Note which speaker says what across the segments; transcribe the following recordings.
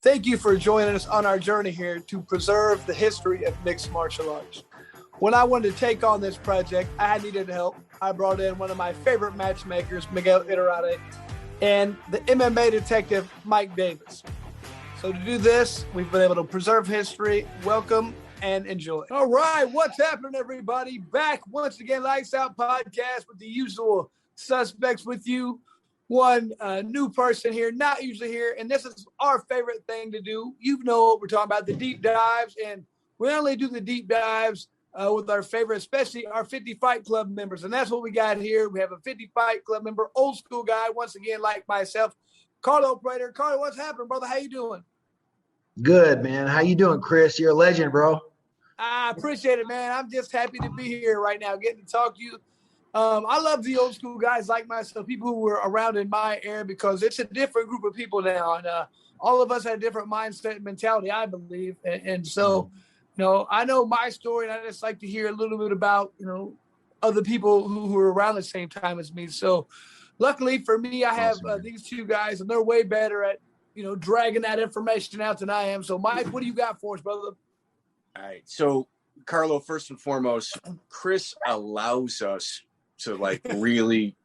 Speaker 1: Thank you for joining us on our journey here to preserve the history of mixed martial arts. When I wanted to take on this project, I needed help. I brought in one of my favorite matchmakers, Miguel Iturrate, and the MMA detective, Mike Davis. So to do this, we've been able to preserve history. Welcome and enjoy. All right, what's happening, everybody? Back once again, Lights Out Podcast with the usual suspects with you. One new person here, not usually here, and this is our favorite thing to do. You know what we're talking about, the deep dives, and we only do the deep dives with our favorite, especially our 50 Fight Club members, and that's what we got here. We have a 50 Fight Club member, old school guy, once again, like myself, Carlo Prater. Carlo, what's happening, brother? How you doing?
Speaker 2: Good, man. How you doing, Chris? You're a legend, bro.
Speaker 1: I appreciate it, man. I'm just happy to be here right now, getting to talk to you. I love the old school guys like myself, people who were around in my era, because it's a different group of people now. And all of us had a different mindset and mentality, I believe. And so, I know my story, and I just like to hear a little bit about, other people who were around the same time as me. So luckily for me, I have these two guys, and they're way better at, dragging that information out than I am. So Mike, what do you got for us, brother?
Speaker 3: All right. So Carlo, first and foremost, Chris allows us to really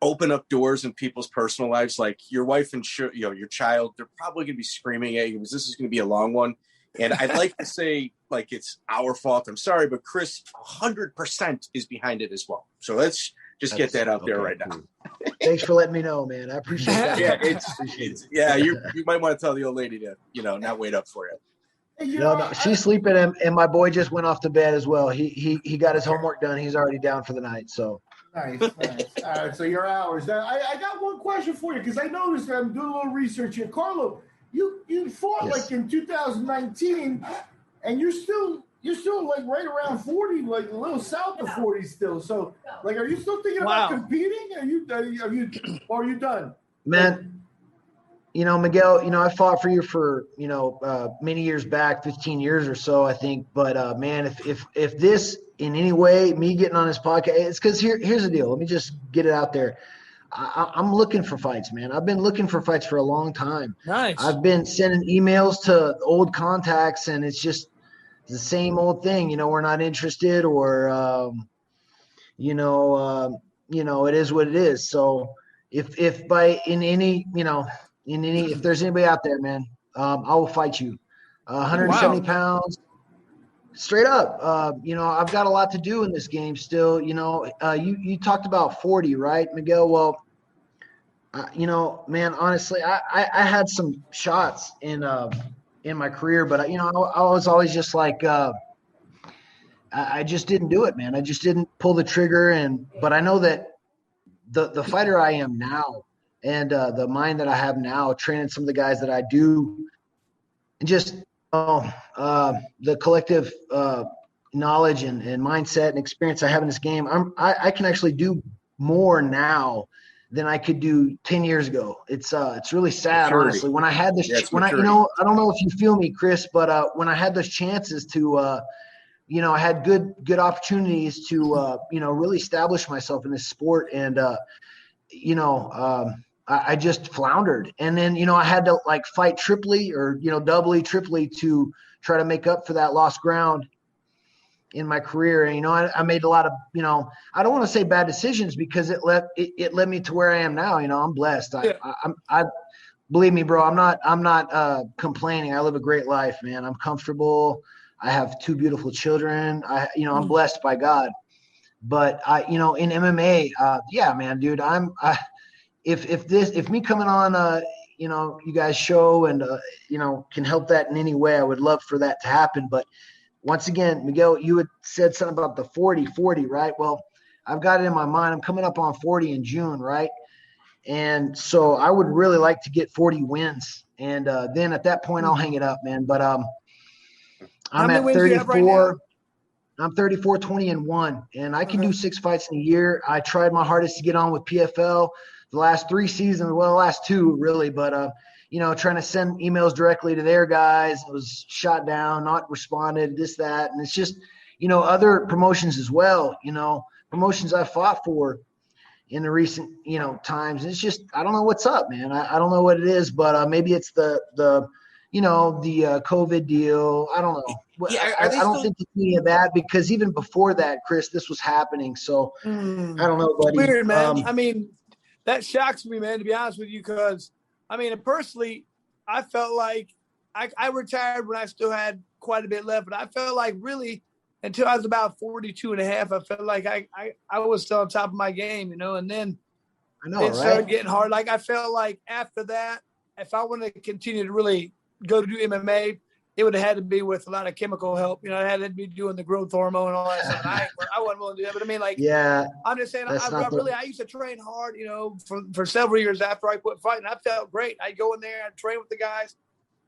Speaker 3: open up doors in people's personal lives. Like your wife and your child, they're probably going to be screaming at you because this is going to be a long one. And I'd like to say it's our fault. I'm sorry, but Chris 100% is behind it as well. So let's just get that out there right now.
Speaker 2: Thanks for letting me know, man. I appreciate that.
Speaker 3: Yeah, you might want to tell the old lady to, not wait up for you.
Speaker 2: No, she's sleeping, and my boy just went off to bed as well. He got his homework done. He's already down for the night. So
Speaker 4: nice. All right, so your hours. I got one question for you because I noticed I'm doing a little research here. Carlo, you fought in 2019, and you're still right around 40, a little south of 40 still. So are you still thinking about competing? Are you done?
Speaker 2: Man. Miguel, I fought for you for, many years back, 15 years or so, I think. But, man, if this in any way, me getting on this podcast, it's because here's the deal. Let me just get it out there. I'm looking for fights, man. I've been looking for fights for a long time.
Speaker 1: Nice.
Speaker 2: I've been sending emails to old contacts, and it's just the same old thing. We're not interested, or, it is what it is. So if there's anybody out there, man, I will fight you. 170 pounds, straight up. I've got a lot to do in this game still. You talked about 40, right, Miguel? Well, man, honestly, I had some shots in my career, but I was always just I just didn't do it, man. I just didn't pull the trigger. But I know that the fighter I am now, and the mind that I have now, training some of the guys that I do, and just the collective knowledge and mindset and experience I have in this game, I can actually do more now than I could do 10 years ago. It's really sad, maturity. Honestly. When I had this, I don't know if you feel me, Chris, but when I had those chances to, I had good opportunities to, really establish myself in this sport, and I just floundered. And then, I had to fight triply or, doubly, triply to try to make up for that lost ground in my career. And, I made a lot of, I don't want to say bad decisions, because it led me to where I am now. I'm blessed. I believe me, bro, I'm not complaining. I live a great life, man. I'm comfortable. I have 2 beautiful children. I'm blessed by God. But in MMA, man, dude, if me coming on, you guys show and, can help that in any way, I would love for that to happen. But once again, Miguel, you had said something about the 40, right? Well, I've got it in my mind. I'm coming up on 40 in June, right? And so I would really like to get 40 wins. And then at that point, I'll hang it up, man. But I'm at 34. I'm 34, 20-1, and I can do 6 fights in a year. I tried my hardest to get on with PFL the last 3 seasons, the last 2 really, but trying to send emails directly to their guys, it was shot down, not responded, this, that, and it's just, other promotions as well, promotions I fought for in the recent, times. It's just, I don't know what's up, man. I don't know what it is, but maybe it's the the COVID deal. I don't know.
Speaker 3: Yeah,
Speaker 2: I don't think it's any of that, because even before that, Chris, this was happening. So I don't know, buddy.
Speaker 1: Weird, man. I mean, that shocks me, man, to be honest with you, because, I mean, personally, I felt like I retired when I still had quite a bit left, but I felt like really until I was about 42 and a half, I felt like I was still on top of my game, and then it started getting hard. Like, I felt like after that, if I wanted to continue to really go to do MMA, it would have had to be with a lot of chemical help. It had to be doing the growth hormone and all that stuff. And I wasn't willing to do that. But I mean, like, I'm just saying, I used to train hard, for several years after I quit fighting. I felt great. I'd go in there, I'd train with the guys.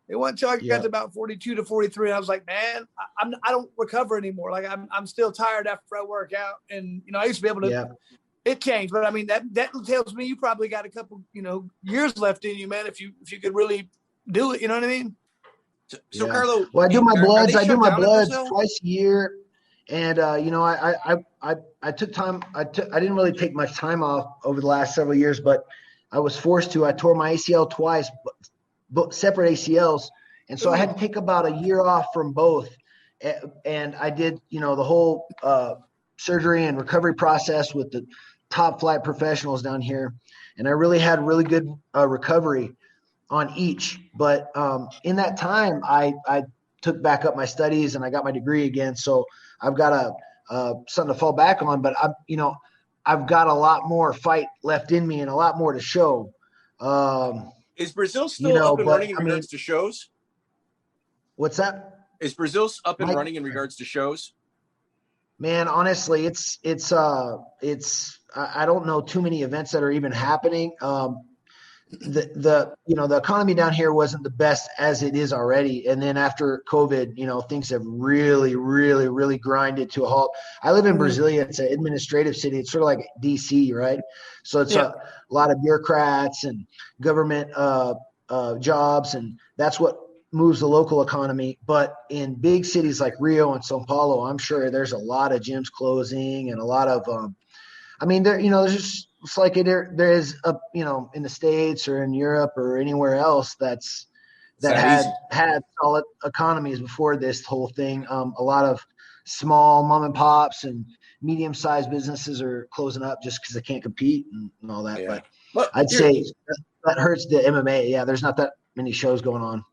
Speaker 1: It wasn't until I got to about 42 to 43, and I was like, man, I don't recover anymore. Like, I'm still tired after I work out. And, I used to be able to it changed. But I mean, that tells me you probably got a couple, years left in you, man, if you could really do it. You know what I mean?
Speaker 3: So Carlo,
Speaker 2: well, I do my bloods. I do my bloods twice a year, and I took time. I didn't really take much time off over the last several years, but I was forced to. I tore my ACL twice, but separate ACLs, and so I had to take about a year off from both. And I did, the whole surgery and recovery process with the top flight professionals down here, and I really had really good recovery on each. But in that time, I took back up my studies and I got my degree again. So I've got something to fall back on. But I've got a lot more fight left in me and a lot more to show.
Speaker 3: Is Brazil still up and running in regards to shows?
Speaker 2: What's that?
Speaker 3: Is Brazil up and running in regards to shows?
Speaker 2: Man, honestly, it's I don't know too many events that are even happening. The economy down here wasn't the best as it is already, and then after COVID, things have really, really, really grinded to a halt. I live in Brasilia. It's an administrative city. It's sort of like DC, right? So it's a lot of bureaucrats and government jobs, and that's what moves the local economy. But in big cities like Rio and Sao Paulo, I'm sure there's a lot of gyms closing and a lot of there's just, it's like there is in the States or in Europe or anywhere else that had solid economies before this whole thing. A lot of small mom and pops and medium-sized businesses are closing up just because they can't compete and all that. Yeah. But I'd say that hurts the MMA. Yeah, there's not that many shows going on.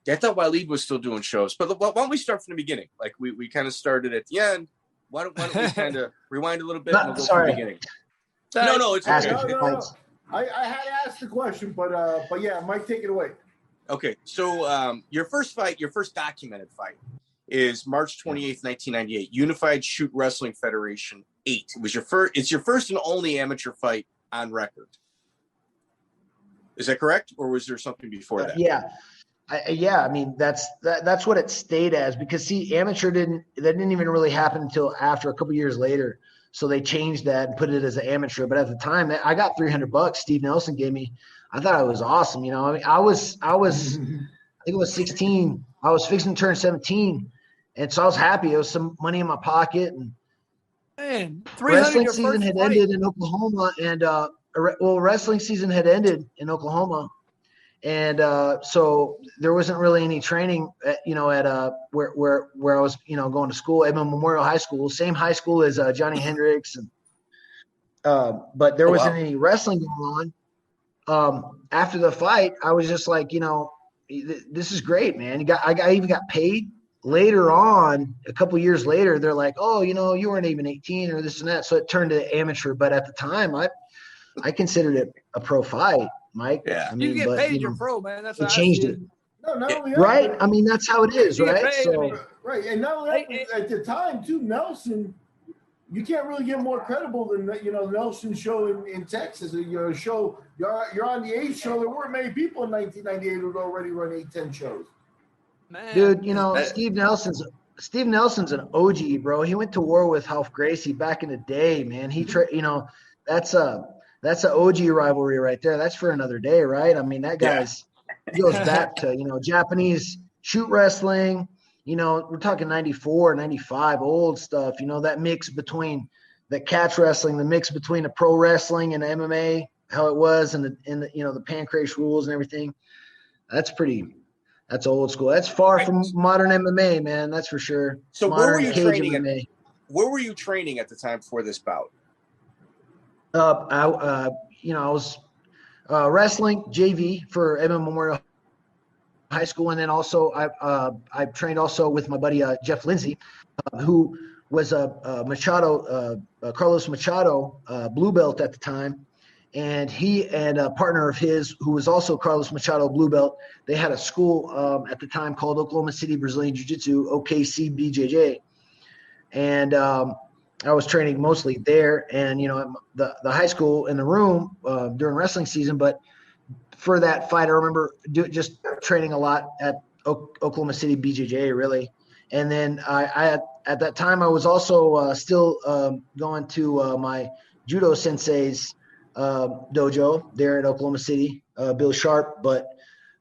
Speaker 3: Yeah, I thought Walid was still doing shows. But why don't we start from the beginning? Like we kind of started at the end. Why don't we kind of rewind a little bit and we'll go from the beginning? No, it's okay.
Speaker 4: No. I had asked the question, but yeah, Mike, take it away.
Speaker 3: Okay, so your first documented fight is March 28th, 1998, Unified Chute Wrestling Federation 8. It's your first and only amateur fight on record. Is that correct, or was there something before that?
Speaker 2: Yeah. I mean, that's what it stayed as, because see, amateur didn't even really happen until after a couple years later. So they changed that and put it as an amateur. But at the time, I got $300 Steve Nelson gave me. I thought it was awesome. I mean, I was I think it was 16. I was fixing to turn 17, and so I was happy. It was some money in my pocket, and
Speaker 1: man,
Speaker 2: wrestling season had ended in Oklahoma, and wrestling season had ended in Oklahoma. And so there wasn't really any training, at where I was, going to school, Edmond Memorial High School, same high school as Johnny Hendricks. And but there wasn't any wrestling going on. After the fight, I was just like, this is great, man. I even got paid later on. A couple years later, they're like, oh, you weren't even 18 or this and that. So it turned to amateur. But at the time, I considered it a pro fight. Mike,
Speaker 3: yeah,
Speaker 1: I mean, you get paid, you're pro, man. That's
Speaker 2: how changed it. Right? I mean, that's how it is, right?
Speaker 4: Right, and not only that, at the time too, Nelson, you can't really get more credible than Nelson's show in Texas. Your show, you're on the 8 show. There weren't many people in 1998 who'd already run 8-10 shows.
Speaker 2: Man, dude, Steve Nelson's an OG, bro. He went to war with Ralph Gracie back in the day, man. That's an OG rivalry right there. That's for another day, right? I mean, that guy's he goes back to, Japanese shoot wrestling. We're talking 94, 95, old stuff. That mix between the catch wrestling, the mix between the pro wrestling and the MMA, how it was, and the pancrase rules and everything. That's pretty That's old school. That's far from modern MMA, man. That's for sure.
Speaker 3: So
Speaker 2: modern
Speaker 3: where were you training
Speaker 2: MMA.
Speaker 3: Where were you training at the time before this bout?
Speaker 2: I was wrestling JV for Edmond Memorial High School, and then also I trained also with my buddy Jeff Lindsay, who was a Machado, Carlos Machado blue belt at the time, and he and a partner of his who was also Carlos Machado blue belt. They had a school at the time called Oklahoma City Brazilian Jiu-Jitsu, OKCBJJ, and I was training mostly there, and the high school in the room during wrestling season, but for that fight, I remember just training a lot at Oklahoma City BJJ, really. And then I at that time, I was also still going to my judo sensei's dojo there at Oklahoma City, Bill Sharp. But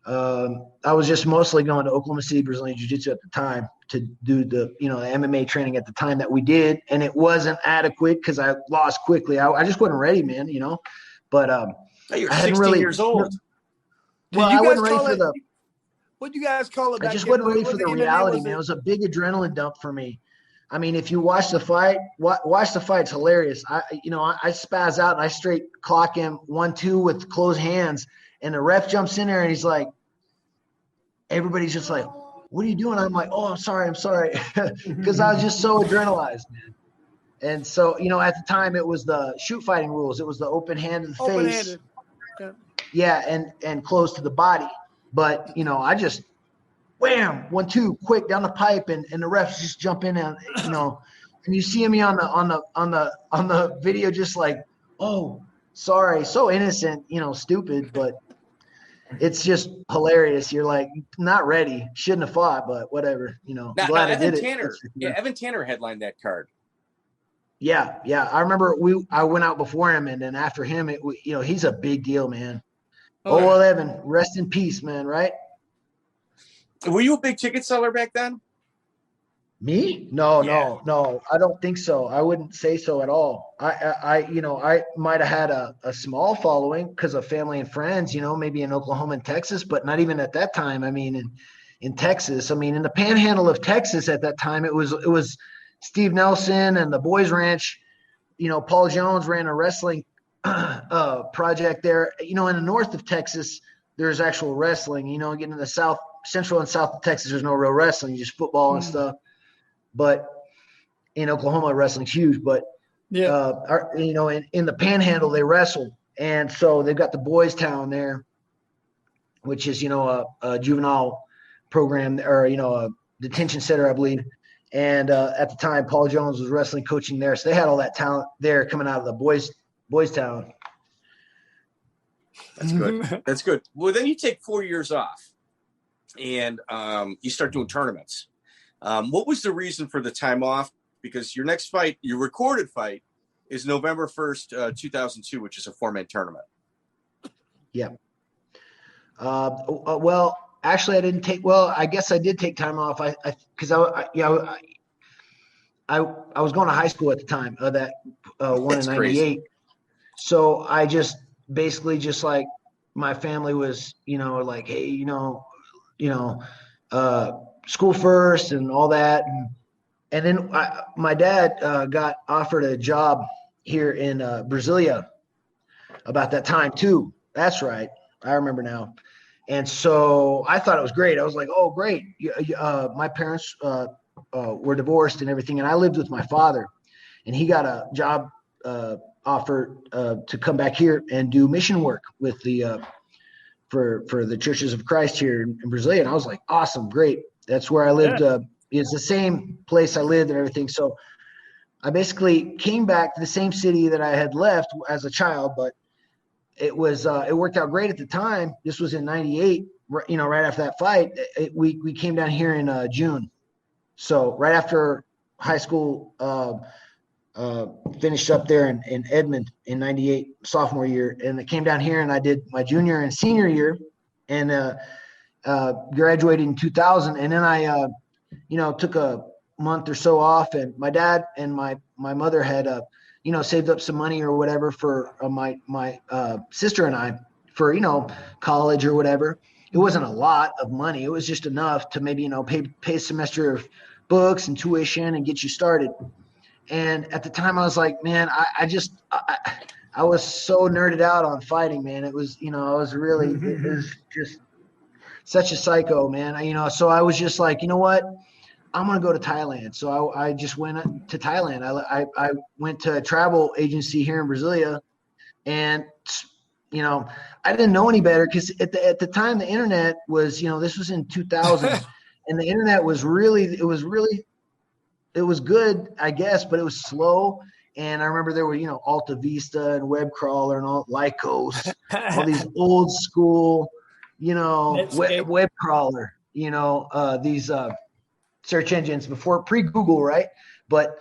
Speaker 2: I was just mostly going to Oklahoma City Brazilian Jiu-Jitsu at the time to do the MMA training at the time that we did. And it wasn't adequate because I lost quickly. I just wasn't ready, man, But
Speaker 3: you're
Speaker 2: I
Speaker 3: 16 years old.
Speaker 2: Well, I wasn't ready for
Speaker 1: what do you guys call it?
Speaker 2: I just wasn't ready for the reality, man. It was a big adrenaline dump for me. I mean, if you watch the fight, it's hilarious. I spaz out and I straight clock him 1-2 with closed hands, and the ref jumps in there and he's like, everybody's just like, what are you doing? I'm like, oh, I'm sorry. Because I was just so adrenalized, man. And so, at the time it was the shoot fighting rules. It was the open hand to the face. Yeah, and close to the body. But, I just wham, 1-2, quick down the pipe, and the refs just jump in and and you see me on the video just like, oh, sorry, so innocent, stupid, but it's just hilarious. You're like, not ready, shouldn't have fought, but whatever, glad I did it.
Speaker 3: Evan Tanner headlined that card.
Speaker 2: Yeah. I remember I went out before him, and then after him, he's a big deal, man. Oh, Evan, rest in peace, man. Right?
Speaker 3: Were you a big ticket seller back then?
Speaker 2: Me? No. I don't think so. I wouldn't say so at all. I might have had a small following because of family and friends, maybe in Oklahoma and Texas, but not even at that time. I mean, in Texas, in the panhandle of Texas at that time, it was Steve Nelson and the Boys Ranch. Paul Jones ran a wrestling project there. In the north of Texas, there's actual wrestling. Getting in the central and south of Texas, there's no real wrestling, just football and stuff. But in Oklahoma, wrestling's huge. But in the Panhandle, they wrestle, and so they've got the Boys Town there, which is a juvenile program or a detention center, I believe. And at the time, Paul Jones was wrestling coaching there, so they had all that talent there coming out of the Boys Town.
Speaker 3: That's good. That's good. Well, then you take 4 years off, and you start doing tournaments. What was the reason for the time off? Because your next fight, your recorded fight, is November 1st, 2002, which is a 4-man tournament. Yeah.
Speaker 2: Well, actually, I didn't take. Well, I guess I did take time off. Because I was going to high school at the time of that one in '98. So I just basically just like my family was, like, hey, school first and all that. And then my dad got offered a job here in Brasilia about that time too. That's right. I remember now. And so I thought it was great. I was like, oh, great. My parents were divorced and everything. And I lived with my father, and he got a job offer to come back here and do mission work with the for the Churches of Christ here in Brasilia. And I was like, awesome, great. That's where I lived. It's the same place I lived and everything. So I basically came back to the same city that I had left as a child, but it was it worked out great at the time. This was in '98, right after that fight. We came down here in June. So right after high school, finished up there in Edmond in '98, sophomore year, and I came down here and I did my junior and senior year, and graduated in 2000. And then I took a month or so off, and my dad and my mother had saved up some money or whatever for my sister and I for college or whatever. It wasn't a lot of money. It was just enough to maybe, pay a semester of books and tuition and get you started. And at the time I was like, man, I was so nerded out on fighting, man. It was, it was just such a psycho, man. So I was just like, you know what? I'm going to go to Thailand. So I just went to Thailand. I went to a travel agency here in Brasilia, and, I didn't know any better because at the time the internet was, this was in 2000 and the internet was it was good, I guess, but it was slow. And I remember there were, Alta Vista and Web Crawler and all Lycos, all these old school, web crawler, these search engines before pre-Google, right? But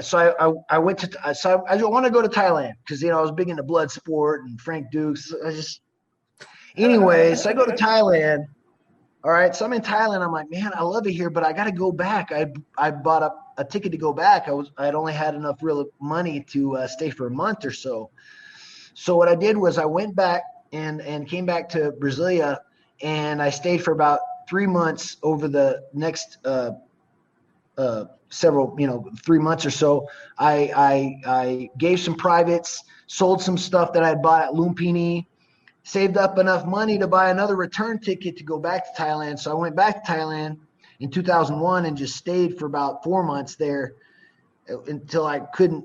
Speaker 2: so I went to so I want to go to Thailand because I was big into blood sport and Frank Dukes. Anyway, so I go to Thailand. All right, so I'm in Thailand. I'm like, man, I love it here, but I got to go back. I bought a ticket to go back. I'd only had enough real money to stay for a month or so. So what I did was I went back and came back to Brasilia, and I stayed for about 3 months over the next several, 3 months or so. I gave some privates, sold some stuff that I had bought at Lumpini, saved up enough money to buy another return ticket to go back to Thailand. So I went back to Thailand in 2001 and just stayed for about 4 months there until I couldn't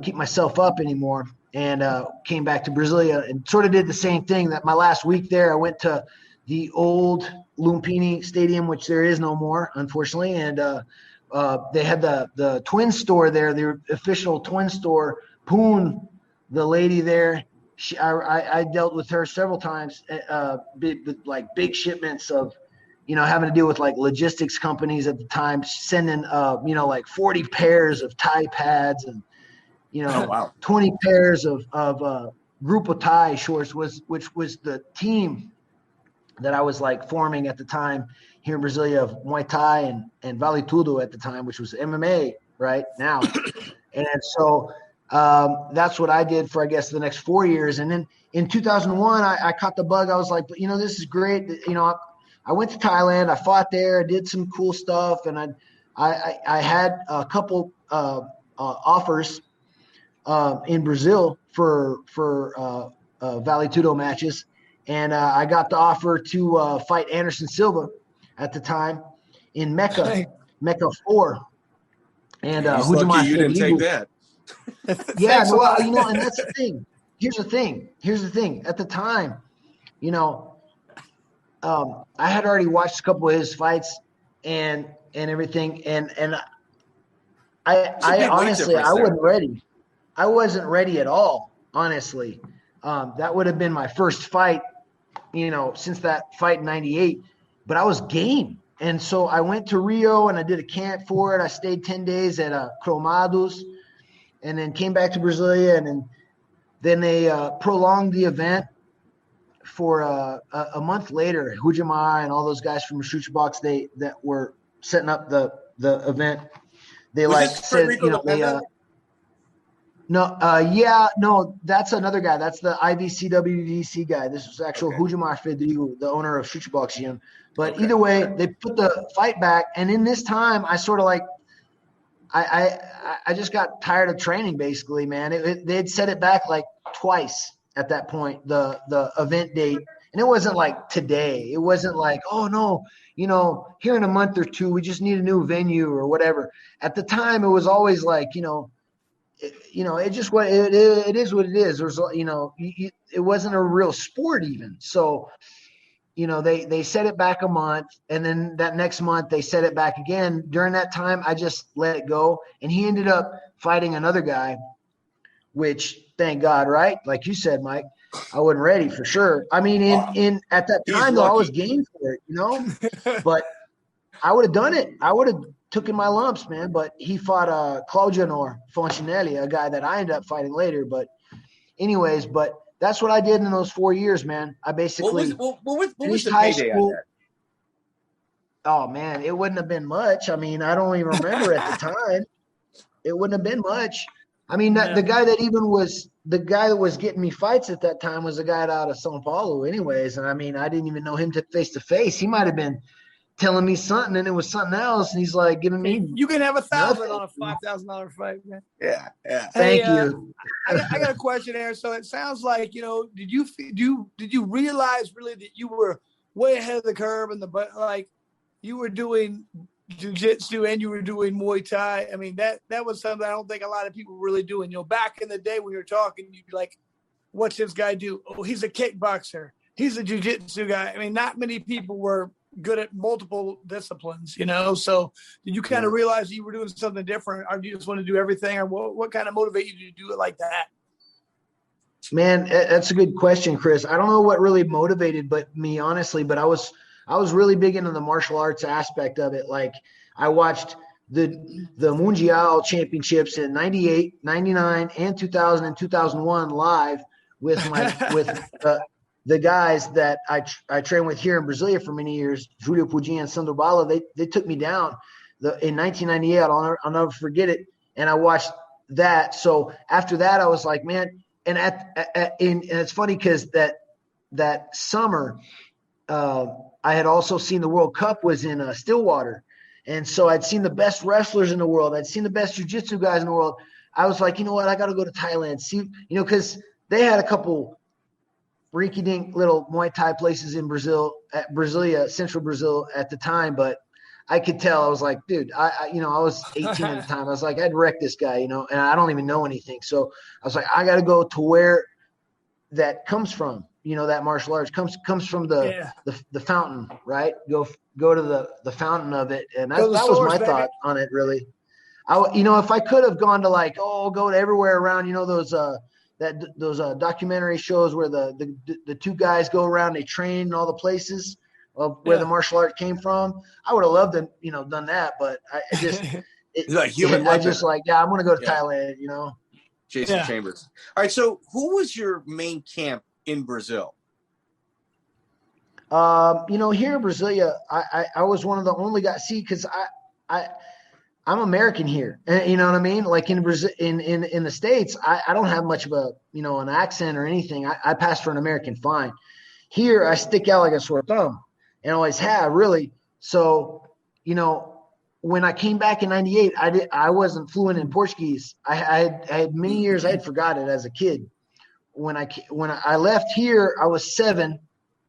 Speaker 2: keep myself up anymore, and came back to Brasilia and sort of did the same thing. That my last week there, I went to the old Lumpini Stadium, which there is no more, unfortunately. And they had the twin store there, the official twin store. Poon, the lady there, I dealt with her several times, big shipments of, having to deal with like logistics companies at the time, sending, 40 pairs of Thai pads and, 20 pairs of Grupo Thai shorts, which was the team that I was like forming at the time here in Brasilia of Muay Thai and Vale Tudo at the time, which was MMA right now. And so that's what I did for, I guess, the next 4 years. And then in 2001, I caught the bug. I was like, this is great. I went to Thailand. I fought there. I did some cool stuff. And I had a couple offers in Brazil for Vale Tudo matches. And I got the offer to fight Anderson Silva at the time in Mecca 4. And
Speaker 3: lucky you didn't take that.
Speaker 2: Yeah, well, and that's the thing. Here's the thing. At the time, I had already watched a couple of his fights and everything, and I honestly I wasn't ready. I wasn't ready at all, honestly. That would have been my first fight, since that fight in '98. But I was game. And so I went to Rio and I did a camp for it. I stayed 10 days at Cromados and then came back to Brasilia. And then they prolonged the event for a month later. Hujimar and all those guys from Chute Boxe, that were setting up the event. They said, no, that's another guy. That's the IVCWDC guy. This was actual Hujimar Frederico, the owner of Chute Boxe Gym. But either way, they put the fight back. And in this time, I sort of I just got tired of training, basically, man. They'd set it back like twice at that point, the event date. And it wasn't like today. It wasn't like, oh, no, here in a month or two, we just need a new venue or whatever. At the time, it was always like, it just what it is what it is. There's, it wasn't a real sport even. So, they set it back a month, and then that next month they set it back again. During that time, I just let it go, and he ended up fighting another guy, which thank God, right? Like you said, Mike, I wasn't ready for sure. I mean, in at that time, though, I was game for it, but I would have done it. I would have taken my lumps, man. But he fought Claudio Foncinelli, a guy that I ended up fighting later. But anyways, that's what I did in those 4 years, man. I basically
Speaker 3: what was the payday on that?
Speaker 2: Oh, man, it wouldn't have been much. I mean, I don't even remember at the time. It wouldn't have been much. I mean, the guy that even was the guy that was getting me fights at that time was a guy out of São Paulo anyways. And I mean, I didn't even know him face to face. He might've been telling me something and it was something else. And he's like giving me,
Speaker 1: you can have $1,000 on a $5,000 fight, man.
Speaker 3: Yeah.
Speaker 2: Thank you.
Speaker 1: I got a question there. So it sounds like, did you realize really that you were way ahead of the curve like you were doing jiu-jitsu and you were doing Muay Thai? I mean, that was something I don't think a lot of people were really doing. Back in the day when you're talking, you'd be like, what's this guy do? Oh, he's a kickboxer. He's a jiu-jitsu guy. I mean, not many people were good at multiple disciplines, So did you kind of realize you were doing something different, or do you just want to do everything, or what kind of motivated you to do it like that?
Speaker 2: Man, that's a good question, Chris. I don't know what really motivated me, honestly, but I was really big into the martial arts aspect of it. Like I watched the Mundial championships in 98, 99, and 2000 and 2001 live with the guys that I trained with here in Brasilia for many years, Julio Pudim and Sandro Bala. They took me down in 1998. I'll never forget it. And I watched that. So after that, I was like, man, and and it's funny because that summer, I had also seen the World Cup was in Stillwater. And so I'd seen the best wrestlers in the world. I'd seen the best jiu-jitsu guys in the world. I was like, you know what? I got to go to Thailand. See, because they had a couple rinky-dink little Muay Thai places in Brasilia, central Brazil at the time. But I could tell, I was like, dude, I was 18 at the time. I was like, I'd wreck this guy, and I don't even know anything. So I was like, I got to go to where that comes from. That martial arts comes from the fountain, right? Go to the fountain of it. And that was my thought on it, really. If I could have gone to go to everywhere around, those documentary shows where the two guys go around, they train in all the places of where the martial art came from. I would have loved to, done that, but I just, I'm going to go to Thailand,
Speaker 3: Jason Chambers. All right. So who was your main camp in Brazil?
Speaker 2: Here in Brasilia, I was one of the only guys. See, because I'm American here, and you know what I mean. Like in Brazil, in the States, I don't have much of an accent or anything. I pass for an American fine. Here, I stick out like a sore thumb, and always have really. So, when I came back in '98, I wasn't fluent in Portuguese. I had many years I had forgot it as a kid. When I left here, I was 7,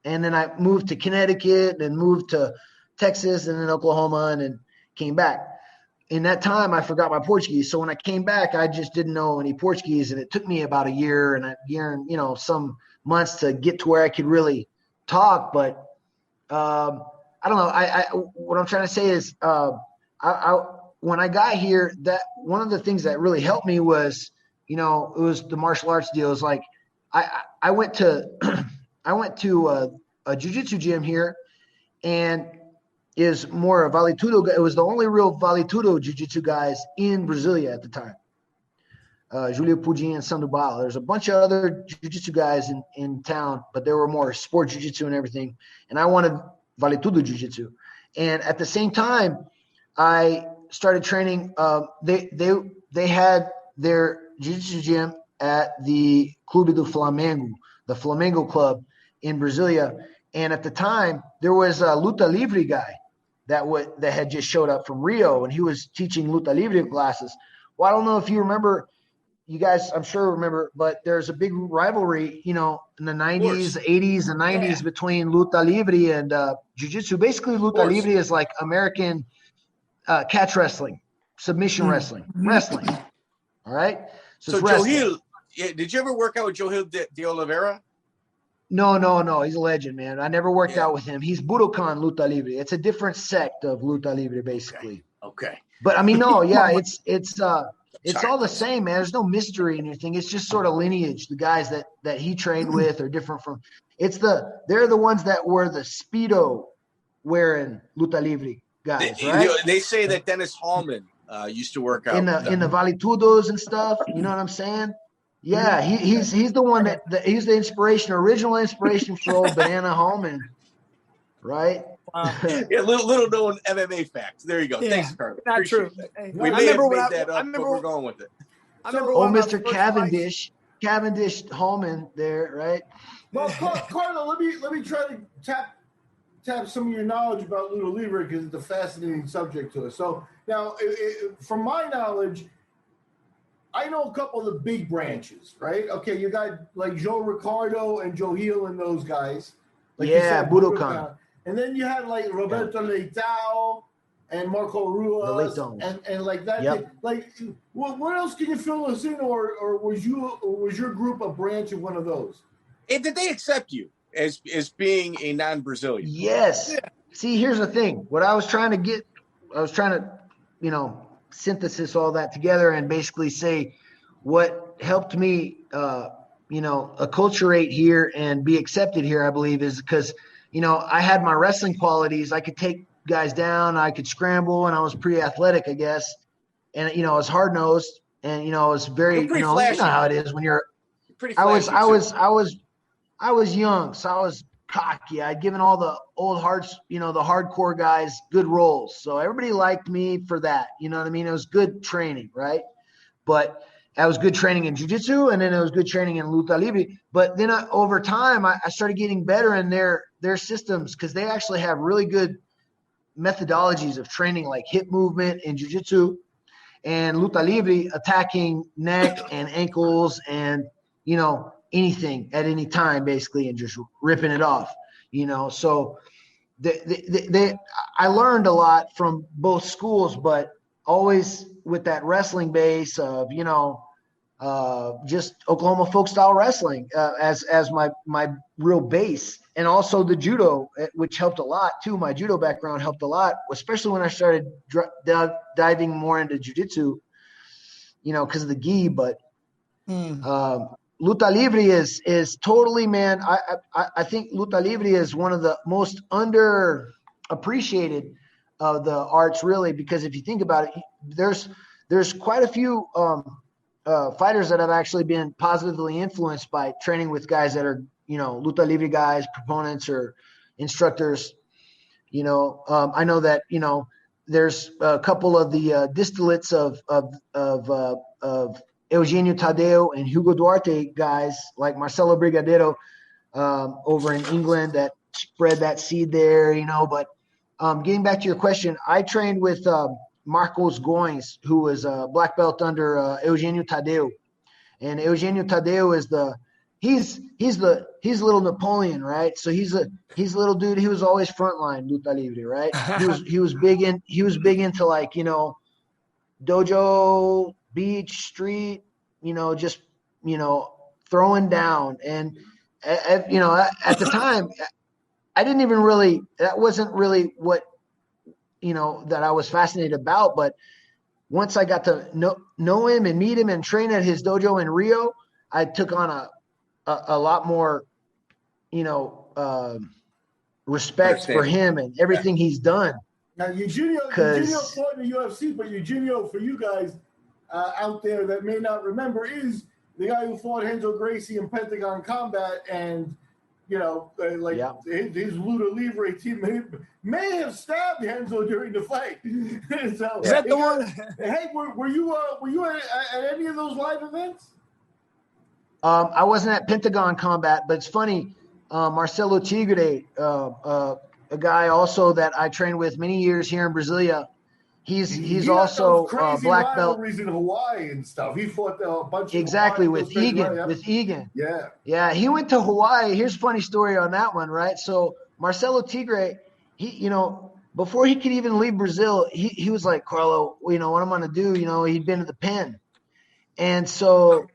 Speaker 2: and then I moved to Connecticut, and moved to Texas, and then Oklahoma, and then came back. In that time, I forgot my Portuguese. So when I came back, I just didn't know any Portuguese, and it took me about a year and some months to get to where I could really talk. But I don't know. What I'm trying to say is, when I got here, that one of the things that really helped me was, it was the martial arts deal. It was like I went to a jiu-jitsu gym here, and is more a Vale Tudo. It was the only real Vale Tudo jiu-jitsu guys in Brasilia at the time. Julio Pudim and Sandro Bala. There's a bunch of other jiu-jitsu guys in town, but there were more sport jiu-jitsu and everything. And I wanted Vale Tudo jiu-jitsu. And at the same time, I started training. They had their jiu-jitsu gym at the Clube do Flamengo, the Flamengo club in Brasilia. And at the time, there was a Luta Livre guy that had just showed up from Rio, and he was teaching Luta Livre classes. Well, I don't know if you remember, you guys, I'm sure remember, but there's a big rivalry, in the 90s, 80s, and 90s between Luta Livre and Jiu-Jitsu. Basically, Luta Livre is like American catch wrestling, submission wrestling. All right?
Speaker 3: So Joe Hill, did you ever work out with Joe Hill de Oliveira?
Speaker 2: No. He's a legend, man. I never worked out with him. He's Budokan Luta Livre. It's a different sect of Luta Livre, basically.
Speaker 3: Okay.
Speaker 2: But I mean, no, it's all the same, man. There's no mystery in anything. It's just sort of lineage. The guys that he trained with are different from. They're the ones that were the Speedo wearing Luta Livre guys, right?
Speaker 3: They say that Dennis Hallman used to work out
Speaker 2: in the Vale Tudos and stuff. You know what I'm saying? Yeah, he's the one he's the original inspiration for old Banana Hallman, right?
Speaker 3: Yeah, little known MMA facts. There you go.
Speaker 1: Yeah,
Speaker 3: thanks, Carlo.
Speaker 1: Not
Speaker 3: Appreciate
Speaker 1: true.
Speaker 3: That. We may have made that up, but we're going with it.
Speaker 2: Mr. Cavendish Cavendish Hallman there, right?
Speaker 4: Well, Carlo, let me try to tap some of your knowledge about Luta Livre because it's a fascinating subject to us. So now, from my knowledge, I know a couple of the big branches, right? Okay, you got like Joe Ricardo and Joe Heel and those guys. Like
Speaker 2: Budokan.
Speaker 4: And then you had like Roberto Leitao and Marco Ruas and like that.
Speaker 2: Yep.
Speaker 4: Like, what else can you fill us in, or was your group a branch of one of those?
Speaker 3: And did they accept you as being a non-Brazilian?
Speaker 2: Yes. Yeah. See, here's the thing. What I was trying to, synthesis all that together and basically say what helped me, acculturate here and be accepted here, I believe, is because, I had my wrestling qualities. I could take guys down. I could scramble, and I was pretty athletic, I guess. And, I was hard-nosed, and, I was very, you know how it is when you're pretty flashy. I was young, so I was cocky. I'd given all the old hearts, the hardcore guys, good roles. So everybody liked me for that. You know what I mean? It was good training, right? But I was good training in jiu-jitsu, and then it was good training in Luta Livre. But then over time, I started getting better in their systems because they actually have really good methodologies of training, like hip movement in jiu-jitsu and Luta Livre, attacking neck and ankles and, anything at any time, basically, and just ripping it off, So I learned a lot from both schools, but always with that wrestling base of, just Oklahoma folk style wrestling as my real base. And also the judo, which helped a lot too. My judo background helped a lot, especially when I started diving more into jiu-jitsu, because of the gi. But Luta Livre is totally, man. I think Luta Livre is one of the most underappreciated of the arts, really, because if you think about it, there's quite a few fighters that have actually been positively influenced by training with guys that are, Luta Livre guys, proponents or instructors. I know that, there's a couple of the distillates of Eugenio Tadeo and Hugo Duarte guys like Marcelo Brigadeiro over in England that spread that seed there, But getting back to your question, I trained with Marcos Goins, who was a black belt under Eugenio Tadeo. And Eugenio Tadeo is he's little Napoleon, right? So he's a little dude. He was always frontline Luta Livre, right? He was big into like, dojo, beach, street, just, throwing down. And, at the time, I didn't even really, that wasn't really what, that I was fascinated about. But once I got to know him and meet him and train at his dojo in Rio, I took on a lot more, respect for him and everything he's done.
Speaker 4: Now, Eugenio fought in the UFC, but Eugenio, for you guys out there that may not remember, is the guy who fought Renzo Gracie in Pentagon Combat, and his Luta Livre team may have stabbed Renzo during the fight. So,
Speaker 1: is that the one?
Speaker 4: Hey, were you at any of those live events?
Speaker 2: I wasn't at Pentagon Combat, but it's funny. Marcelo Tigre, a guy also that I trained with many years here in Brasilia. He's also black belt
Speaker 4: in Hawaii and stuff. He fought a bunch
Speaker 2: exactly with Egan. Right? With Egan, yeah. He went to Hawaii. Here's a funny story on that one, right? So Marcelo Tigre, he before he could even leave Brazil, he was like, Carlo, what I'm gonna do? He'd been to the pen, and so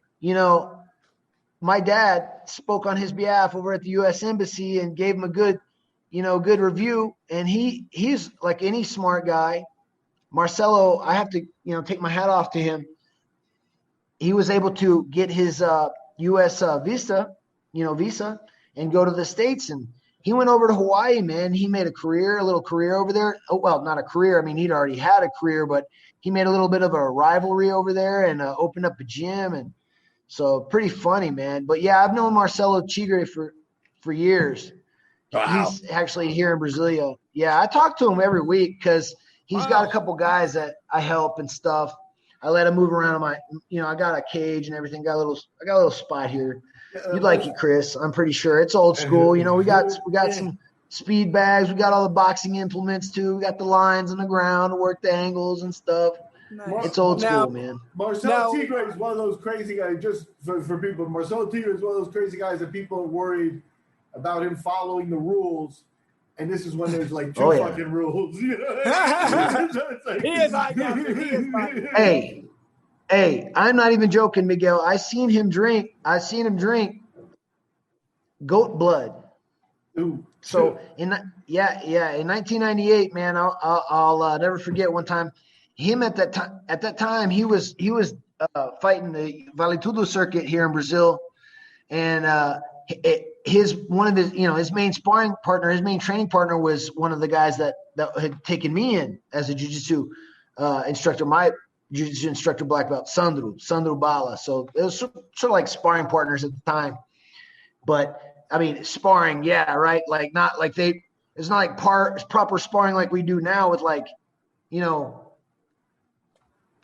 Speaker 2: my dad spoke on his behalf over at the U.S. Embassy and gave him a good review. And he's like any smart guy. Marcelo, I have to, take my hat off to him. He was able to get his U.S. visa and go to the States. And he went over to Hawaii, man. He made a little career over there. Oh, well, not a career. I mean, he'd already had a career, but he made a little bit of a rivalry over there and opened up a gym. And so pretty funny, man. But yeah, I've known Marcelo Tigre for years. Wow. He's actually here in Brasilia. Yeah, I talk to him every week because he's got a couple guys that I help and stuff. I let him move around on my, I got a cage and everything. I got a little spot here. You'd like it, Chris. I'm pretty sure it's old school. We got some speed bags. We got all the boxing implements too. We got the lines on the ground to work the angles and stuff. Nice. It's old school, man.
Speaker 4: Marcelo Tigre is one of those crazy guys. Just for people, Marcelo Tigre is one of those crazy guys that people are worried about him following the rules. And this is when there's like two fucking rules. He is
Speaker 2: Hey, I'm not even joking, Miguel. I seen him drink goat blood.
Speaker 4: Ooh,
Speaker 2: so in 1998, man, I'll never forget one time. Him at that time, he was fighting the Vale Tudo circuit here in Brazil, and his main sparring partner, his main training partner was one of the guys that had taken me in as a jiu-jitsu instructor. My jiu-jitsu instructor, black belt, Sandro Bala. So it was sort of like sparring partners at the time. But I mean, sparring, yeah, right. Like it's not like proper sparring like we do now with like,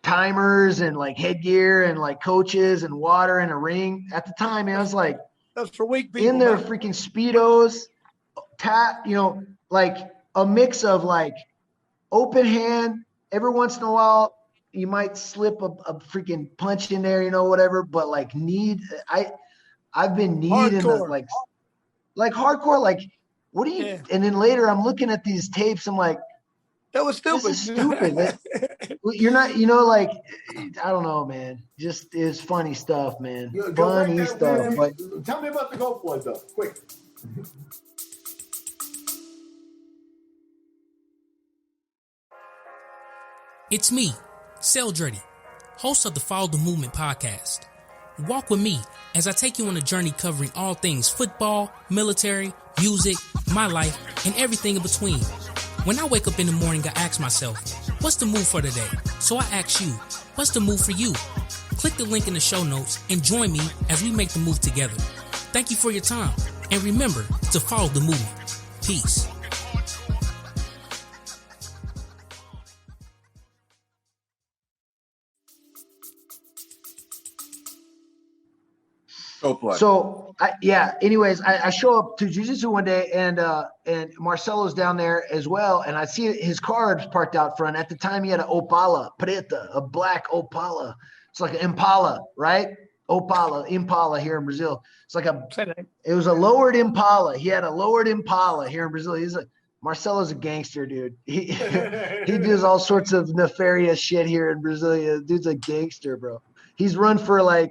Speaker 2: timers and like headgear and like coaches and water and a ring. At the time, man, I was like,
Speaker 1: that's for weak people.
Speaker 2: In their freaking Speedos, like a mix of like open hand. Every once in a while, you might slip a freaking punch in there, whatever. But like I've been kneed in like hardcore. Like, what do you? Yeah. And then later, I'm looking at these tapes. I'm like,
Speaker 1: that was stupid.
Speaker 2: This is stupid. You're not, like, I don't know, man. Just is funny stuff, man. Funny stuff. But
Speaker 4: tell me about the goat blood, though. Quick.
Speaker 5: It's me, Seldretti, host of the Follow the Movement podcast. Walk with me as I take you on a journey covering all things football, military, music, my life, and everything in between. When I wake up in the morning, I ask myself, what's the move for today? So I ask you, what's the move for you? Click the link in the show notes and join me as we make the move together. Thank you for your time. And remember to follow the movement. Peace.
Speaker 2: So anyways, I show up to jiu-jitsu one day and Marcelo's down there as well. And I see his car parked out front. At the time he had an Opala Preta, a black Opala. It's like an Impala, right? Impala here in Brazil. It's like it was a lowered Impala. He had a lowered Impala here in Brazil. Marcelo's a gangster, dude. He does all sorts of nefarious shit here in Brasilia. Dude's a gangster, bro. He's run for like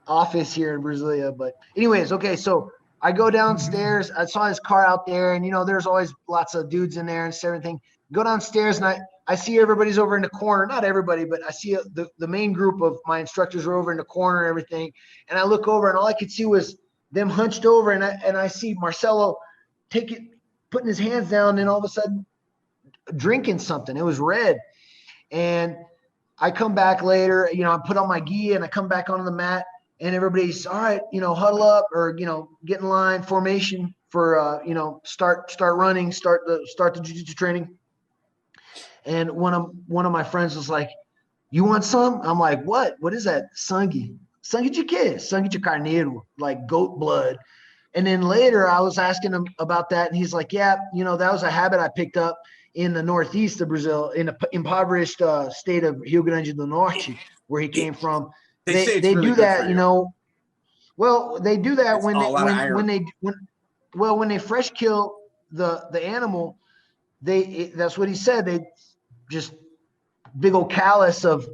Speaker 2: office here in Brasilia. But anyways, okay, so I go downstairs. I saw his car out there, and there's always lots of dudes in there and everything. Go downstairs, and I see everybody's over in the corner. Not everybody, but I see the main group of my instructors are over in the corner and everything. And I look over, and all I could see was them hunched over, and I see Marcelo putting his hands down, and all of a sudden drinking something. It was red. And I come back later, I put on my gi, and I come back onto the mat. And everybody's all right, huddle up or, get in line, formation for, start running, start the jiu-jitsu training. And one of my friends was like, you want some? I'm like, what? What is that? Sangue de quê? Sangue de carneiro, like goat blood. And then later I was asking him about that. And he's like, yeah, that was a habit I picked up in the northeast of Brazil, in the impoverished state of Rio Grande do Norte, where he came from. They really do that, well, they do that when they fresh kill the animal, that's what he said. They just big old callus of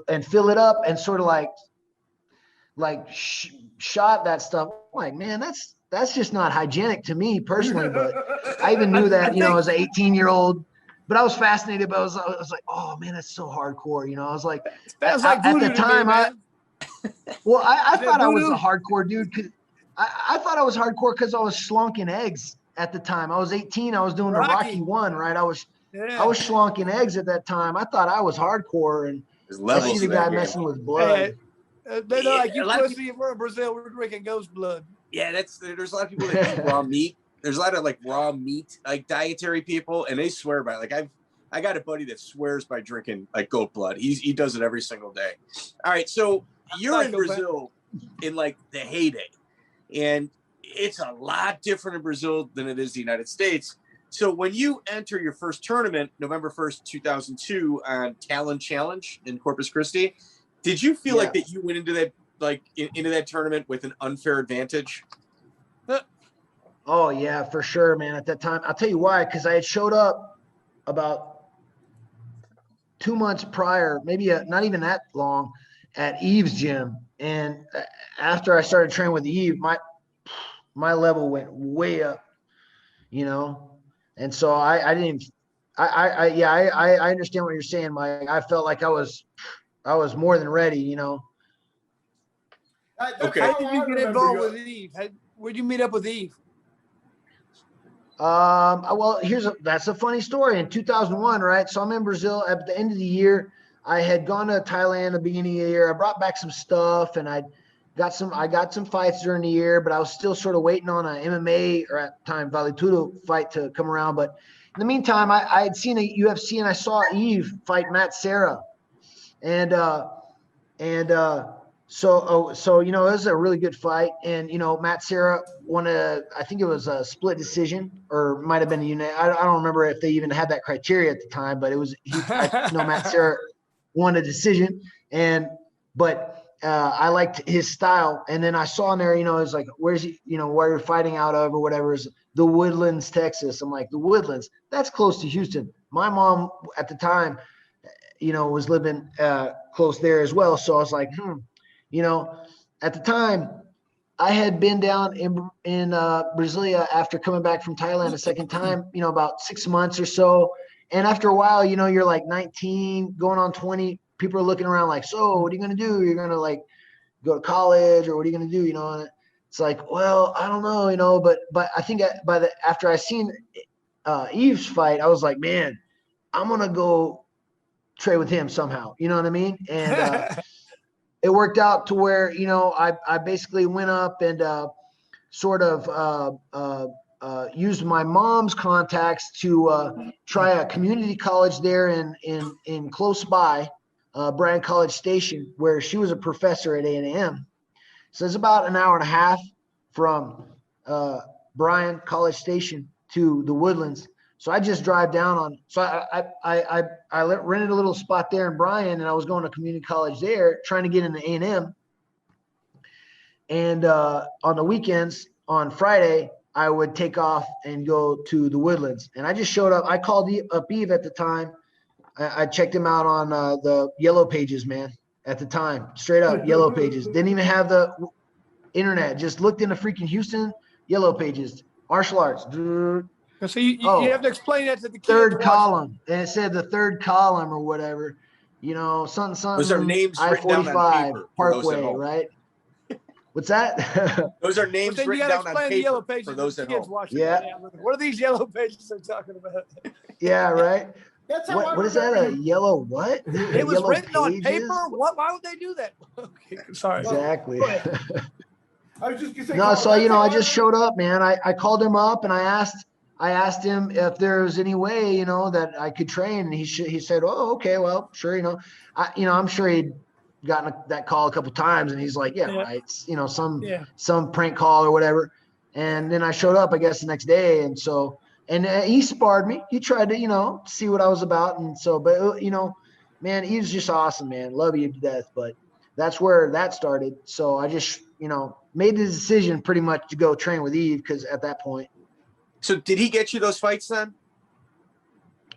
Speaker 2: and fill it up and sort of like shot that stuff. I'm like, man, that's just not hygienic to me personally. But I even knew that, as an 18-year-old. But I was fascinated. But I was like, oh man, that's so hardcore. I was like, at the time, Well, I thought I was a hardcore dude. I thought I was hardcore because I was slunking eggs at the time. I was 18. I was doing the Rocky 1, right? I was slunking eggs at that time. I thought I was hardcore, and I see the guy messing with blood.
Speaker 1: They're like, you pussy, we're in Brazil, we're drinking ghost blood.
Speaker 3: Yeah, there's a lot of people that eat raw meat. There's a lot of like raw meat, like dietary people, and they swear by it. Like I got a buddy that swears by drinking like goat blood. He does it every single day. All right, so you're in Brazil in like the heyday, and it's a lot different in Brazil than it is the United States. So when you enter your first tournament, November 1st, 2002, on Talent Challenge in Corpus Christi, did you feel like that you went into that into that tournament with an unfair advantage?
Speaker 2: Oh yeah, for sure, man. At that time, I'll tell you why, because I had showed up about 2 months prior, maybe not even that long, at Yves' gym, and after I started training with Yves, my level went way up, you know. And so I understand what you're saying, Mike. I felt like I was more than ready, you know.
Speaker 3: Okay.
Speaker 1: How did you get involved with Yves? Where'd you meet up with Yves?
Speaker 2: Well, that's a funny story. In 2001, right? So I'm in Brazil at the end of the year. I had gone to Thailand at the beginning of the year. I brought back some stuff, and I got some fights during the year, but I was still sort of waiting on an MMA, or at the time Vale Tudo, fight to come around. But in the meantime, I had seen a UFC, and I saw Yves fight Matt Serra, so you know, it was a really good fight. And you know, Matt Serra won I think it was a split decision, or might have been a unit. I don't remember if they even had that criteria at the time, but it was Matt Serra won a decision, but I liked his style. And then I saw in there, you know, it's like, where's he, you know, where you're fighting out of or whatever, is the Woodlands, Texas. I'm like, the Woodlands, that's close to Houston. My mom at the time, you know, was living close there as well. So I was like, you know, at the time I had been down in Brasilia after coming back from Thailand a second time, you know, about 6 months or so. And after a while, you know, you're like 19 going on 20. People are looking around like, so what are you going to do? You're going to like go to college, or what are you going to do? You know, and it's like, well, I don't know, you know, but I think after I seen Yves fight, I was like, man, I'm going to go trade with him somehow. You know what I mean? And it worked out to where, you know, I basically went up and sort of used my mom's contacts to try a community college there in close by, Bryan College Station, where she was a professor at A&M. So it's about an hour and a half from Bryan College Station to the Woodlands. So I just drive down on. So I rented a little spot there in Bryan, and I was going to community college there, trying to get into A&M. And on the weekends, on Friday, I would take off and go to the Woodlands. And I just showed up. I called up Yves at the time. I checked him out on the Yellow Pages, man, at the time. Straight up, Yellow Pages. Didn't even have the internet. Just looked into freaking Houston, Yellow Pages. Martial arts.
Speaker 1: So you have to explain that to the kids.
Speaker 2: Third column. And it said the third column or whatever. You know, something.
Speaker 3: Those are names written down on paper.
Speaker 2: Parkway, right? What's that?
Speaker 3: Those are names written down on paper
Speaker 1: Yellow Pages
Speaker 3: for those at home.
Speaker 2: Yeah.
Speaker 1: What are these Yellow Pages they're talking about?
Speaker 2: Yeah, right.
Speaker 4: That's how
Speaker 2: what is that? A yellow what?
Speaker 1: It was written on paper. What? Why would they do that? Okay, sorry.
Speaker 2: Exactly.
Speaker 4: I was just gonna say.
Speaker 2: No, so you know, I just showed up, man. I called him up and I asked him if there was any way, you know, that I could train. And he said, "Oh, okay, well, sure, you know." I'm sure he'd gotten that call a couple times, and he's like, "Yeah, right, you know, some prank call or whatever." And then I showed up, I guess, the next day, and so. And he sparred me. He tried to, you know, see what I was about. And so, but, you know, man, he was just awesome, man. Love you to death. But that's where that started. So I just, you know, made the decision pretty much to go train with Yves, because at that point.
Speaker 3: So did he get you those fights then?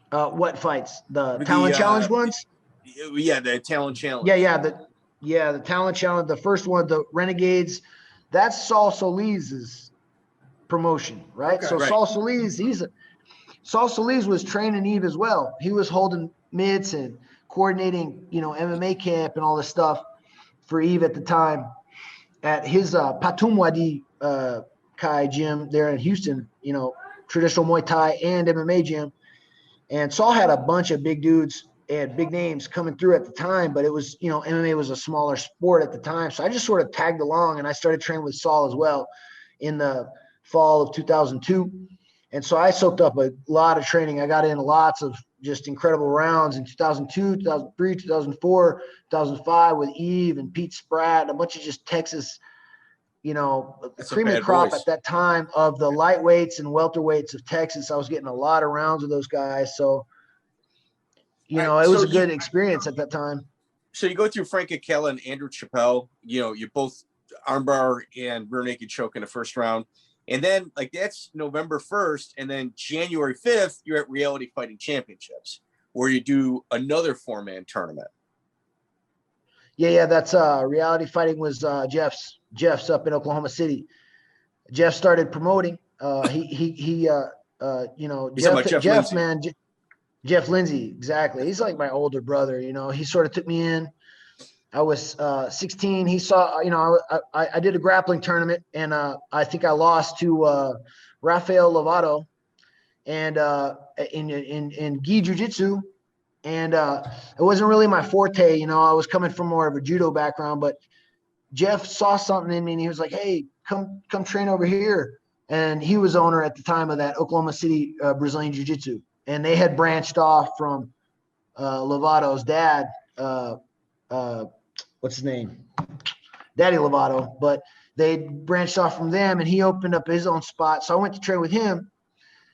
Speaker 2: What fights? The Talent Challenge ones?
Speaker 3: Yeah, the Talent Challenge.
Speaker 2: The Talent Challenge. The first one, the Renegades, that's Saul Solis's promotion, right?
Speaker 3: Okay,
Speaker 2: so
Speaker 3: right.
Speaker 2: Saul Solis was training Yves as well. He was holding mitts and coordinating, you know, MMA camp and all this stuff for Yves at the time at his Patum Wadi Kai gym there in Houston, you know, traditional Muay Thai and MMA gym. And Saul had a bunch of big dudes and big names coming through at the time, but it was, you know, MMA was a smaller sport at the time. So I just sort of tagged along, and I started training with Saul as well in the fall of 2002. And so I soaked up a lot of training. I got in lots of just incredible rounds in 2002, 2003, 2004, 2005 with Yves and Pete Spratt, a bunch of just Texas, cream of the crop at that time of the lightweights and welterweights of Texas. I was getting a lot of rounds with those guys. So, it was a good experience at that time.
Speaker 3: So you go through Frank Akella and Andrew Chappelle, you both armbar and rear naked choke in the first round. And then that's November 1st. And then January 5th, you're at Reality Fighting Championships where you do another 4-man tournament.
Speaker 2: Yeah. That's Reality Fighting was Jeff's up in Oklahoma City. Jeff started promoting. Jeff Lindsay, exactly. He's like my older brother. He sort of took me in. I was 16. He saw, I did a grappling tournament, and I think I lost to Rafael Lovato, and in gi jiu-jitsu, and it wasn't really my forte. I was coming from more of a judo background, but Jeff saw something in me, and he was like, "Hey, come train over here." And he was owner at the time of that Oklahoma City Brazilian Jiu-Jitsu. And they had branched off from Lovato's dad, what's his name? Daddy Lovato. But they branched off from them, and he opened up his own spot. So I went to train with him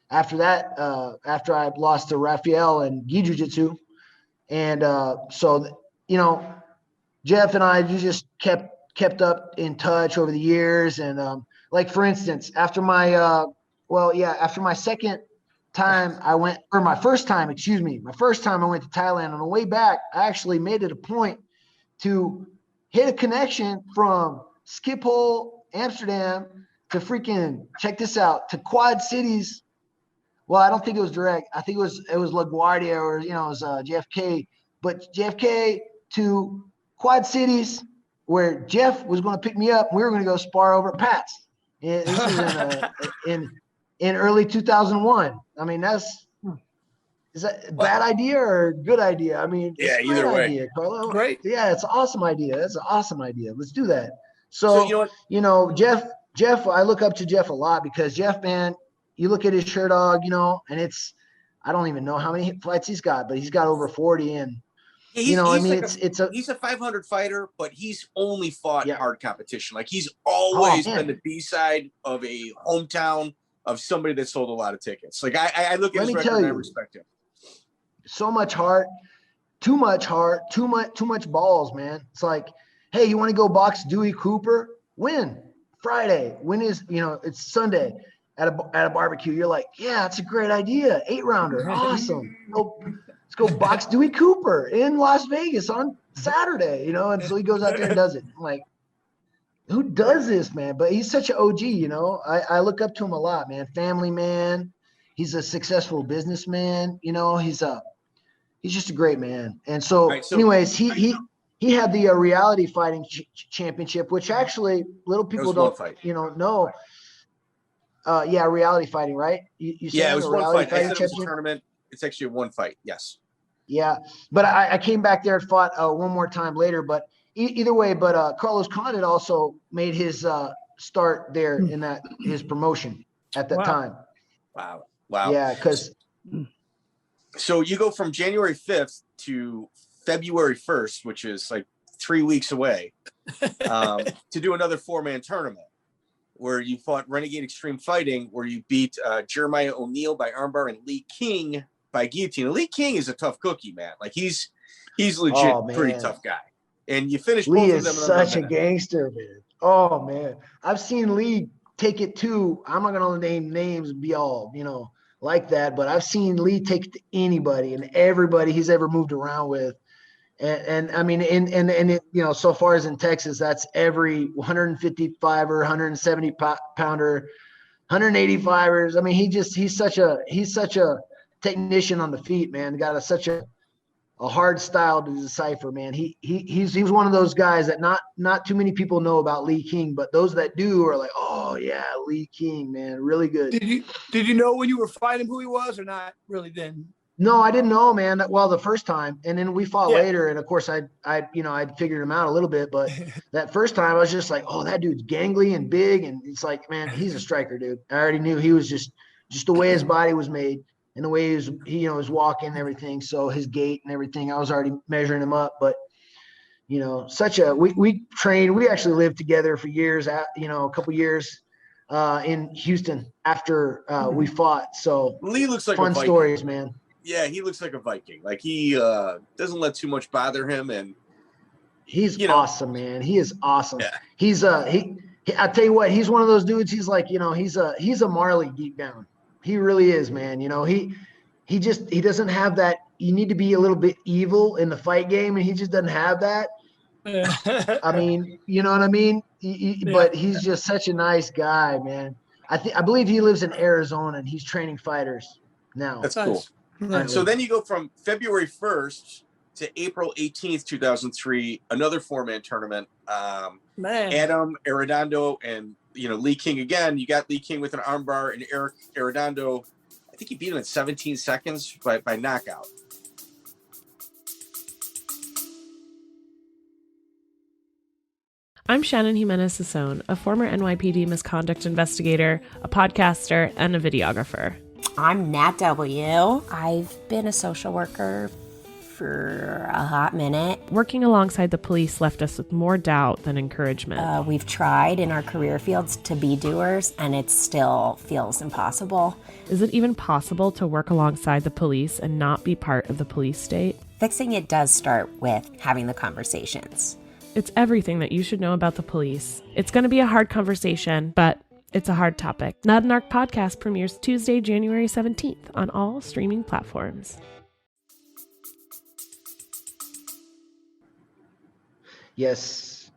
Speaker 2: after that, after I lost to Rafael and gi jiu-jitsu. And Jeff and I just kept up in touch over the years. And for instance, after my second time I went, or my first time I went to Thailand. On the way back, I actually made it a point to hit a connection from Schiphol, Amsterdam to freaking, check this out, to Quad Cities. Well, I don't think it was direct. I think it was LaGuardia, or it was JFK, but JFK to Quad Cities, where Jeff was going to pick me up. We were going to go spar over at Pat's. This was in early 2001. I mean, is that a bad idea or a good idea? I mean, it's
Speaker 3: either way.
Speaker 2: idea, Carlo.
Speaker 1: Great.
Speaker 2: Yeah, it's an awesome idea. That's an awesome idea. Let's do that. So Jeff, I look up to Jeff a lot because Jeff, man, you look at his shirt dog, and I don't even know how many fights he's got, but he's got over 40. And he's
Speaker 3: a 500 fighter, but he's only fought hard competition. He's always been the B-side of a hometown of somebody that sold a lot of tickets. I look at his record and I respect him.
Speaker 2: So much heart, too much balls, man. It's like, hey, you want to go box Dewey Cooper? When? Friday. When is, it's Sunday at a barbecue. You're like, yeah, that's a great idea. 8-rounder. Awesome. Let's go box Dewey Cooper in Las Vegas on Saturday, and so he goes out there and does it. I'm like, who does this, man? But he's such an OG, I look up to him a lot, man. Family man. He's a successful businessman. He's just a great man. And so, anyways, he had the reality fighting championship, which actually little people don't, know. Reality fighting, right? You said
Speaker 3: it was one fight. I said it was a tournament. It's actually one fight. Yes. Yeah,
Speaker 2: but I came back there and fought one more time later. But either way, Carlos Condit also made his start there in his promotion at that time.
Speaker 3: Wow.
Speaker 2: Yeah, because.
Speaker 3: So you go from January 5th to February 1st, which is 3 weeks away, to do another 4-man tournament where you fought Renegade Extreme Fighting, where you beat Jeremiah O'Neal by armbar and Lee King by guillotine. Lee King is a tough cookie, man. He's legit pretty tough guy. And you finished both of them.
Speaker 2: Lee is such a gangster, man. Oh, man. I've seen Lee take it too. I'm not going to name names and be all, like that, but I've seen Lee take it to anybody and everybody he's ever moved around with. And I mean, so far as in Texas, that's every 155er, 170 pounder, 185ers. I mean, he's such a technician on the feet, man. Got such a hard style to decipher, man. He's one of those guys that not too many people know about Lee King, but those that do are like, oh yeah, Lee King, man, really good.
Speaker 1: Did you know when you were fighting who he was or not really then?
Speaker 2: No, I didn't know, man. Well, the first time, and then we fought later, and of course I'd figured him out a little bit, but that first time I was just like, oh, that dude's gangly and big, and it's like, man, he's a striker, dude. I already knew he was just the way his body was made. and the way he was walking and everything. So his gait and everything, I was already measuring him up. But we trained. We actually lived together for years. A couple years in Houston after we fought. So
Speaker 3: Lee looks like
Speaker 2: fun
Speaker 3: a Viking.
Speaker 2: Stories, man.
Speaker 3: Yeah, he looks like a Viking. Like he doesn't let too much bother him, and
Speaker 2: he's awesome, man. He is awesome.
Speaker 3: Yeah.
Speaker 2: He's I tell you what, he's one of those dudes. He's like, he's a Marley deep down. He really is, man. He doesn't have that. You need to be a little bit evil in the fight game, and he just doesn't have that. I mean, you know what I mean? But he's just such a nice guy, man. I believe he lives in Arizona, and he's training fighters now.
Speaker 3: That's cool. Nice. So then you go from February 1st to April 18th, 2003, another 4-man tournament. Adam Arredondo and Lee King again. You got Lee King with an armbar, and Erick Arredondo, I think he beat him in 17 seconds by knockout.
Speaker 6: I'm Shannon Jimenez Sasson, a former NYPD misconduct investigator, a podcaster, and a videographer.
Speaker 7: I'm Nat W. I've been a social worker for a hot minute.
Speaker 6: Working alongside the police left us with more doubt than encouragement.
Speaker 7: We've tried in our career fields to be doers, and it still feels impossible.
Speaker 6: Is it even possible to work alongside the police and not be part of the police state?
Speaker 7: Fixing it does start with having the conversations.
Speaker 6: It's everything that you should know about the police. It's going to be a hard conversation, but it's a hard topic. Not an Arc podcast premieres Tuesday, January 17th on all streaming platforms.
Speaker 2: Yes.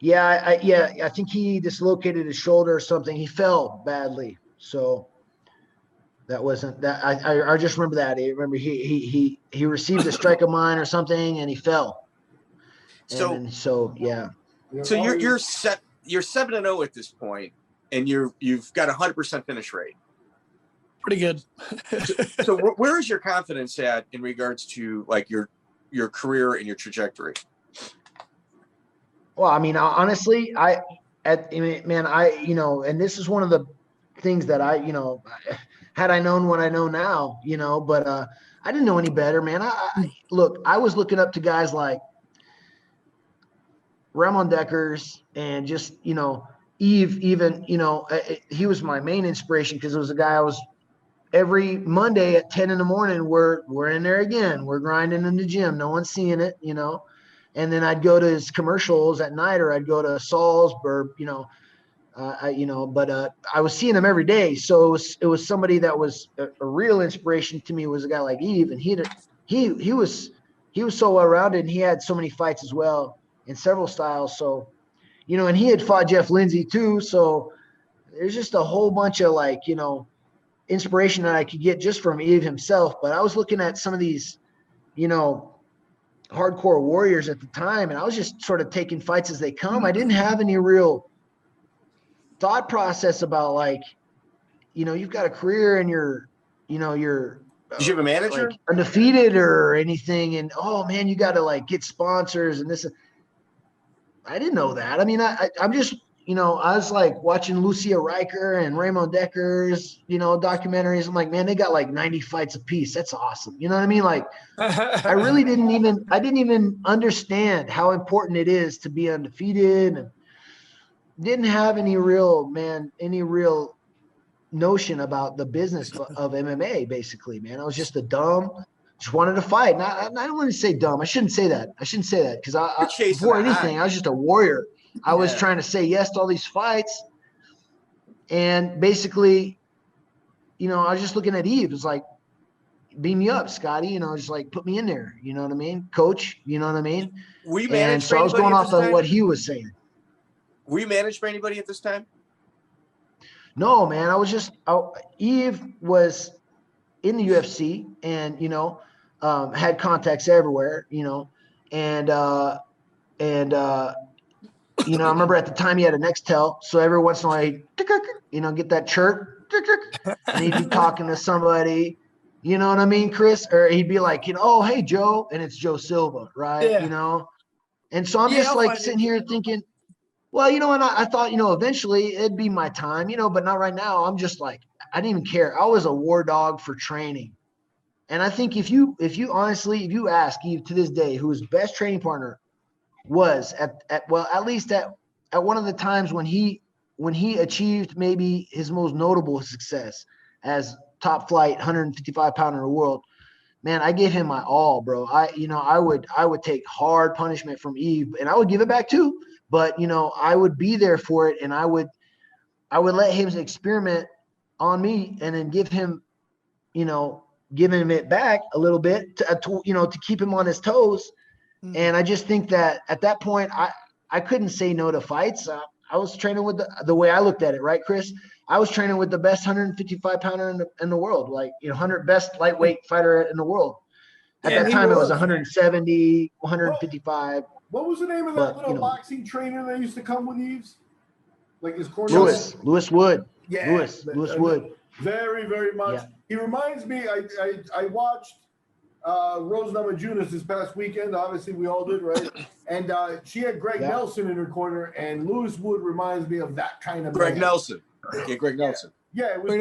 Speaker 2: Yeah, I think he dislocated his shoulder or something. He fell badly. So that wasn't that. I just remember that. I remember he received a strike of mine or something, and he fell. So yeah.
Speaker 3: So you're set. You're 7-0 at this point, and you've got 100% finish rate.
Speaker 1: Pretty good.
Speaker 3: So where is your confidence at in regards to like your career and your trajectory?
Speaker 2: Well, I mean, honestly, and this is one of the things that had I known what I know now, but I didn't know any better, man. I was looking up to guys like Ramon Deckers and just, Yves, even, he was my main inspiration because it was a guy I was every Monday at 10 in the morning. We're in there again. We're grinding in the gym. No one's seeing it, and then I'd go to his commercials at night, or I'd go to Saul's, but I was seeing him every day. So it was somebody that was a real inspiration to me, was a guy like Yves, and he was so well-rounded, and he had so many fights as well in several styles. So, and he had fought Jeff Lindsay too. So there's just a whole bunch of inspiration that I could get just from Yves himself. But I was looking at some of these, hardcore warriors at the time, and I was just sort of taking fights as they come. I didn't have any real thought process about you've got a career and you're did
Speaker 3: you have a manager?
Speaker 2: Undefeated or anything, and oh man, you got to get sponsors and this. I didn't know that. I mean, I'm just I was watching Lucia Riker and Raymond Deckers, documentaries. I'm like, man, they got 90 fights apiece. That's awesome. You know what I mean? I really didn't even understand how important it is to be undefeated, and didn't have any real notion about the business of MMA, basically, man. I was just just wanted to fight. And I don't want to say dumb. I shouldn't say that because before anything, I was just a warrior. I was trying to say yes to all these fights. And basically, I was just looking at Yves. It was like, beam me up, Scotty. Just put me in there. You know what I mean? Coach, you know what I mean?
Speaker 3: Were you managed?
Speaker 2: And so I was going off of what he was saying.
Speaker 3: Were you managed by anybody at this time?
Speaker 2: No, man. Yves was in the UFC and, had contacts everywhere, and I remember at the time he had a Nextel, so every once in a while, get that chirp, and he'd be talking to somebody, you know what I mean, Chris? Or he'd be like, oh, hey, Joe, and it's Joe Silva, right?
Speaker 1: Yeah.
Speaker 2: And so I'm just sitting here thinking, well, and I thought, eventually it'd be my time, but not right now. I'm just I didn't even care. I was a war dog for training. And I think if you ask Yves to this day who his best training partner was at least at one of the times when he achieved maybe his most notable success as top flight 155 pounder in the world, man, I gave him my all, bro. I would take hard punishment from Yves, and I would give it back too. But I would be there for it, and I would let him experiment on me, and then give him it back a little bit to keep him on his toes. Mm-hmm. And I just think that at that point, I couldn't say no to fights. I was training with the way I looked at it, right, Chris? I was training with the best 155 pounder in the world, like 100 best lightweight fighter in the world. At that time, it was 170, 155.
Speaker 4: What was the name of that little boxing trainer that used to come with Yves? Like his corner?
Speaker 2: Lewis Wood.
Speaker 4: Yeah.
Speaker 2: Lewis Wood.
Speaker 4: Very, very much. Yeah. He reminds me, I watched Rose Namajunas this past weekend. Obviously, we all did, right? And she had Greg Nelson in her corner, and Lewis Wood reminds me of that kind of
Speaker 3: Greg Nelson. Yeah, Greg Nelson.
Speaker 4: Yeah, it was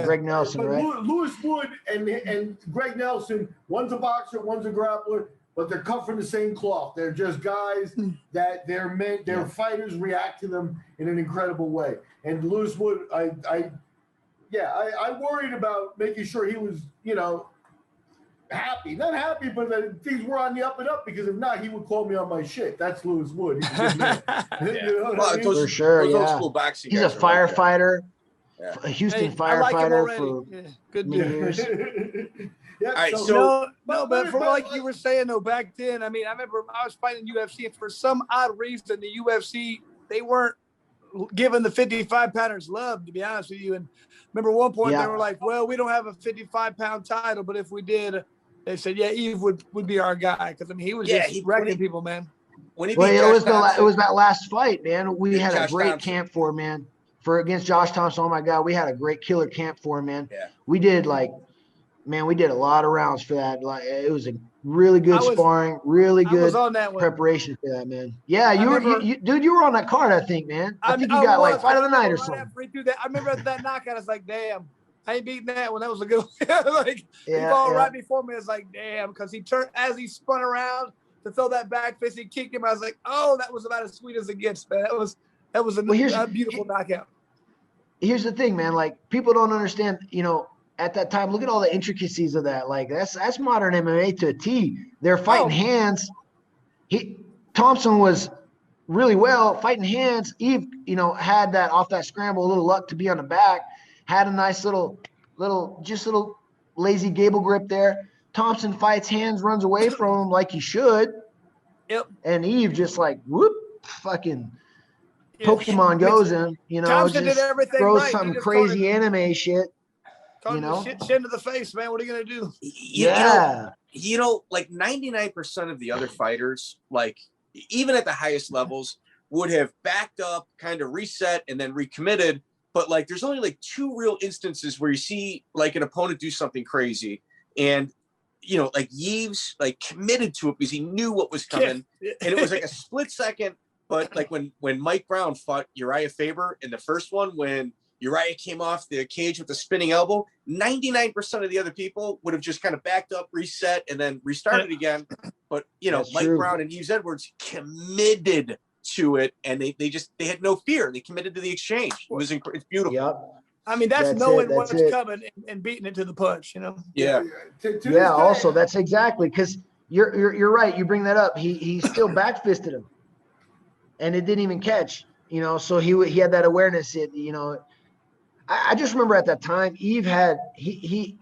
Speaker 2: Greg Nelson, right?
Speaker 4: Lewis Wood and Greg Nelson, one's a boxer, one's a grappler, but they're cut from the same cloth. They're just guys that their fighters react to them in an incredible way. And Lewis Wood, I worried about making sure he was, happy. Not happy, but that things were on the up and up, because if not, he would call me on my shit. That's Lewis Wood.
Speaker 2: For sure, He's a firefighter. A Houston firefighter for
Speaker 1: good
Speaker 2: years.
Speaker 1: All right, but for like you were saying though, back then, I mean, I remember I was fighting UFC, and for some odd reason, the UFC, they weren't giving the 55 pounders love, to be honest with you. And remember one point they were like, "Well, we don't have a 55-pound title, but if we did," they said, "Yeah, Yves would be our guy," because I mean he was just wrecking people, man.
Speaker 2: It was that last fight, man. We had a great camp for him, man. Against Josh Thompson. Oh my God, we had a great killer camp for him, man. Yeah. We did we did a lot of rounds for that. Like, it was a really good sparring, really good preparation for that, man. Yeah, you were on that card, I think, man. I think you got like fight of the night or something.
Speaker 1: I remember that knockout. I was like, damn, I ain't beating that one. That was a good one. He fought right before me. I was like, damn, because he turned as he spun around to throw that back fist. He kicked him. I was like, oh, that was about as sweet as it gets, man. That was a beautiful knockout.
Speaker 2: Here's the thing, man. Like, people don't understand, at that time, look at all the intricacies of that. Like, that's modern MMA to a T. They're fighting hands. Thompson was really well fighting hands. Yves, had that off that scramble, a little luck to be on the back, had a nice little lazy gable grip there. Thompson fights hands, runs away from him like he should.
Speaker 1: Yep.
Speaker 2: And Yves just like, whoop, fucking Pokemon goes in,
Speaker 1: Thompson
Speaker 2: just
Speaker 1: did everything
Speaker 2: throws
Speaker 1: right.
Speaker 2: some crazy anime shit.
Speaker 1: Shit to the face, man. What are you gonna do?
Speaker 3: Like 99% of the other fighters, like even at the highest levels, would have backed up, kind of reset, and then recommitted. But like, there's only like 2 real instances where you see like an opponent do something crazy, and like Yves like committed to it because he knew what was coming, and it was like a split second. But like when Mike Brown fought Uriah Faber in the first one, when Uriah came off the cage with a spinning elbow, 99% of the other people would have just kind of backed up, reset, and then restarted again. But Mike Brown and Yves Edwards committed to it, and they had no fear. They committed to the exchange. It's beautiful.
Speaker 2: Yep.
Speaker 1: I mean, that's knowing what's coming and beating it to the punch.
Speaker 3: Yeah.
Speaker 2: Also, that's exactly, because you're right. You bring that up. He still back fisted him. And it didn't even catch, so he had that awareness. I just remember at that time, Yves had he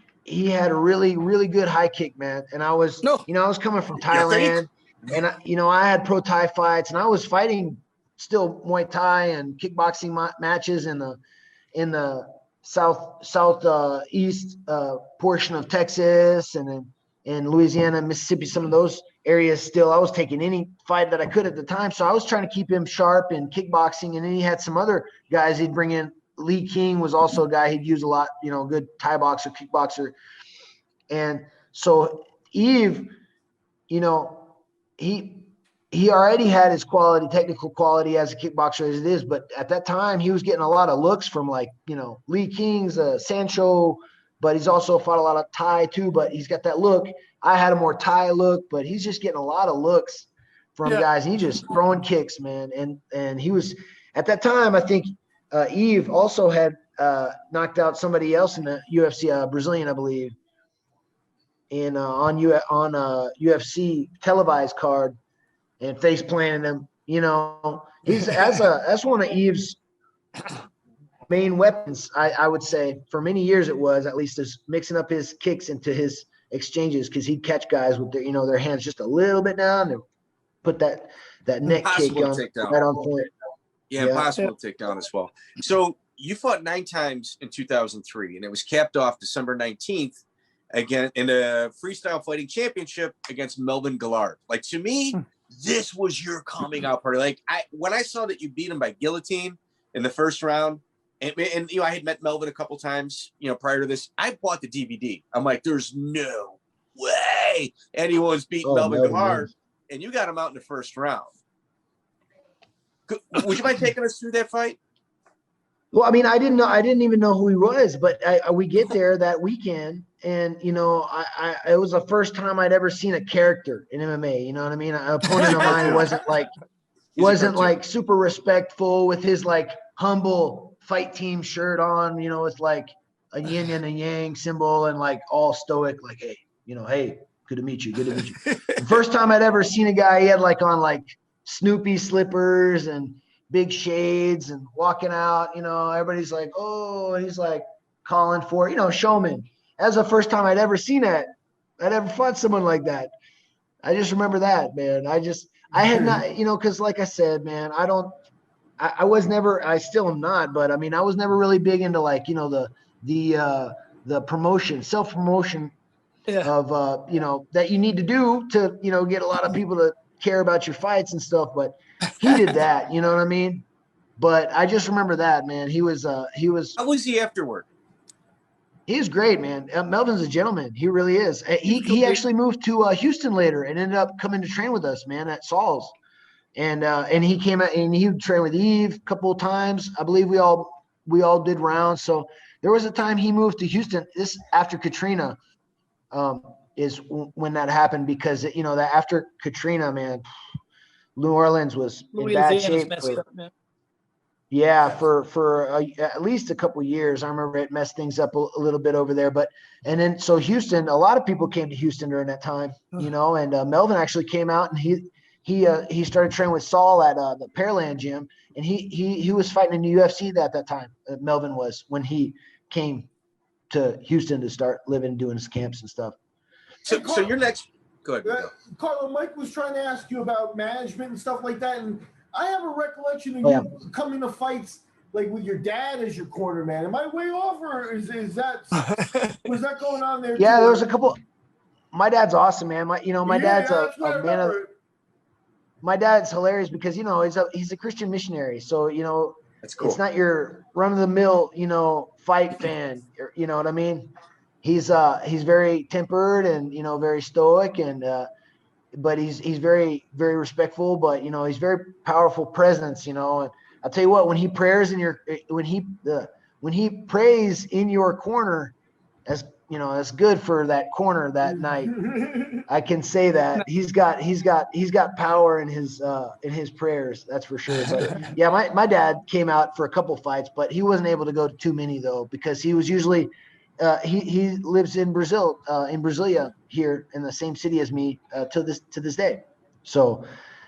Speaker 2: had a really, really good high kick, man. And I was, I was coming from Thailand, and I had pro Thai fights, and I was fighting still Muay Thai and kickboxing matches in the southeast portion of Texas, and in Louisiana, Mississippi, some of those areas still. I was taking any fight that I could at the time. So I was trying to keep him sharp in kickboxing. And then he had some other guys he'd bring in. Lee King was also a guy he'd use a lot, good Thai boxer, kickboxer. And so Yves, he he already had his quality, technical quality as a kickboxer as it is. But at that time, he was getting a lot of looks from Lee Kings, Sancho, but he's also fought a lot of Thai too. But he's got that look. I had a more Thai look, but he's just getting a lot of looks from guys. And he's just throwing kicks, man. And he was at that time. I think Yves also had knocked out somebody else in the UFC, Brazilian, I believe, on UFC televised card, and face planting him. He's that's one of Yves' main weapons. I would say for many years it was, at least, is mixing up his kicks into his exchanges, because he'd catch guys with their hands just a little bit down and put that neck kick on right on point.
Speaker 3: Yeah, impossible to take down as well. So you fought 9 times in 2003, and it was capped off December 19th again in a freestyle fighting championship against Melvin Guillard. Like, to me, this was your coming out party. Like, when I saw that you beat him by guillotine in the first round, and I had met Melvin a couple times, prior to this, I bought the DVD. I'm like, there's no way anyone's beating Melvin Guillard, and you got him out in the first round. Would you mind taking us through that fight?
Speaker 2: Well, I mean, I didn't even know who he was, but we get there that weekend, and it was the first time I'd ever seen a character in MMA. You know what I mean? An opponent of mine wasn't like super respectful with his like humble fight team shirt on. It's like a yin and a yang symbol, and like all stoic, like, hey, hey, good to meet you. The first time I'd ever seen a guy, he had like on like Snoopy slippers and big shades and walking out, everybody's like, oh, and he's like calling for, showman. That was the first time I'd ever seen that. I'd ever fought someone like that. I just remember that, man. I had not, because like I said, man, I was never, I still am not, but I mean, I was never really big into like, the promotion, self-promotion of, that you need to do to, get a lot of people to care about your fights and stuff. But he did that, you know what I mean? But I just remember that, man. He was how
Speaker 3: was he afterward?
Speaker 2: He was great, man. Melvin's a gentleman. He really is. He actually moved to Houston later and ended up coming to train with us, man, at Saul's. And he came out and he would train with Yves a couple of times. I believe we all did rounds. So there was a time he moved to Houston. This after Katrina is when that happened, because that after Katrina, man, New Orleans was in bad shape. For at least a couple of years. I remember it messed things up a little bit over there. So Houston, a lot of people came to Houston during that time, and Melvin actually came out, and he started training with Saul at the Pearland gym, and he was fighting in the UFC at that time. Melvin was, when he came to Houston to start living, doing his camps and stuff.
Speaker 3: So your next – go ahead.
Speaker 4: Carlo, Mike was trying to ask you about management and stuff like that, and I have a recollection of you coming to fights like with your dad as your corner man. Am I way off, or is that was that going on there?
Speaker 2: Yeah,
Speaker 4: too?
Speaker 2: there was a couple. My dad's awesome, man. My dad's a man of. My dad's hilarious because he's a Christian missionary, so that's cool. It's not your run of the mill fight fan. You know what I mean? He's very tempered and very stoic, and but he's very, very respectful, but he's very powerful presence, and I'll tell you what, when he prays when he prays in your corner, that's good for that corner that night. I can say that he's got power in his prayers, that's for sure. But yeah, my dad came out for a couple fights, but he wasn't able to go to too many though, because he was usually he lives in Brazil, in Brasilia, here in the same city as me to this day. So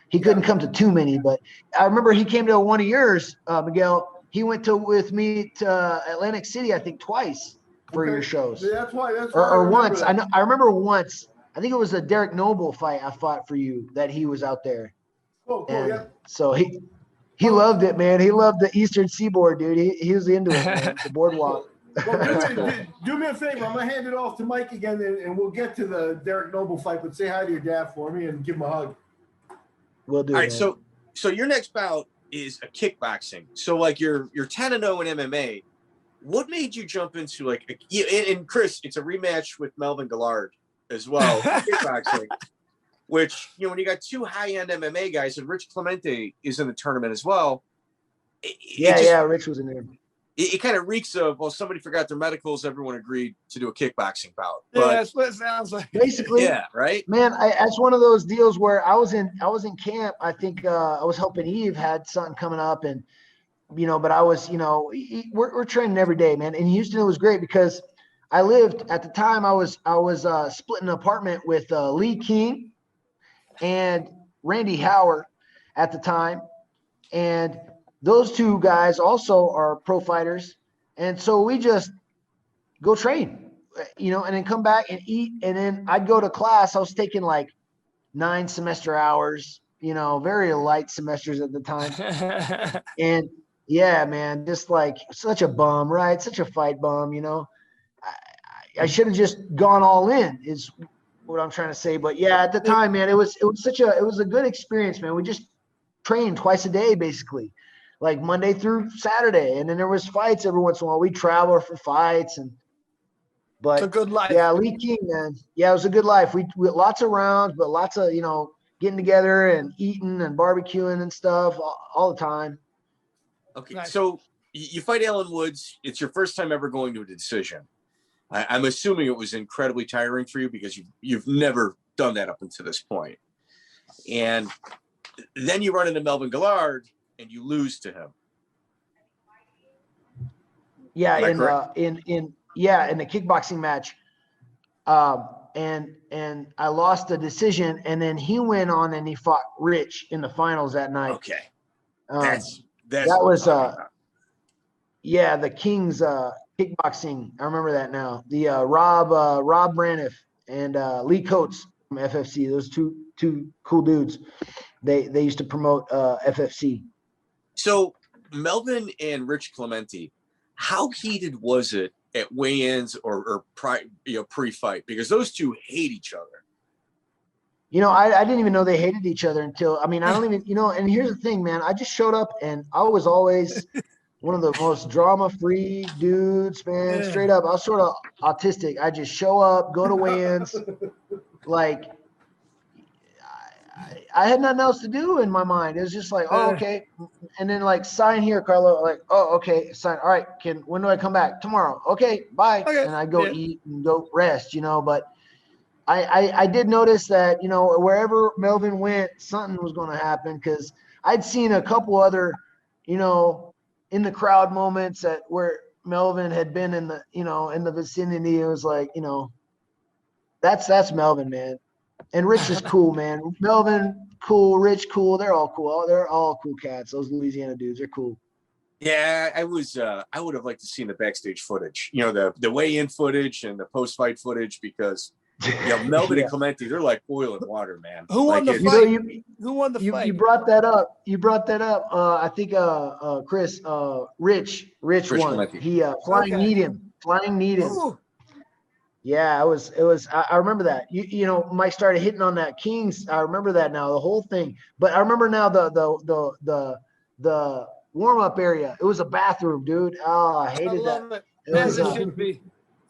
Speaker 2: he couldn't come to too many, but I remember he came to one of yours, Miguel. He went with me to Atlantic City, I think twice for your shows.
Speaker 4: Yeah, that's why
Speaker 2: or once. That. I remember once. I think it was a Derek Noble fight I fought for you that he was out there.
Speaker 4: Oh, cool, yeah.
Speaker 2: So he loved it, man. He loved the Eastern Seaboard, dude. He was into it, man. The boardwalk.
Speaker 4: Well, do me a favor. I'm going to hand it off to Mike again, and we'll get to the Derek Noble fight, but say hi to your dad for me and give him a hug.
Speaker 2: Will do.
Speaker 3: All right, man. So your next bout is a kickboxing. So, like, you're 10-0 in MMA. What made you jump into, and Chris, it's a rematch with Melvin Guillard as well, kickboxing. which, you know, when you got two high-end MMA guys, and Rich Clementi is in the tournament as well.
Speaker 2: Rich was in there.
Speaker 3: It kind of reeks of, well, somebody forgot their medicals. Everyone agreed to do a kickboxing bout.
Speaker 1: But, yeah, that's what it sounds like.
Speaker 2: Basically,
Speaker 3: yeah, right.
Speaker 2: Man, that's one of those deals where I was in camp. I think I was helping Yves had something coming up, and you know, but I was, you know, we're training every day, man. In Houston, it was great because I lived at the time. I was splitting an apartment with Lee King and Randy Howard at the time, and those two guys also are pro fighters. And so we just go train, you know, and then come back and eat. And then I'd go to class. I was taking like 9 semester hours, you know, very light semesters at the time. And yeah, man, just like such a bum, right? Such a fight bum, you know. I should have just gone all in is what I'm trying to say. But yeah, at the time, man, it was a good experience, man. We just trained twice a day, basically. Like Monday through Saturday, and then there was fights every once in a while. We travel for fights, but
Speaker 1: it's a good life.
Speaker 2: Yeah, Lee King, man. Yeah, it was a good life. We lots of rounds, but lots of, you know, getting together and eating and barbecuing and stuff all the time.
Speaker 3: Okay, nice. So you fight Alan Woods. It's your first time ever going to a decision. I'm assuming it was incredibly tiring for you because you've never done that up until this point, and then you run into Melvin Guillard. And you lose to him.
Speaker 2: Yeah, in the kickboxing match, and I lost the decision, and then he went on and he fought Rich in the finals that night.
Speaker 3: Okay,
Speaker 2: that was the King's kickboxing. I remember that now. The Rob Braniff and Lee Coates from FFC. Those two cool dudes. They used to promote FFC.
Speaker 3: So Melvin and Rich Clementi, how heated was it at weigh-ins or pre-fight? Because those two hate each other.
Speaker 2: You know, I didn't even know they hated each other until, I mean, I don't even, you know, and here's the thing, man. I just showed up and I was always one of the most drama-free dudes, man. Straight up. I was sort of autistic. I just show up, go to weigh-ins, like – I had nothing else to do in my mind. It was just like, oh, okay. And then like, sign here, Carlo. Like, oh, okay, sign. All right, when do I come back? Tomorrow. Okay, bye. Okay. And I go eat and go rest, you know. But I did notice that, you know, wherever Melvin went, something was going to happen because I'd seen a couple other, you know, in the crowd moments where Melvin had been in the, you know, in the vicinity. It was like, you know, that's Melvin, man. And Rich is cool, man. Melvin, cool. Rich, cool. They're all cool. They're all cool cats. Those Louisiana dudes, they're cool.
Speaker 3: Yeah, I would have liked to see the backstage footage. You know, the weigh-in footage and the post-fight footage because, you know, Melvin and Clementi, they're like oil and water, man.
Speaker 1: Who won the fight? Who won the fight?
Speaker 2: You brought that up. I think Chris, Rich won. Clementi. He flying knee him. Ooh. Yeah, it was. I remember that. You know, Mike started hitting on that Kings. I remember that now, the whole thing. But I remember now the warm up area. It was a bathroom, dude. Oh, I hated that.
Speaker 1: It should be.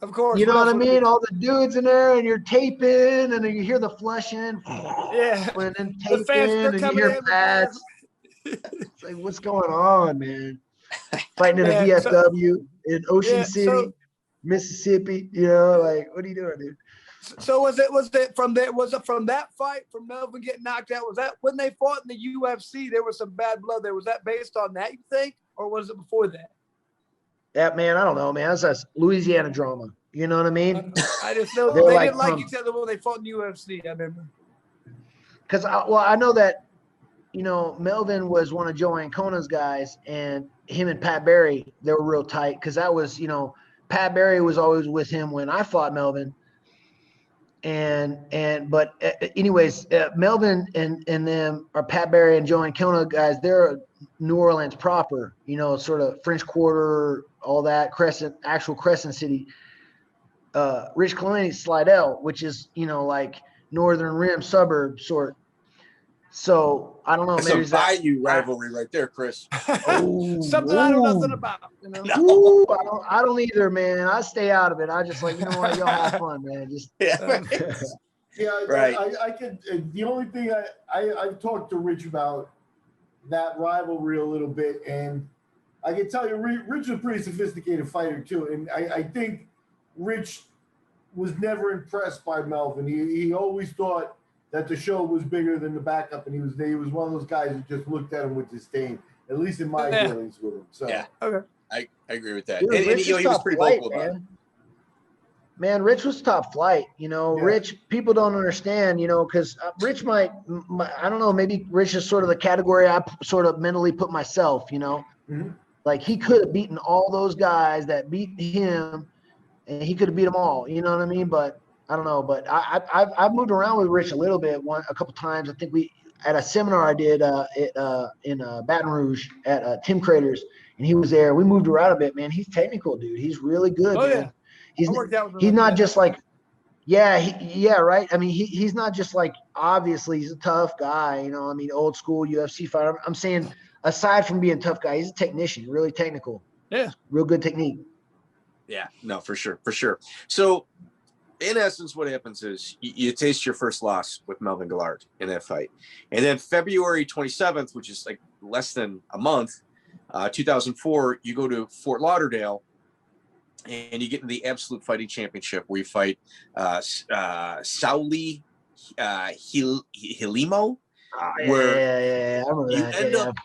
Speaker 1: Of course.
Speaker 2: You know what I mean? All the dudes in there, and you're taping, and then you hear the flushing.
Speaker 1: Yeah.
Speaker 2: And then taping, and you hear pads. It's like, what's going on, man? Fighting in a VFW in Ocean City. Mississippi, you know, like, what are you doing, dude?
Speaker 1: So was it from that fight, from Melvin getting knocked out? Was that when they fought in the UFC? There was some bad blood there. Was that based on that, you think, or was it before that?
Speaker 2: That, man, I don't know, man. That's Louisiana drama. You know what I mean?
Speaker 1: I just know they didn't like each other when they fought in the UFC. I remember.
Speaker 2: Because I know that, you know, Melvin was one of Joe Ancona's guys, and him and Pat Barry, they were real tight because that was, you know, Pat Barry was always with him when I fought Melvin. But anyways, Melvin and them are Pat Barry and Joe Ancona guys. They're New Orleans proper, you know, sort of French Quarter, all that, actual Crescent City. Rich Clementi, Slidell, which is, you know, like Northern Rim suburb sort. So I don't know.
Speaker 3: That's maybe a Bayou rivalry right there, Chris.
Speaker 1: Something I know nothing about. You know?
Speaker 2: Ooh, I don't either, man. I stay out of it. I just like, you know what, y'all have fun, man. Just
Speaker 4: Yeah,
Speaker 3: Right.
Speaker 4: I could. The only thing I've talked to Rich about that rivalry a little bit, and I can tell you, Rich is a pretty sophisticated fighter too, and I think Rich was never impressed by Melvin. He always thought that the show was bigger than the backup, and he was one of those guys who just looked at him with disdain. At least in my dealings with him. So
Speaker 3: yeah,
Speaker 1: Okay.
Speaker 3: I agree with that.
Speaker 2: Dude,
Speaker 3: and
Speaker 2: Rich
Speaker 3: he
Speaker 2: is
Speaker 3: was
Speaker 2: top
Speaker 3: pretty
Speaker 2: flight,
Speaker 3: vocal about it.
Speaker 2: Man, Rich was top flight. Rich, people don't understand, because Rich I don't know, maybe Rich is sort of the category I sort of mentally put myself,
Speaker 4: Mm-hmm.
Speaker 2: Like he could have beaten all those guys that beat him, and he could have beat them all, you know what I mean? But I don't know. But I've moved around with Rich a little bit, a couple times. I think at a seminar I did in Baton Rouge at Tim Crater's, and he was there. We moved around a bit, man. He's technical, dude. He's really good, man.
Speaker 1: Yeah.
Speaker 2: He's
Speaker 1: worked out with him
Speaker 2: he's
Speaker 1: a
Speaker 2: not
Speaker 1: bit.
Speaker 2: just like, yeah, right. I mean, he's not just like, obviously he's a tough guy, old school UFC fighter. I'm saying aside from being a tough guy, he's a technician, really technical.
Speaker 1: Yeah.
Speaker 2: Real good technique.
Speaker 3: Yeah, no, for sure. So, in essence, what happens is you taste your first loss with Melvin Guillard in that fight. And then February 27th, which is like less than a month, 2004, you go to Fort Lauderdale and you get in the Absolute Fighting Championship where you fight Sauli Hilimo.
Speaker 2: Yeah. I remember
Speaker 3: You
Speaker 2: that.
Speaker 3: end up,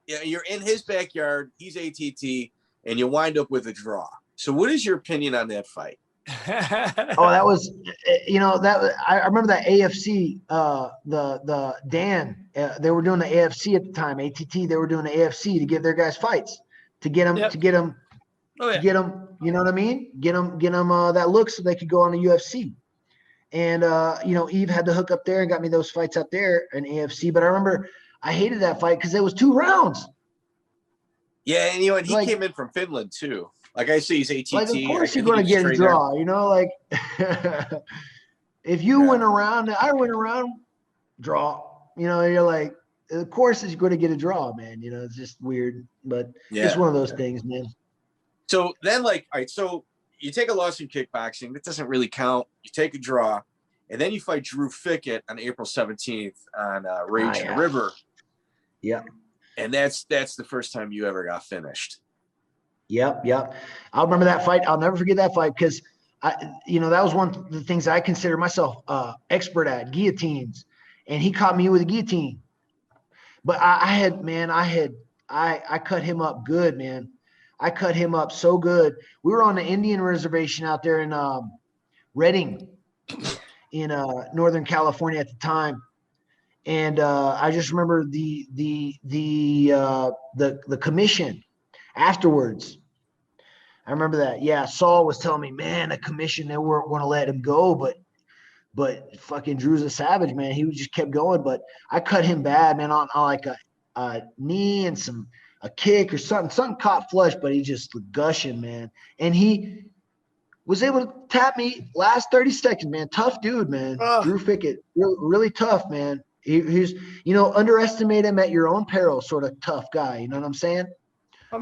Speaker 3: you're in his backyard, he's ATT, and you wind up with a draw. So what is your opinion on that fight?
Speaker 2: Oh, that was, I remember that AFC, the Dan, they were doing the AFC at the time, ATT, they were doing the AFC to give their guys fights, to get them,
Speaker 1: Oh, yeah.
Speaker 2: get them, you know what I mean? Get them that look so they could go on the UFC. And, Yves had to hook up there and got me those fights out there in AFC. But I remember I hated that fight because it was 2 rounds.
Speaker 3: Yeah, and and he came in from Finland too. Like I see, he's ATT.
Speaker 2: Like, of course you're going to get a draw, like if you went around, I went around, draw, you're like, of course he's going to get a draw, man. It's just weird, but it's one of those things, man.
Speaker 3: So then, all right, so you take a loss in kickboxing. That doesn't really count. You take a draw, and then you fight Drew Fickett on April 17th on Rage in the River.
Speaker 2: Yeah.
Speaker 3: And that's the first time you ever got finished.
Speaker 2: Yep. I'll remember that fight. I'll never forget that fight because that was one of the things I consider myself expert at, guillotines, and he caught me with a guillotine. But I cut him up good, man. I cut him up so good. We were on the Indian reservation out there in Redding, in Northern California at the time, and I just remember the commission afterwards. I remember that. Yeah, Saul was telling me, man, the commission, they weren't going to let him go, but fucking Drew's a savage, man. He just kept going. But I cut him bad, man, on like a knee and a kick or something. Something caught flush, but he just gushing, man. And he was able to tap me last 30 seconds, man. Tough dude, man. Drew Fickett, really tough, man. He's, underestimate him at your own peril, sort of tough guy. You know what I'm saying?
Speaker 1: I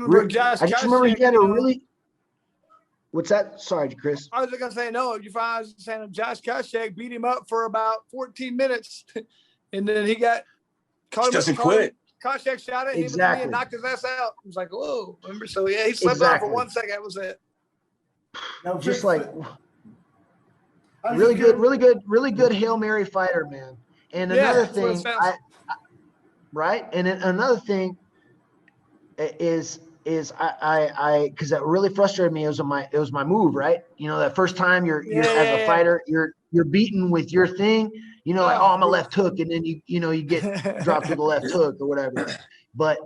Speaker 1: just
Speaker 2: remember he had a really – what's that? Sorry, Chris.
Speaker 1: I was just going to say, no, I was saying Josh Koscheck beat him up for about 14 minutes, and then he got –
Speaker 3: doesn't quit.
Speaker 1: Koscheck shot it,
Speaker 2: exactly.
Speaker 1: And knocked his ass out. It was like, whoa, remember? So, yeah, he slept out for 1 second. That was it.
Speaker 4: Now,
Speaker 2: just like really good Hail Mary fighter, man. And another thing, right? And another thing is I because that really frustrated me. It was my move, right? That first time you're as a fighter, you're beaten with your thing. Like, I'm a left hook, and then you get dropped with the left hook or whatever. But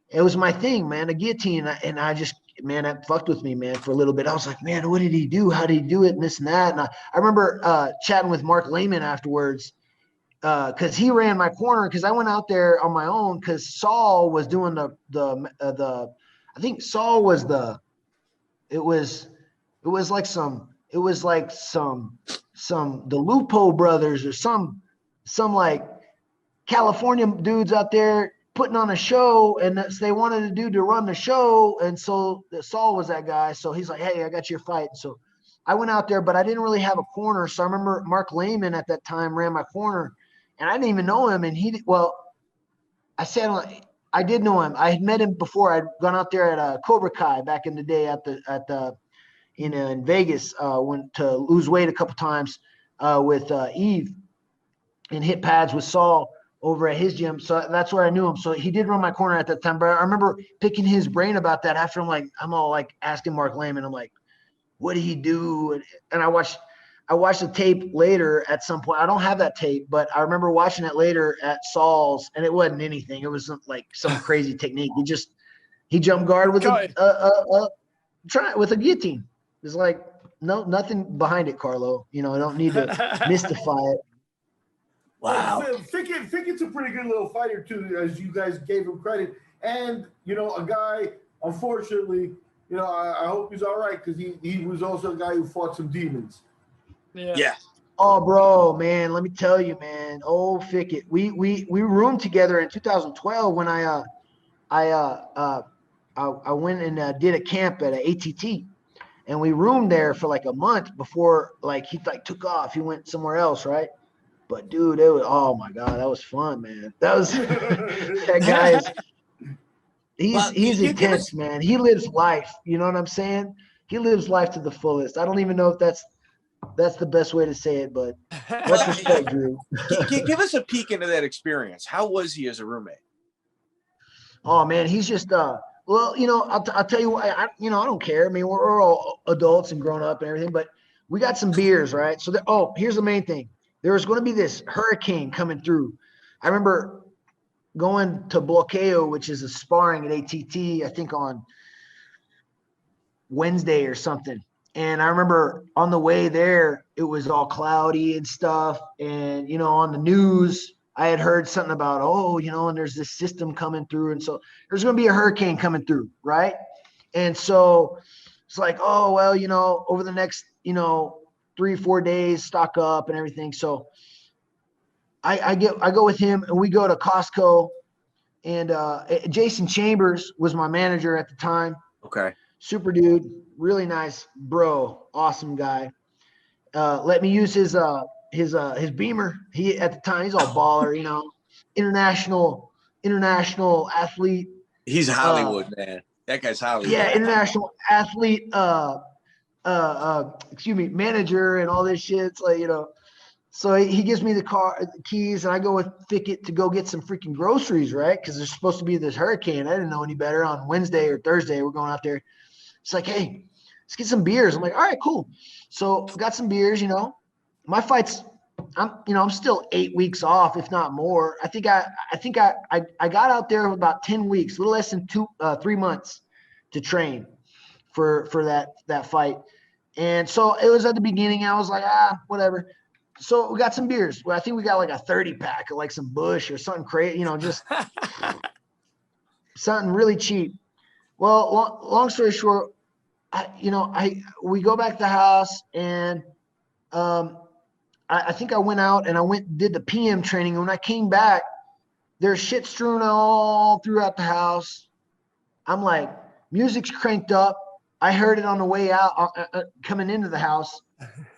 Speaker 2: it was my thing, man, a guillotine, and I just, man, that fucked with me, man, for a little bit. I was like, man, what did he do? How did he do it? And this and that. And I remember chatting with Mark Lehman afterwards because he ran my corner because I went out there on my own because Saul was doing the I think Saul was it was like the Lupo brothers or some like California dudes out there putting on a show, and they wanted a dude to run the show, and so Saul was that guy. So he's like, hey, I got your fight. So I went out there, but I didn't really have a corner. So I remember Mark Lehman at that time ran my corner, and I didn't even know him. And I did know him. I had met him before. I'd gone out there at Cobra Kai back in the day in Vegas. Went to lose weight a couple times with Yves and hit pads with Saul over at his gym. So that's where I knew him. So he did run my corner at that time. But I remember picking his brain about that after I'm all like asking Mark Lehman. I'm like, what did he do? And I watched the tape later at some point. I don't have that tape, but I remember watching it later at Saul's, and it wasn't anything. It was like some crazy technique. He jumped guard with with a guillotine. It's like nothing behind it, Carlo. I don't need to mystify it.
Speaker 4: Wow. Fickett's a pretty good little fighter too, as you guys gave him credit. And a guy, unfortunately, I hope he's all right, because he was also a guy who fought some demons.
Speaker 3: Yeah.
Speaker 2: Oh, bro, man, let me tell you, man. Oh, Fickett, we roomed together in 2012 when I went and did a camp at a ATT, and we roomed there for like a month before he took off. He went somewhere else, right? But dude, oh my God, that was fun, man. That was that guy is he's intense, man. He lives life. You know what I'm saying? He lives life to the fullest. I don't even know if that's the best way to say it, but much respect, Drew.
Speaker 3: Give us a peek into that experience. How was he as a roommate?
Speaker 2: Oh man, he's just I'll tell you what, I don't care. I mean, we're all adults and grown up and everything, but we got some beers, right? So here's the main thing. There was going to be this hurricane coming through. I remember going to Bloqueo, which is a sparring at ATT, I think on Wednesday or something. And I remember on the way there, it was all cloudy and stuff. And, on the news, I had heard something about, and there's this system coming through. And so there's going to be a hurricane coming through, right? And so it's like, over the next, 3-4 days, stock up and everything. So I go with him, and we go to Costco, and Jason Chambers was my manager at the time.
Speaker 3: Okay. Super
Speaker 2: dude, really nice bro, awesome guy. Let me use his Beamer. He at the time, he's all baller, international athlete. He's
Speaker 3: Hollywood, man. That guy's Hollywood.
Speaker 2: Yeah, international athlete. Manager and all this shit. It's like, so he gives me the keys, and I go with Fickett to go get some freaking groceries, right? Because there's supposed to be this hurricane. I didn't know any better. On Wednesday or Thursday, we're going out there. It's like, hey, let's get some beers. I'm like, all right, cool. So got some beers, my fights, I'm still 8 weeks off, if not more. I think I got out there with about 10 weeks, a little less than 3 months to train for that fight. And so it was at the beginning. I was like, whatever. So we got some beers. Well, I think we got like a 30-pack of like some Bush or something crazy, just something really cheap. Well, long story short, we go back to the house, and I think I went out and did the PM training. And when I came back, there's shit strewn all throughout the house. I'm like, music's cranked up. I heard it on the way out, coming into the house.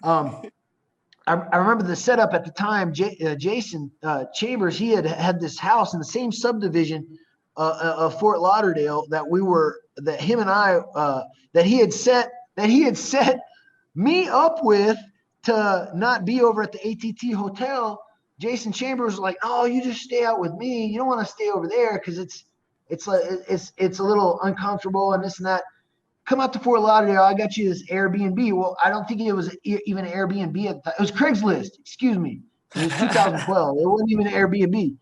Speaker 2: I remember the setup at the time. Jason Chambers, he had this house in the same subdivision of Fort Lauderdale that he had set me up with to not be over at the ATT hotel. Jason Chambers was like, "Oh, you just stay out with me. You don't want to stay over there because it's a little uncomfortable and this and that. Come out to Fort Lauderdale. I got you this Airbnb." Well, I don't think it was even an Airbnb at the time. It was Craigslist. Excuse me. It was 2012. It wasn't even an Airbnb.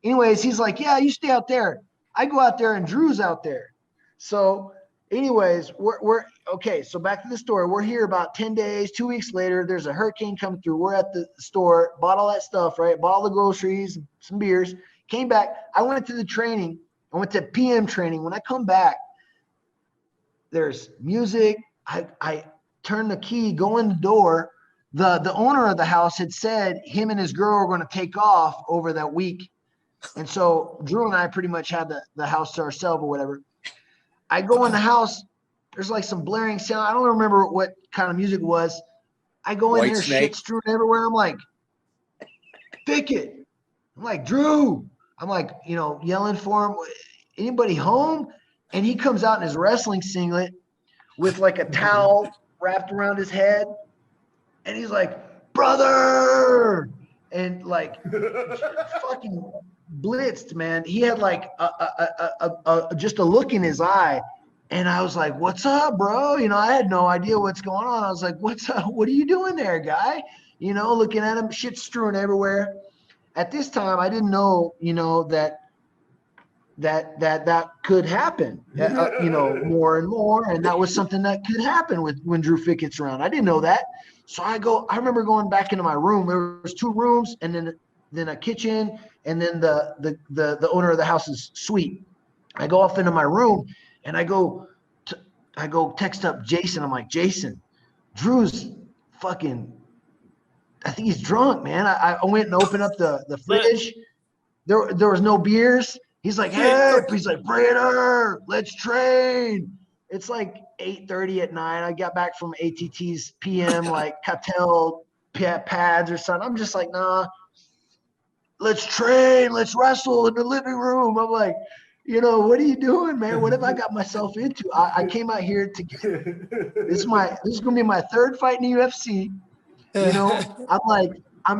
Speaker 2: Anyways, he's like, "Yeah, you stay out there." I go out there and Drew's out there. So anyways, we're okay. So back to the story. We're here about 10 days, 2 weeks later, there's a hurricane coming through. We're at the store, bought all that stuff, right? Bought all the groceries, some beers, came back. I went to the training. I went to PM training. When I come back, there's music. I turn the key, go in the door. The owner of the house had said him and his girl were going to take off over that week. And so Drew and I pretty much had the house to ourselves or whatever. I go in the house, there's like some blaring sound. I don't remember what kind of music it was. I go in there, shit strewn everywhere. I'm like, Fickett. I'm like, Drew. I'm like, yelling for him. Anybody home? And he comes out in his wrestling singlet with like a towel wrapped around his head. And he's like, brother. And like fucking blitzed, man. He had like just a look in his eye. And I was like, what's up, bro? I had no idea what's going on. I was like, what's up? What are you doing there, guy? Looking at him, shit strewn everywhere. At this time, I didn't know, that could happen, more and more. And that was something that could happen when Drew Fickett's around. I didn't know that. So I remember going back into my room. There was 2 rooms and then a kitchen and then the owner of the house's suite. I go off into my room and I go text up Jason. I'm like, Jason, Drew's fucking, I think he's drunk, man. I went and opened up the fridge. There was no beers. He's like, hey, he's like, Prater, let's train. It's like 8:30 at night. I got back from ATT's PM, like cartel pads or something. I'm just like, nah, let's train, let's wrestle in the living room. I'm like, what are you doing, man? What have I got myself into? I came out here to get this is gonna be my 3rd fight in the UFC. I'm like, I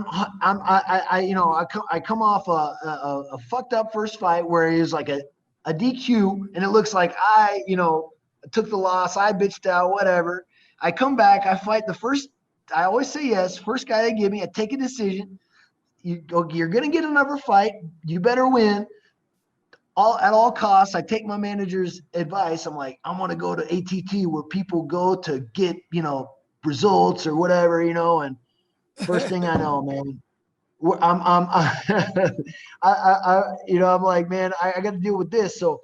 Speaker 2: come off a fucked up first fight where he was like a DQ, and it looks like I took the loss, I bitched out, whatever. I come back, I fight the first. I always say yes. First guy they give me, I take a decision. You're gonna get another fight. You better win. At all costs. I take my manager's advice. I'm like, I want to go to ATT where people go to get results or whatever, and first thing I know, man, I'm like, man, I got to deal with this. So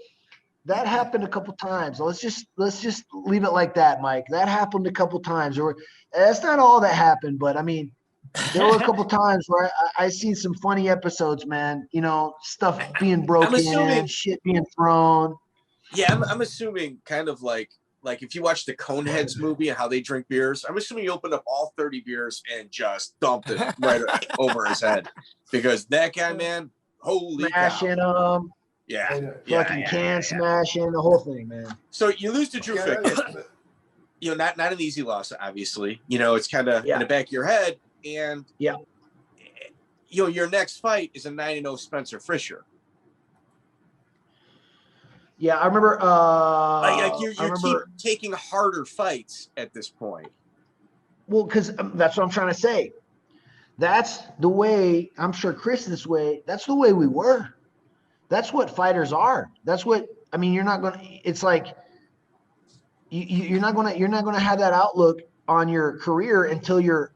Speaker 2: that happened a couple times. Let's just leave it like that, Mike. That happened a couple times. Or that's not all that happened, but I mean, there were a couple times where I seen some funny episodes, man. Stuff being broken, shit being thrown.
Speaker 3: Yeah, I'm assuming kind of like if you watch the Coneheads movie and how they drink beers, I'm assuming you opened up all 30 beers and just dumped it right over his head. Because that guy, man, holy
Speaker 2: smashing
Speaker 3: cow.
Speaker 2: Them.
Speaker 3: Yeah.
Speaker 2: Fucking smashing, the whole thing, man.
Speaker 3: So you lose to Drew Fickett. Not an easy loss, obviously. It's kind of in the back of your head. And your next fight is a 9-0 Spencer Fisher.
Speaker 2: Yeah, I remember.
Speaker 3: You keep taking harder fights at this point.
Speaker 2: Well, because that's what I'm trying to say. That's the way. I'm sure Chris this way. That's the way we were. That's what fighters are. That's what I mean. You're not gonna. It's like you're not gonna have that outlook on your career until you're.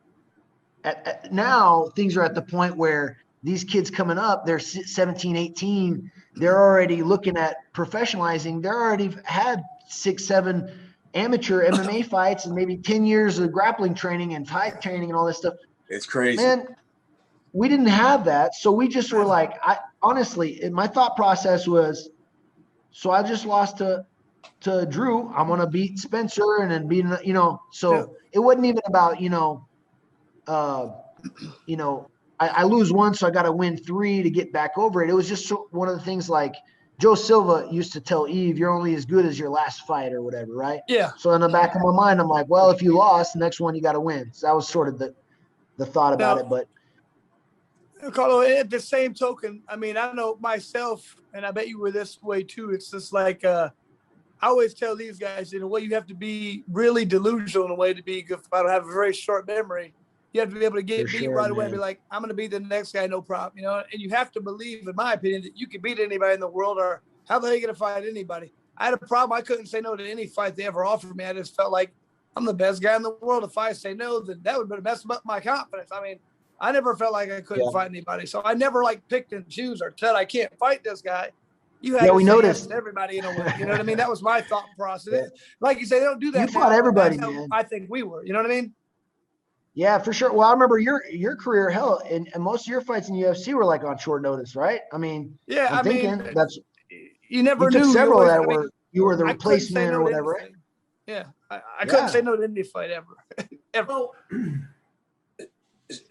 Speaker 2: Now things are at the point where these kids coming up, they're 17, 18, they're already looking at professionalizing. They're already had 6, 7 amateur MMA fights and maybe 10 years of grappling training and fight training and all this stuff.
Speaker 3: It's crazy.
Speaker 2: Man, we didn't have that. So we just were like, honestly, my thought process was, so I just lost to Drew. I'm going to beat Spencer and then beat, so it wasn't even about, I lose one, so I got to win 3 to get back over it. It was just one of the things like Joe Silva used to tell Yves, you're only as good as your last fight or whatever, right?
Speaker 1: Yeah.
Speaker 2: So in the back of my mind, I'm like, well, if you lost, the next one you got to win. So that was sort of the thought about it. But
Speaker 1: Carlo, at the same token, I mean, I know myself, and I bet you were this way too. It's just like I always tell these guys, in a way, you have to be really delusional in a way to be a good fighter. I have a very short memory. You have to be able to get beat right away and be like, I'm going to beat the next guy, no problem. And you have to believe, in my opinion, that you can beat anybody in the world, or how the hell are you going to fight anybody? I had a problem. I couldn't say no to any fight they ever offered me. I just felt like I'm the best guy in the world. If I say no, then that would mess up my confidence. I mean, I never felt like I couldn't fight anybody. So I never picked and choose or said I can't fight this guy. You had to say yes to everybody in a way. You know what I mean? That was my thought process. Like you say, they don't do that.
Speaker 2: You fought everybody,
Speaker 1: That's
Speaker 2: man.
Speaker 1: I think we were. You know what I mean?
Speaker 2: Yeah, for sure. Well, I remember your career, hell, and most of your fights in UFC were like on short notice, right? I mean,
Speaker 1: yeah,
Speaker 2: I'm thinking that's
Speaker 1: you never
Speaker 2: you took
Speaker 1: knew
Speaker 2: several that you were the replacement or whatever.
Speaker 1: Yeah, I couldn't say no to any fight ever. Ever.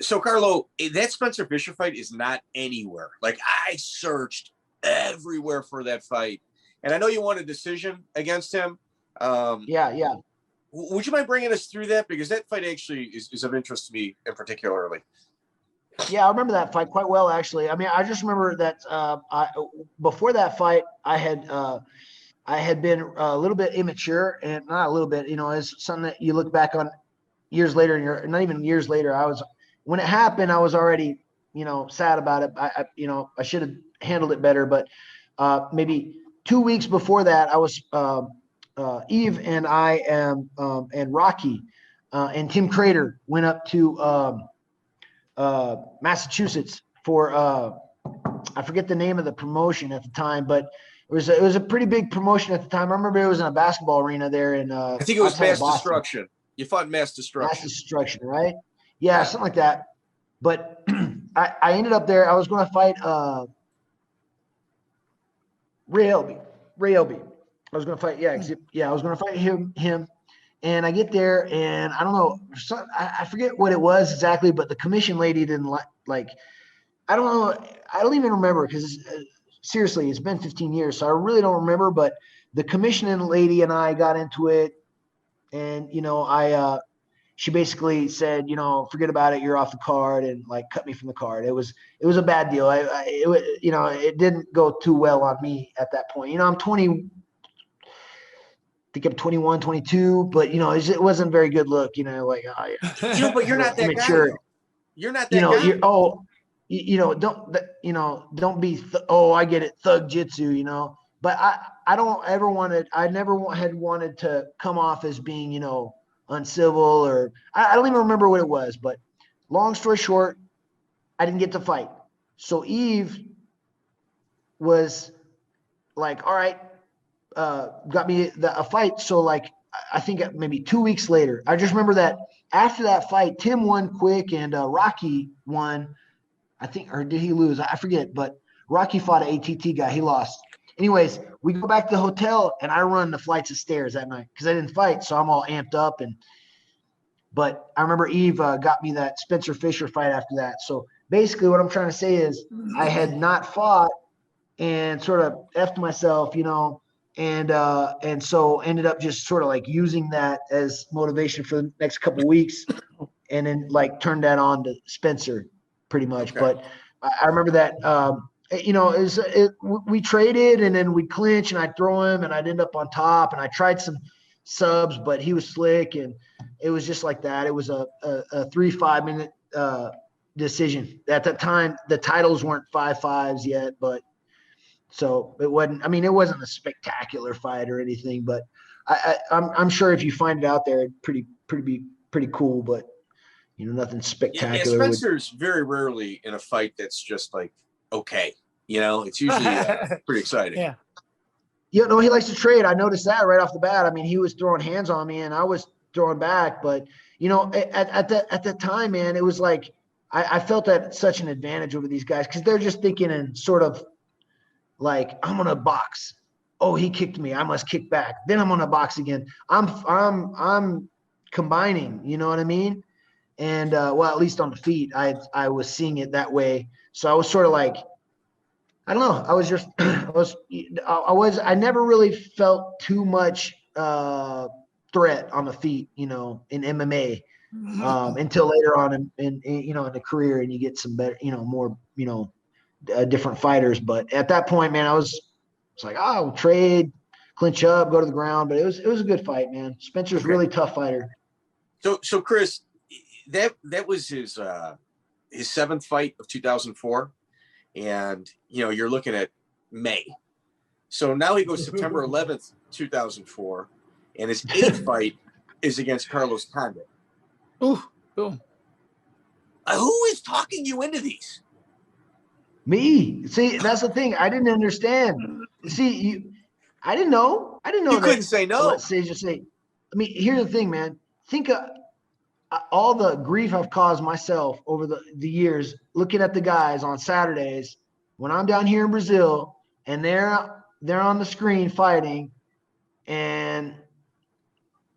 Speaker 3: So, Carlo, that Spencer Fisher fight is not anywhere. Like, I searched everywhere for that fight. And I know you won a decision against him.
Speaker 2: Yeah.
Speaker 3: Would you mind bringing us through that? Because that fight actually is of interest to me in particularly.
Speaker 2: Yeah, I remember that fight quite well, actually. I mean, I just remember that before that fight, I had been a little bit immature, and not a little bit, it's something that you look back on years later, and you're not even years later. When it happened, I was already, sad about it. I should have handled it better, but maybe 2 weeks before that, I was Yves and I and Rocky and Tim Crater went up to Massachusetts for I forget the name of the promotion at the time, but it was a pretty big promotion at the time. I remember it was in a basketball arena there in
Speaker 3: I think it was Mass Destruction. You fought Mass Destruction.
Speaker 2: Mass Destruction, right? Yeah, something like that. But I ended up there. I was going to fight Ray Elby. I was going to fight, I was going to fight him. And I get there, and I don't know, I forget what it was exactly, but the commission lady didn't like. I don't know. I don't even remember because seriously, it's been 15 years, so I really don't remember. But the commissioning lady and I got into it, and she basically said, forget about it, you're off the card, and like cut me from the card. It was a bad deal. It didn't go too well on me at that point. I'm 20. I think I'm 21, 22, but it wasn't a very good look,
Speaker 3: but you're not that
Speaker 2: immature.
Speaker 3: guy. You're not that guy.
Speaker 2: Don't be, I get it, thug jitsu, but I never had wanted to come off as being, uncivil, or I don't even remember what it was, but long story short, I didn't get to fight. So Yves was like, all right, got me a fight. So like, I think maybe 2 weeks later, I just remember that after that fight, Tim won quick and Rocky won, I think, or did he lose? I forget, but Rocky fought an ATT guy. He lost. Anyways, we go back to the hotel and I run the flights of stairs that night because I didn't fight. So I'm all amped up. But I remember Yves got me that Spencer Fisher fight after that. So basically what I'm trying to say is I had not fought and sort of effed myself, and so ended up just sort of like using that as motivation for the next couple of weeks, and then like turned that on to Spencer pretty much. Okay. But I remember that, we traded and then we'd clinch and I'd throw him and I'd end up on top, and I tried some subs, but he was slick, and it was just like that. It was a 3-5 minute decision. At that time, the titles weren't 5-5s yet, but so it wasn't a spectacular fight or anything, but I'm sure if you find it out there, it'd pretty cool, but nothing spectacular.
Speaker 3: Yeah, Spencer's very rarely in a fight that's just like, okay, it's usually pretty exciting.
Speaker 2: Yeah. He likes to trade. I noticed that right off the bat. I mean, he was throwing hands on me and I was throwing back, but at that time, man, it was like, I felt that such an advantage over these guys because they're just thinking in sort of like, I'm gonna box. Oh, he kicked me. I must kick back. Then I'm gonna box again. I'm combining. You know what I mean? And at least on the feet, I was seeing it that way. So I was sort of like, I don't know. I was just I never really felt too much threat on the feet, in MMA until later on in the career, and you get some better, more, different fighters. But at that point, man, I was like, trade, clinch up, go to the ground. But it was a good fight, man. Spencer's a really tough fighter.
Speaker 3: So Chris, that was his seventh fight of 2004, and you're looking at May. So now he goes September 11th, 2004, and his eighth fight is against Carlos Prater.
Speaker 1: Ooh.
Speaker 3: Who is talking you into these?
Speaker 2: Me. See, that's the thing. I didn't understand. See, I didn't know.
Speaker 3: You couldn't say no.
Speaker 2: Let's say, just say. I mean, here's the thing, man. Think of all the grief I've caused myself over the years looking at the guys on Saturdays when I'm down here in Brazil and they're on the screen fighting, and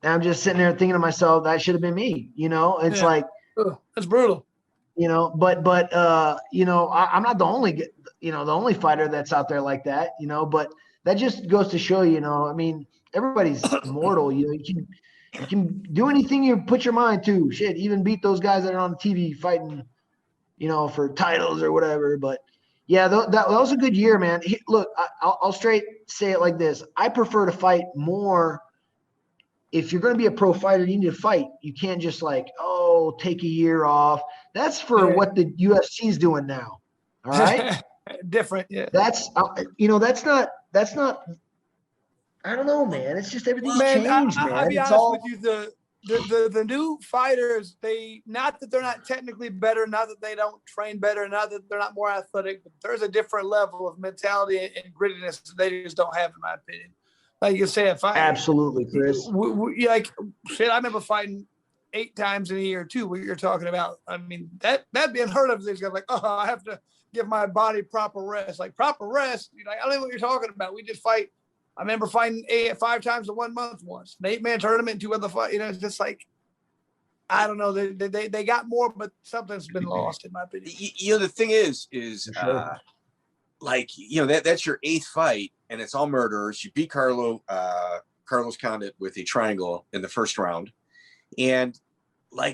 Speaker 2: And I'm just sitting there thinking to myself, that should have been me. It's like,
Speaker 1: that's brutal.
Speaker 2: But I'm not the only fighter that's out there like that. But that just goes to show I mean, everybody's mortal. You can do anything you put your mind to. Shit, even beat those guys that are on TV fighting, for titles or whatever. But yeah, that was a good year, man. Look, I'll straight say it like this: I prefer to fight more. If you're going to be a pro fighter, you need to fight. You can't just take a year off. That's for what the UFC is doing now. All right.
Speaker 1: Different. Yeah.
Speaker 2: That's that's not, I don't know, man. It's just everything's changed, man.
Speaker 1: I'll be honest with you. The new fighters, not that they're not technically better, not that they don't train better, not that they're not more athletic, but there's a different level of mentality and grittiness that they just don't have, in my opinion. Like you said,
Speaker 2: absolutely, Chris.
Speaker 1: I remember fighting 8 times in a year too. What you're talking about, I mean, that'd be unheard of. These guys like, I have to give my body proper rest. Like proper rest, I don't know what you're talking about. We just fight. I remember fighting 5 times in 1 month once, an 8-man tournament, 2 other fight. It's just like, I don't know. They got more, but something's been lost, in my opinion.
Speaker 3: The thing is,
Speaker 2: sure.
Speaker 3: That's your 8th fight, and it's all murderers. You beat Carlos Condit with a triangle in the first round, and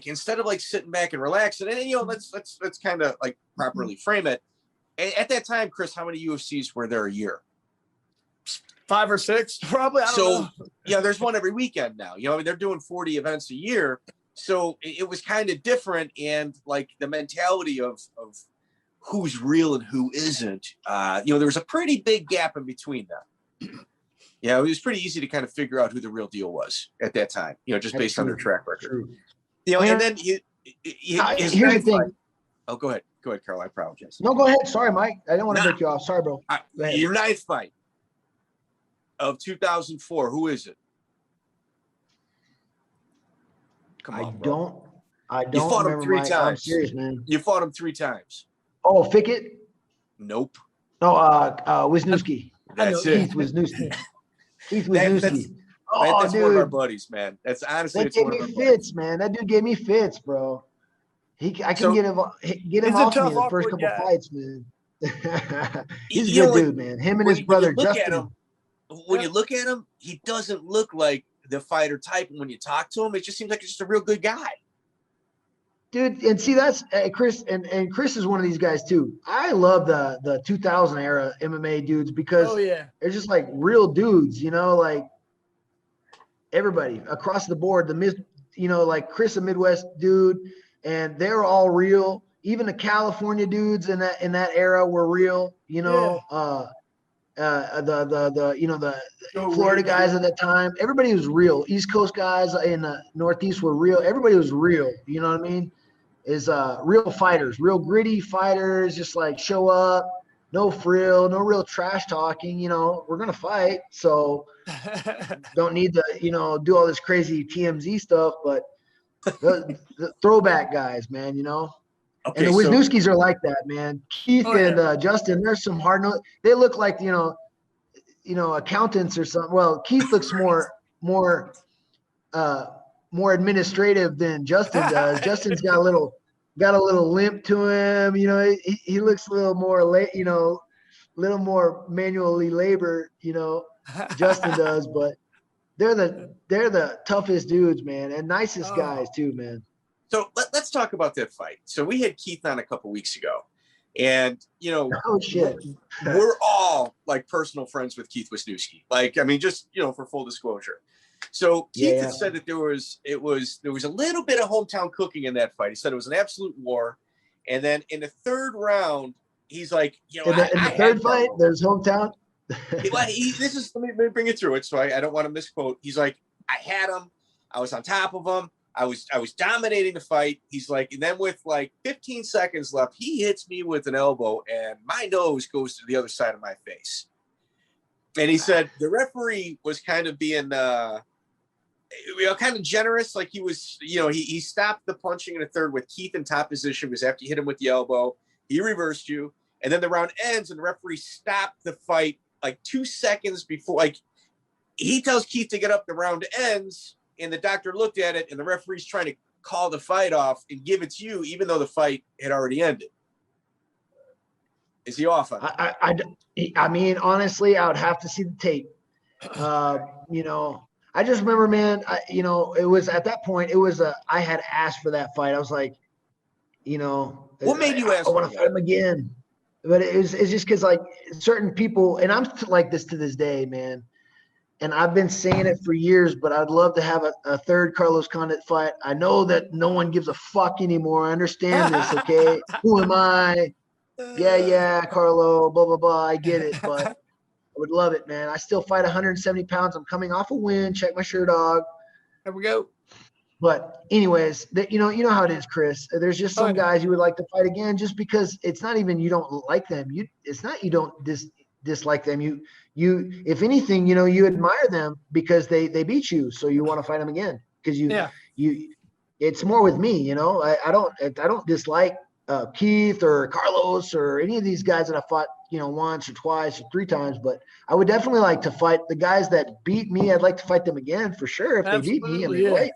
Speaker 3: instead of sitting back and relaxing, and let's kind of properly frame it. At that time, Chris, how many UFCs were there a year?
Speaker 1: 5 or 6, probably. I don't know.
Speaker 3: There's one every weekend now. They're doing 40 events a year, so it was kind of different, and the mentality of who's real and who isn't. There was a pretty big gap in between them. It was pretty easy to kind of figure out who the real deal was at that time. Just based on their track record.
Speaker 2: True.
Speaker 3: And then
Speaker 2: here's the thing.
Speaker 3: Oh, go ahead, Carl. I apologize.
Speaker 2: No, go ahead. Sorry, Mike. I didn't want to break you off. Sorry, bro.
Speaker 3: Your 9th fight of 2004. Who is it? Come on, bro.
Speaker 2: I don't.
Speaker 3: You fought him 3 times.
Speaker 2: I'm serious, man.
Speaker 3: You fought him 3 times.
Speaker 2: Oh, Fickett?
Speaker 3: Nope.
Speaker 2: No, Wisniewski.
Speaker 3: That's it.
Speaker 2: Keith Wisniewski.
Speaker 3: That's
Speaker 2: dude.
Speaker 3: one of our buddies, man. That's honestly,
Speaker 2: that gave me fits, man. That dude gave me fits, bro. I can get him off me in the first couple fights, man. He's a good dude, man. Him and his brother Justin.
Speaker 3: When you look at him, he doesn't look like the fighter type. And when you talk to him, it just seems like he's just a real good guy.
Speaker 2: Dude, and see, that's Chris, and Chris is one of these guys too. I love the 2000 era MMA dudes because they're just like real dudes, everybody across the board. Chris, a Midwest dude, and they're all real. Even the California dudes in that era were real. The Florida guys at that time, everybody was real. East Coast guys in the Northeast were real. Everybody was real. You know what I mean? Is real fighters, real gritty fighters, just show up, no frill, no real trash talking. We're gonna fight, so don't need to do all this crazy TMZ stuff. But the throwback guys, man, Okay, and the Wisniewskis are like that, man. Keith and Justin, there's some hard notes. They look like accountants or something. Well, Keith looks more administrative than Justin does. Justin's got a little limp to him. He looks a little more little more manually labor. Justin does, but they're the toughest dudes, man, and nicest guys too, man.
Speaker 3: So let's talk about that fight. So we had Keith on a couple weeks ago, and
Speaker 2: oh shit,
Speaker 3: we're all personal friends with Keith Wisniewski. Just for full disclosure. So Keith had said that there was a little bit of hometown cooking in that fight. He said it was an absolute war, and then in the 3rd round, he's like,
Speaker 2: in the third fight, there's hometown.
Speaker 3: Let me bring it through it, so I don't want to misquote. He's like, I had him, I was on top of him, I was dominating the fight. He's like, and then with 15 seconds left, he hits me with an elbow, and my nose goes to the other side of my face. And he said the referee was kind of being, kind of generous. He was, he stopped the punching in the 3rd with Keith in top position because after you hit him with the elbow, he reversed you. And then the round ends and the referee stopped the fight 2 seconds before. He tells Keith to get up, the round ends, and the doctor looked at it, and the referee's trying to call the fight off and give it to you, even though the fight had already ended. Is he off on that?
Speaker 2: I mean, honestly, I would have to see the tape. You know, I just remember, man, you know, it was at that point, I had asked for that fight. I was like, you know,
Speaker 3: what made you ask?
Speaker 2: I want to fight him again. But it's just because, like, certain people, and I'm like this to this day, man. And I've been saying it for years, but I'd love to have a third Carlos Condit fight. I know that no one gives a fuck anymore. I understand this, okay? Who am I? Yeah, Carlo, blah, blah, blah. I get it, but I would love it, man. I still fight 170 pounds. I'm coming off a win. Check my shirt, dog.
Speaker 1: There we go.
Speaker 2: But anyways, you know how it is, Chris. There's just some guys you would like to fight again just because it's not even you don't like them. It's not you don't dislike them. You if anything, you know, you admire them because they beat you, so you want to fight them again because you it's more with me, you know. I don't dislike Keith or Carlos or any of these guys that I fought, you know, once or twice or three times, but I would definitely like to fight the guys that beat me. I'd like to fight them again for sure if they beat me. I mean, right?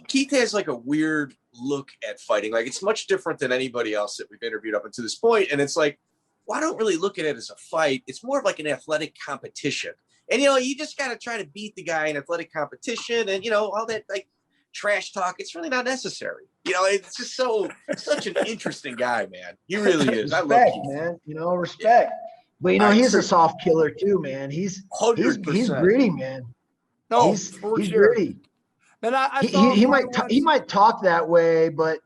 Speaker 3: Keith has like a weird look at fighting. Like, it's much different than anybody else that we've interviewed up until this point. And it's like, well, I don't really look at it as a fight. It's more of like an athletic competition. And, you know, you just got to try to beat the guy in athletic competition and, you know, all that like trash talk. It's really not necessary. You know, it's just such an interesting guy, man. He really is.
Speaker 2: Respect,
Speaker 3: I love Keith,
Speaker 2: man. You know, respect. But, you know, he's a soft killer too, man. He's
Speaker 3: 100%.
Speaker 2: He's gritty, man.
Speaker 1: No,
Speaker 2: he's
Speaker 1: sure.
Speaker 2: gritty.
Speaker 1: And
Speaker 2: he might talk that way, but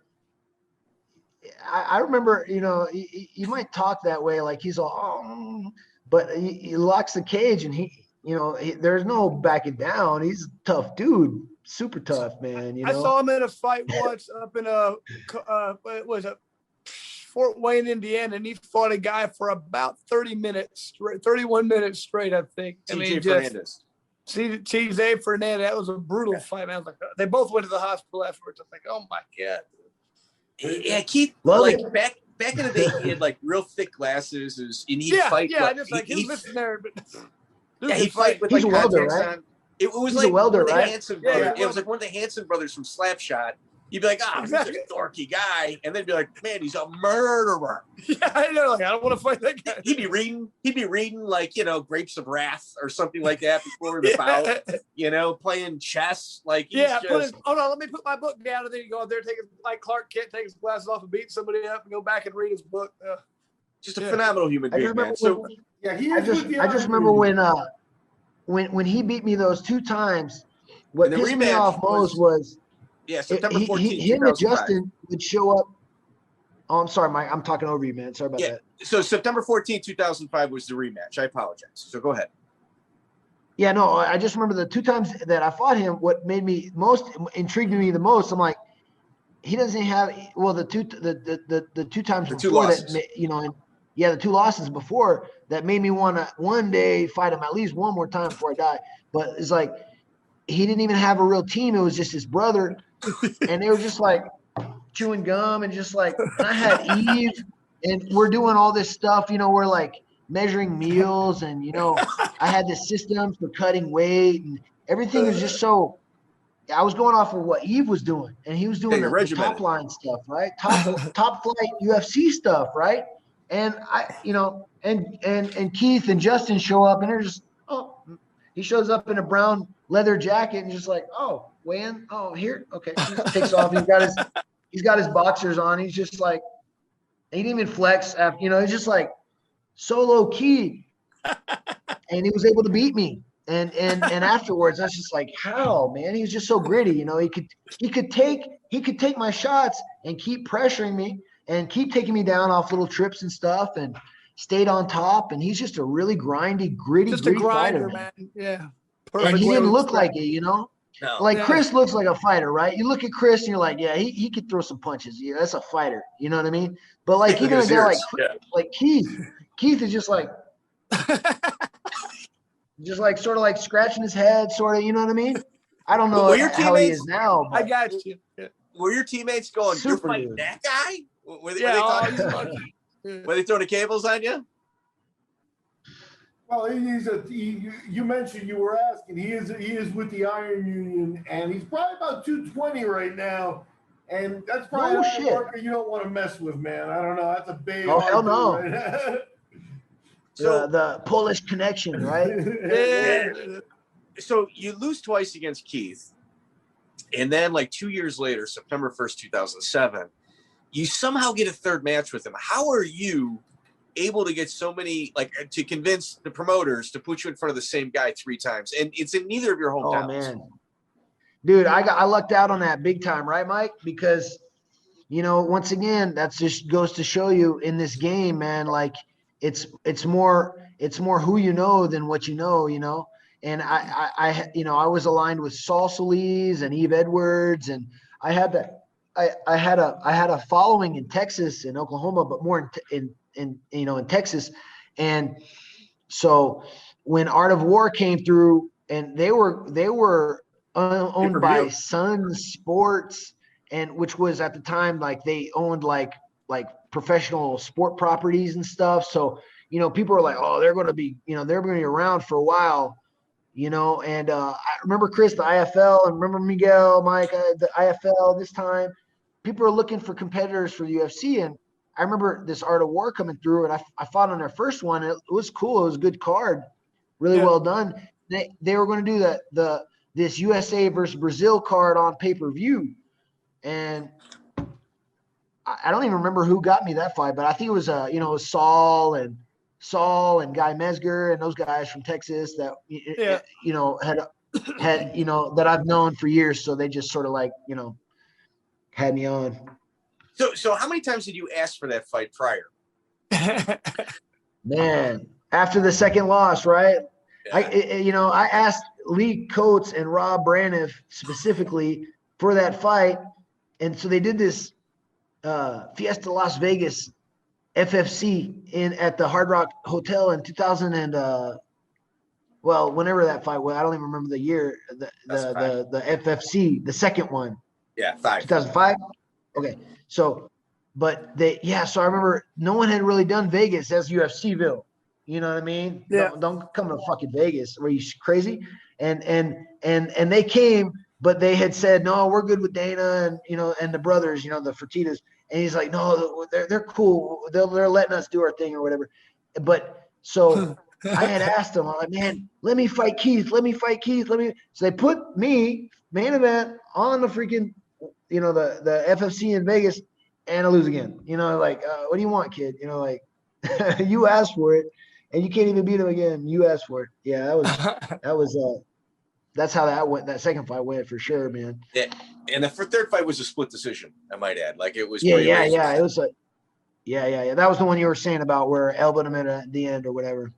Speaker 2: I remember, you know, he might talk that way, like he's all, but he locks the cage and there's no backing down. He's a tough dude, super tough, man. You know?
Speaker 1: I saw him in a fight once up in Fort Wayne, Indiana, and he fought a guy for about 31 minutes straight, I think.
Speaker 3: TJ Fernandez.
Speaker 1: Tigre Fernandez, that was a brutal fight, man. I was like, they both went to the hospital afterwards. I was like, oh my God.
Speaker 3: Yeah, Keith, like back in the day, he had like real thick glasses, and he'd fight.
Speaker 1: Yeah, just like he was there, but
Speaker 3: he'd fight with like
Speaker 2: he's a welder,
Speaker 3: contacts
Speaker 2: right?
Speaker 3: on. It was
Speaker 2: he's
Speaker 3: like
Speaker 2: a welder,
Speaker 3: one of the
Speaker 2: right?
Speaker 3: Hanson brothers.
Speaker 1: Yeah,
Speaker 3: it was like one of the Hanson brothers from Slapshot. You'd be like, he's a dorky guy, and then be like, man, he's a murderer.
Speaker 1: Yeah, I know. Like, I don't want to fight that guy.
Speaker 3: He'd be reading like, you know, Grapes of Wrath or something like that before the bout. You know, playing chess. Like, he's
Speaker 1: hold on, let me put my book down, and then you go out there, like Clark Kent, take his glasses off and beat somebody up, and go back and read his book.
Speaker 3: Just a phenomenal human being, man. So
Speaker 2: I just remember when he beat me those two times. What pissed me off most was.
Speaker 3: Yeah, September 14th,
Speaker 2: him and Justin would show up. Oh, I'm sorry, Mike. I'm talking over you, man. Sorry about that.
Speaker 3: So September 14th, 2005 was the rematch. I apologize. So go ahead.
Speaker 2: Yeah, no, I just remember the two times that I fought him. What made me intrigued me the most. I'm like, he doesn't have. Well, the two times before that, you know, the two losses before that made me want to one day fight him at least one more time before I die. But it's like he didn't even have a real team. It was just his brother. And they were just like chewing gum and just like, and I had Eve and we're doing all this stuff, you know, we're like measuring meals and, you know, I had the system for cutting weight and everything was just so, I was going off of what Eve was doing and he was doing the top line stuff, right? Top flight UFC stuff, right? And I, you know, and Keith and Justin show up and they're just, he shows up in a brown leather jacket and just like, when? Oh, here. Okay. He just takes off. He's got his boxers on. He's just like, he didn't even flex. After, you know, he's just like so low key. And he was able to beat me. And afterwards, I was just like, how, man? He was just so gritty. You know, he could take my shots and keep pressuring me and keep taking me down off little trips and stuff and stayed on top. And he's just a really gritty
Speaker 1: grinder,
Speaker 2: fighter,
Speaker 1: man. Yeah.
Speaker 2: Perfect. And he didn't look like it, you know?
Speaker 3: No.
Speaker 2: Like Chris looks like a fighter, right? You look at Chris and you're like, yeah, he could throw some punches. Yeah, that's a fighter. You know what I mean? But like even a guy like Keith is just like sort of like scratching his head, sort of, you know what I mean? I don't know how he is now.
Speaker 1: I got you. Yeah.
Speaker 3: Were your teammates going, you're fighting that guy? Were they throwing the cables on you?
Speaker 4: Well, you mentioned, you were asking, he is with the Iron Union, and he's probably about 220 right now, and that's probably a marker you don't want to mess with, man. I don't know. That's a big.
Speaker 2: Oh, hell no.
Speaker 4: Right?
Speaker 2: So the Polish connection, right?
Speaker 3: Yeah. So you lose twice against Keith, and then like 2 years later, September 1st, 2007, you somehow get a third match with him. How are you able to get so many, like, to convince the promoters to put you in front of the same guy 3 times, and it's in neither of your hometowns?
Speaker 2: Oh man, dude, I lucked out on that big time, right, Mike? Because, you know, once again, that's just goes to show you in this game, man, like it's more who you know than what you know, you know. And I you know, I was aligned with Saul Solis and Yves Edwards, and I had a following in Texas and Oklahoma, but more in Texas. And so when Art of War came through, and they were owned by Sun Sports, and which was at the time, like, they owned like professional sport properties and stuff. So, you know, people were like, oh, they're going to be around for a while, you know. And I remember, Chris, the IFL, and remember Miguel, Mike, the IFL this time, people are looking for competitors for the UFC. And I remember this Art of War coming through, and I fought on their first one. It was cool. It was a good card, really well done. They were going to do this USA versus Brazil card on pay-per-view, and I don't even remember who got me that fight, but I think it was it was Saul and Guy Mesger and those guys from Texas that you know had you know, that I've known for years. So they just sort of, like, you know, had me on.
Speaker 3: So how many times did you ask for that fight prior?
Speaker 2: Man, after the second loss, right? Yeah. I asked Lee Coates and Rob Braniff specifically for that fight. And so they did this Fiesta Las Vegas FFC at the Hard Rock Hotel in 2000 and whenever that fight was. I don't even remember the year. The FFC, the second one.
Speaker 3: Yeah,
Speaker 2: 2005. Okay. So, but so I remember no one had really done Vegas as UFCville. You know what I mean?
Speaker 1: Yeah.
Speaker 2: Don't come to fucking Vegas. Were you crazy? And they came, but they had said, no, we're good with Dana and, you know, and the brothers, you know, the Fertittas. And he's like, no, they're cool. They're letting us do our thing or whatever. But so I had asked them, I'm like, man, let me fight Keith. So they put me, main event, on the freaking, you know, the FFC in Vegas, and I lose again. You know, like, what do you want, kid? You know, like, you asked for it, and you can't even beat him again. You asked for it. Yeah, that's how that went. That second fight went for sure, man.
Speaker 3: Yeah, and the third fight was a split decision, I might add. Like, it was.
Speaker 2: Yeah. It was like, yeah. That was the one you were saying about where elbowed him at the end or whatever.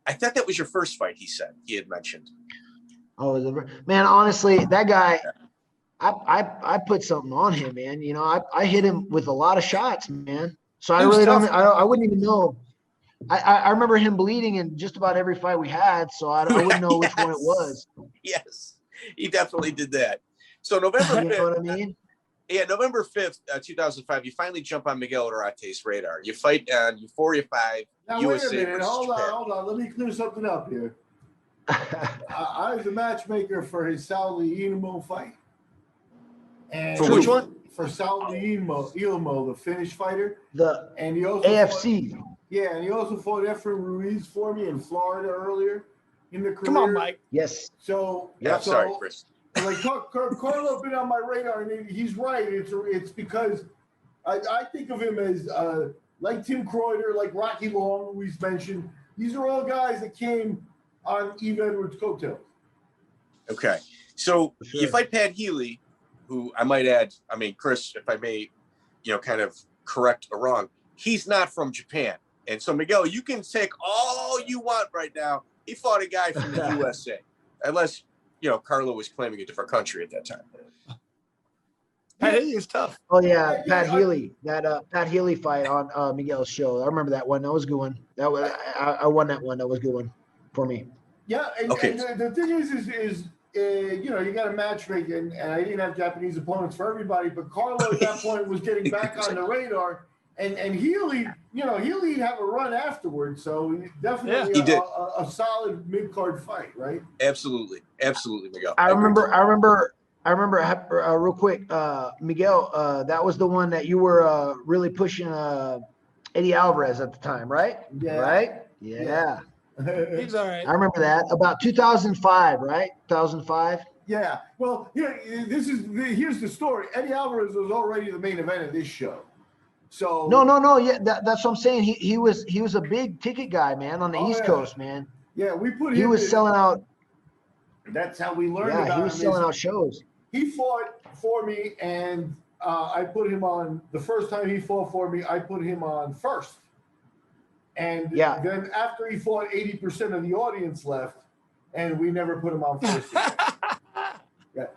Speaker 3: I thought that was your first fight. He had mentioned.
Speaker 2: Oh, man, honestly, that guy. I put something on him, man. You know, I hit him with a lot of shots, man. So I really don't. I wouldn't even know. I remember him bleeding in just about every fight we had, so I wouldn't know which one it was.
Speaker 3: Yes, he definitely did that. So November 5th,
Speaker 2: you know what I mean?
Speaker 3: Yeah, November 5th, 2005, you finally jump on Miguel Urate's radar. You fight on Euphoria 5,
Speaker 4: now,
Speaker 3: USA.
Speaker 4: Wait a minute. Hold on. Let me clear something up here. I was a matchmaker for his Saul Iimo fight. And
Speaker 3: for which one?
Speaker 4: For Saul Iimo, the Finnish fighter.
Speaker 2: And he also AFC.
Speaker 4: And he also fought Efren Ruiz for me in Florida earlier in the career.
Speaker 1: Come on, Mike.
Speaker 2: Yes.
Speaker 4: So
Speaker 3: sorry, Chris.
Speaker 4: Like, Carlo been on my radar, and he's right. It's because I think of him as like Tim Kreuter, like Rocky Long, who he's mentioned. These are all guys that came on Yves Edwards' coattails.
Speaker 3: Okay, so you fight Pat Healy, who I might add. I mean, Chris, if I may, you know, kind of correct or wrong, he's not from Japan, and so Miguel, you can take all you want right now. He fought a guy from the USA, unless, you know, Carlo was claiming a different country at that time.
Speaker 1: Pat Healy is tough.
Speaker 2: Oh yeah, Pat Healy. That Pat Healy fight on Miguel's show. I remember that one. That was a good one. That was I won that one. That was a good one for me.
Speaker 4: Yeah, and the thing is you know, you got a matchmake, and I didn't have Japanese opponents for everybody, but Carlo at that point was getting back on the radar, And Healy, Healy have a run afterwards, so definitely
Speaker 3: he did.
Speaker 4: A solid mid-card fight, right?
Speaker 3: Absolutely, Miguel.
Speaker 2: I remember real quick, Miguel. That was the one that you were really pushing Eddie Alvarez at the time, right?
Speaker 4: Yeah.
Speaker 2: Right? Yeah.
Speaker 1: He's all right.
Speaker 2: I remember that. About 2005, right? 2005.
Speaker 4: Yeah. Well, here's the story. Eddie Alvarez was already the main event of this show. So
Speaker 2: No. Yeah, that's what I'm saying. He was a big ticket guy, man, on the East Coast, man.
Speaker 4: Yeah, we put him.
Speaker 2: He was selling out.
Speaker 4: That's how we learned about him.
Speaker 2: Yeah, he was selling out shows.
Speaker 4: He fought for me, and I put him on the first time he fought for me. I put him on first, and then after he fought, 80% of the audience left, and we never put him on first again. Yeah,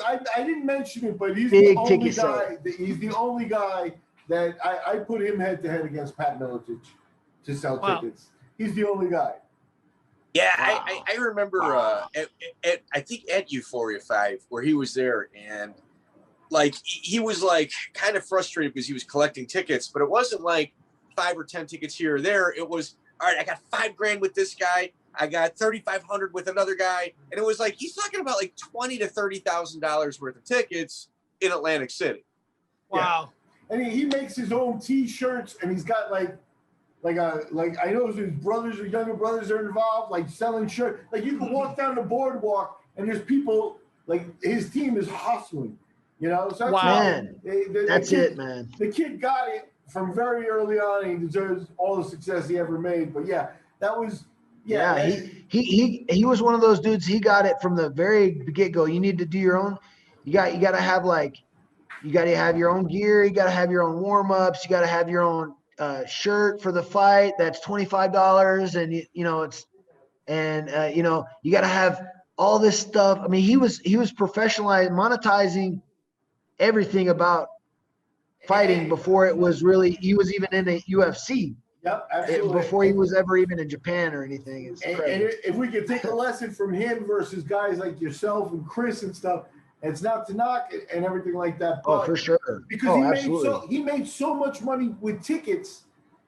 Speaker 4: I didn't mention it, but he's the only guy. He's the only guy that I put him head to head against Pat Miletich to sell tickets. He's the only guy.
Speaker 3: Yeah, wow. I remember I think at Euphoria 5 where he was there, and like he was like kind of frustrated because he was collecting tickets, but it wasn't like 5 or 10 tickets here or there. It was, all right, I got $5,000 with this guy. I got $3,500 with another guy. And it was like, he's talking about like $20,000 to $30,000 worth of tickets in Atlantic City.
Speaker 1: Wow.
Speaker 4: Yeah. And he makes his own T-shirts, and he's got like I know his brothers or younger brothers are involved, like selling shirts. Like you can walk down the boardwalk and there's people, like his team is hustling, So that's
Speaker 2: man. That's it, man.
Speaker 4: The kid got it from very early on, and he deserves all the success he ever made. But yeah, that was he was one of those dudes. He got it from the very get-go. You need to do your own. You got to have your own gear. You got to have your own warm-ups. You got to have your own shirt for the fight. That's $25, and you got to have all this stuff. I mean, he was professionalizing, monetizing everything about fighting before it was really. He was even in the UFC. Yep, absolutely.
Speaker 2: Before he was ever even in Japan or anything. It's crazy.
Speaker 4: And if we could take a lesson from him versus guys like yourself and Chris and stuff, it's not to knock it and everything like that. But
Speaker 2: for sure.
Speaker 4: Because he made so much money with tickets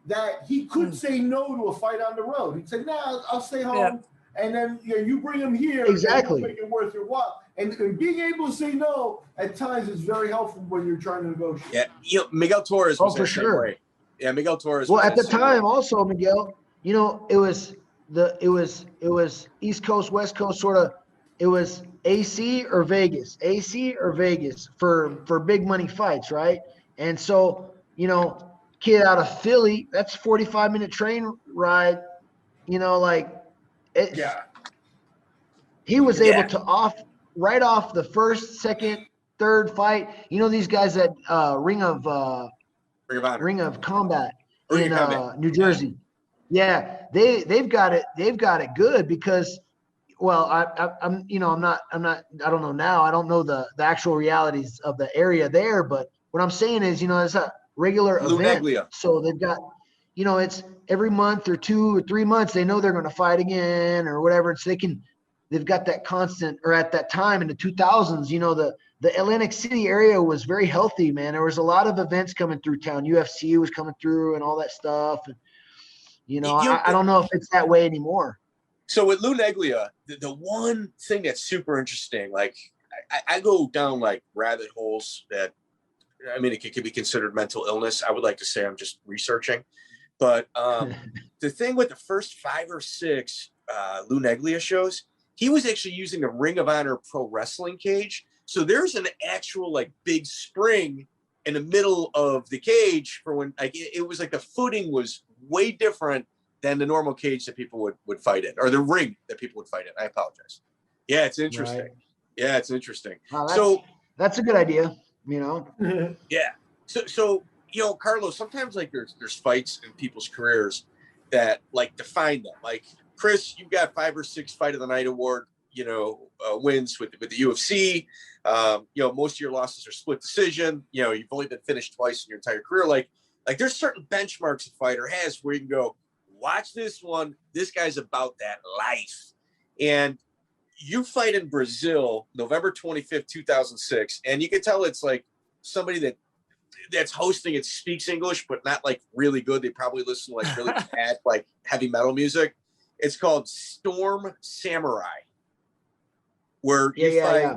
Speaker 4: that he couldn't say no to a fight on the road. He'd say, "Nah, I'll stay home." Yeah. And then you bring him here.
Speaker 2: Exactly.
Speaker 4: And make it worth your while. And being able to say no at times is very helpful when you're trying to negotiate.
Speaker 3: Yeah, Miguel Torres was
Speaker 2: for sure.
Speaker 3: Way. Yeah, Miguel Torres.
Speaker 2: Well, at the time, also Miguel, it was East Coast, West Coast, sort of. It was AC or Vegas for big money fights, right? And so kid out of Philly, that's 45-minute train ride. He was able to right off the first, second, third fight. These guys at Ring of Combat in New Jersey. Yeah, they've got it good because, well, I don't know now. I don't know the actual realities of the area there, but what I'm saying is, it's a regular event. So they've got, it's every month or 2 or 3 months, they know they're going to fight again or whatever. So they've got that constant, or at that time in the 2000s, the Atlantic City area was very healthy, man. There was a lot of events coming through town. UFC was coming through and all that stuff. And, I don't know if it's that way anymore.
Speaker 3: So with Lou Neglia, the one thing that's super interesting, like I go down like rabbit holes that, I mean, it could be considered mental illness. I would like to say I'm just researching. But the thing with the first 5 or 6 Lou Neglia shows, he was actually using the Ring of Honor pro wrestling cage. So there's an actual like big spring in the middle of the cage for when it was like the footing was way different than the normal cage that people would fight in, or the ring that people would fight in. I apologize. Yeah, it's interesting. Right. Yeah, it's interesting.
Speaker 2: Wow, that's a good idea,
Speaker 3: Yeah. So Carlos, sometimes like there's fights in people's careers that like define them. Like Chris, you've got 5 or 6 Fight of the Night award, wins with the UFC. Most of your losses are split decision. You've only been finished twice in your entire career. Like there's certain benchmarks a fighter has where you can go, watch this one. This guy's about that life. And you fight in Brazil, November 25th, 2006. And you can tell it's like somebody that that's hosting it speaks English, but not like really good. They probably listen to like really bad, like heavy metal music. It's called Storm Samurai, where you fight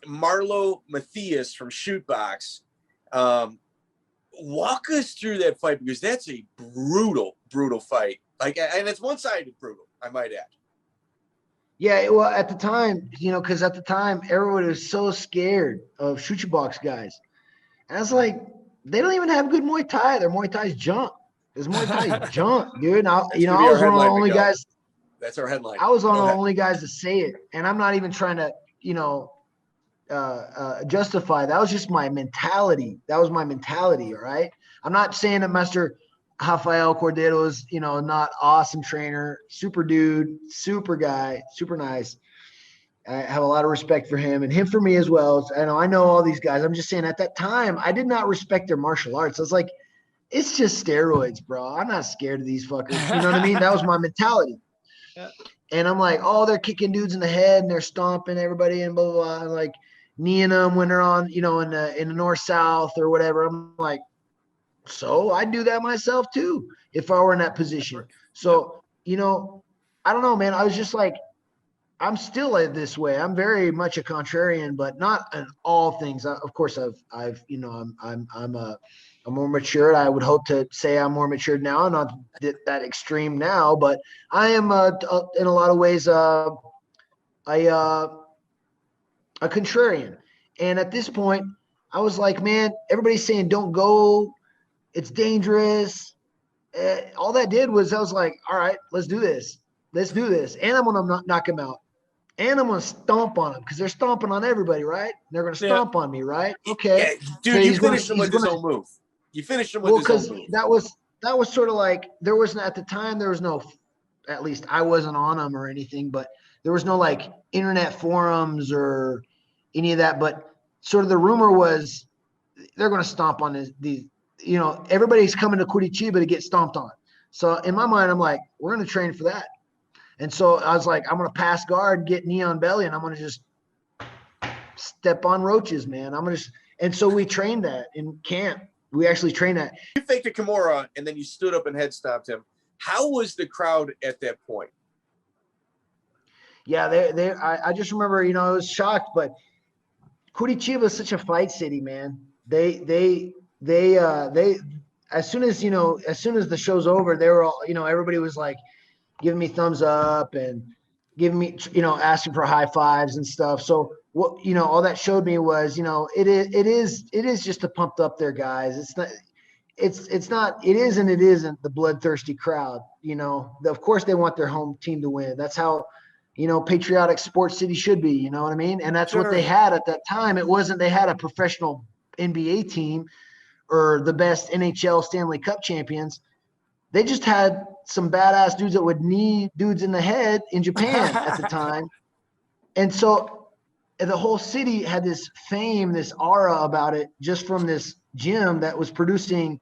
Speaker 3: Marlo Matthias from Chute Boxe. Walk us through that fight, because that's a brutal fight. Like, and it's one-sided brutal, I might add.
Speaker 2: Yeah, well, at the time, because at the time, everyone was so scared of Chute Boxe guys. And I was like, they don't even have good Muay Thai. Their Muay Thai's junk. There's Muay Thai junk, dude. I was one of the only guys.
Speaker 3: That's our headline.
Speaker 2: I was one of the only guys to say it. And I'm not even trying to, justify. That was just my mentality. That was my mentality, all right? I'm not saying that Master Rafael Cordero is, not awesome trainer, super dude, super guy, super nice. I have a lot of respect for him and him for me as well. I know all these guys. I'm just saying at that time, I did not respect their martial arts. I was like, it's just steroids, bro. I'm not scared of these fuckers. You know what I mean? That was my mentality. Yeah. And I'm like, oh, they're kicking dudes in the head and they're stomping everybody and blah, blah, blah. And like kneeing them when they're on, in the north-south or whatever. I'm like, so I'd do that myself too if I were in that position. So, I don't know, man. I was just like, I'm still this way. I'm very much a contrarian, but not in all things. Of course, I'm more mature. I would hope to say I'm more matured now, not that extreme now, but I am in a lot of ways a contrarian. And at this point, I was like, man, everybody's saying don't go. It's dangerous. All that did was I was like, all right, let's do this. Let's do this. And I'm going to knock him out. And I'm going to stomp on him because they're stomping on everybody, right? They're going to stomp on me, right? Okay.
Speaker 3: Yeah, dude, you finished him with his own move. You finished him with his own move.
Speaker 2: That was sort of like there wasn't at the time. There was no, at least I wasn't on him or anything, but there was no like internet forums or any of that. But sort of the rumor was they're going to stomp on these. Everybody's coming to Curitiba to get stomped on. So in my mind, I'm like, we're going to train for that. And so I was like, I'm going to pass guard, get knee on belly, and I'm going to just step on roaches, man. And so we trained that in camp. We actually trained that.
Speaker 3: You faked a Kimura, and then you stood up and head stopped him. How was the crowd at that point?
Speaker 2: Yeah, I just remember, I was shocked, but Curitiba is such a fight city, man. They as soon as the show's over, they were all, everybody was like giving me thumbs up and giving me, asking for high fives and stuff. So what, all that showed me was, it is just to pump up their guys. It isn't the bloodthirsty crowd. Of course they want their home team to win. That's how, patriotic sports city should be, you know what I mean? And that's what they had at that time. It wasn't, they had a professional NBA team or the best NHL Stanley Cup champions. They just had some badass dudes that would knee dudes in the head in Japan at the time. And so the whole city had this fame, this aura about it just from this gym that was producing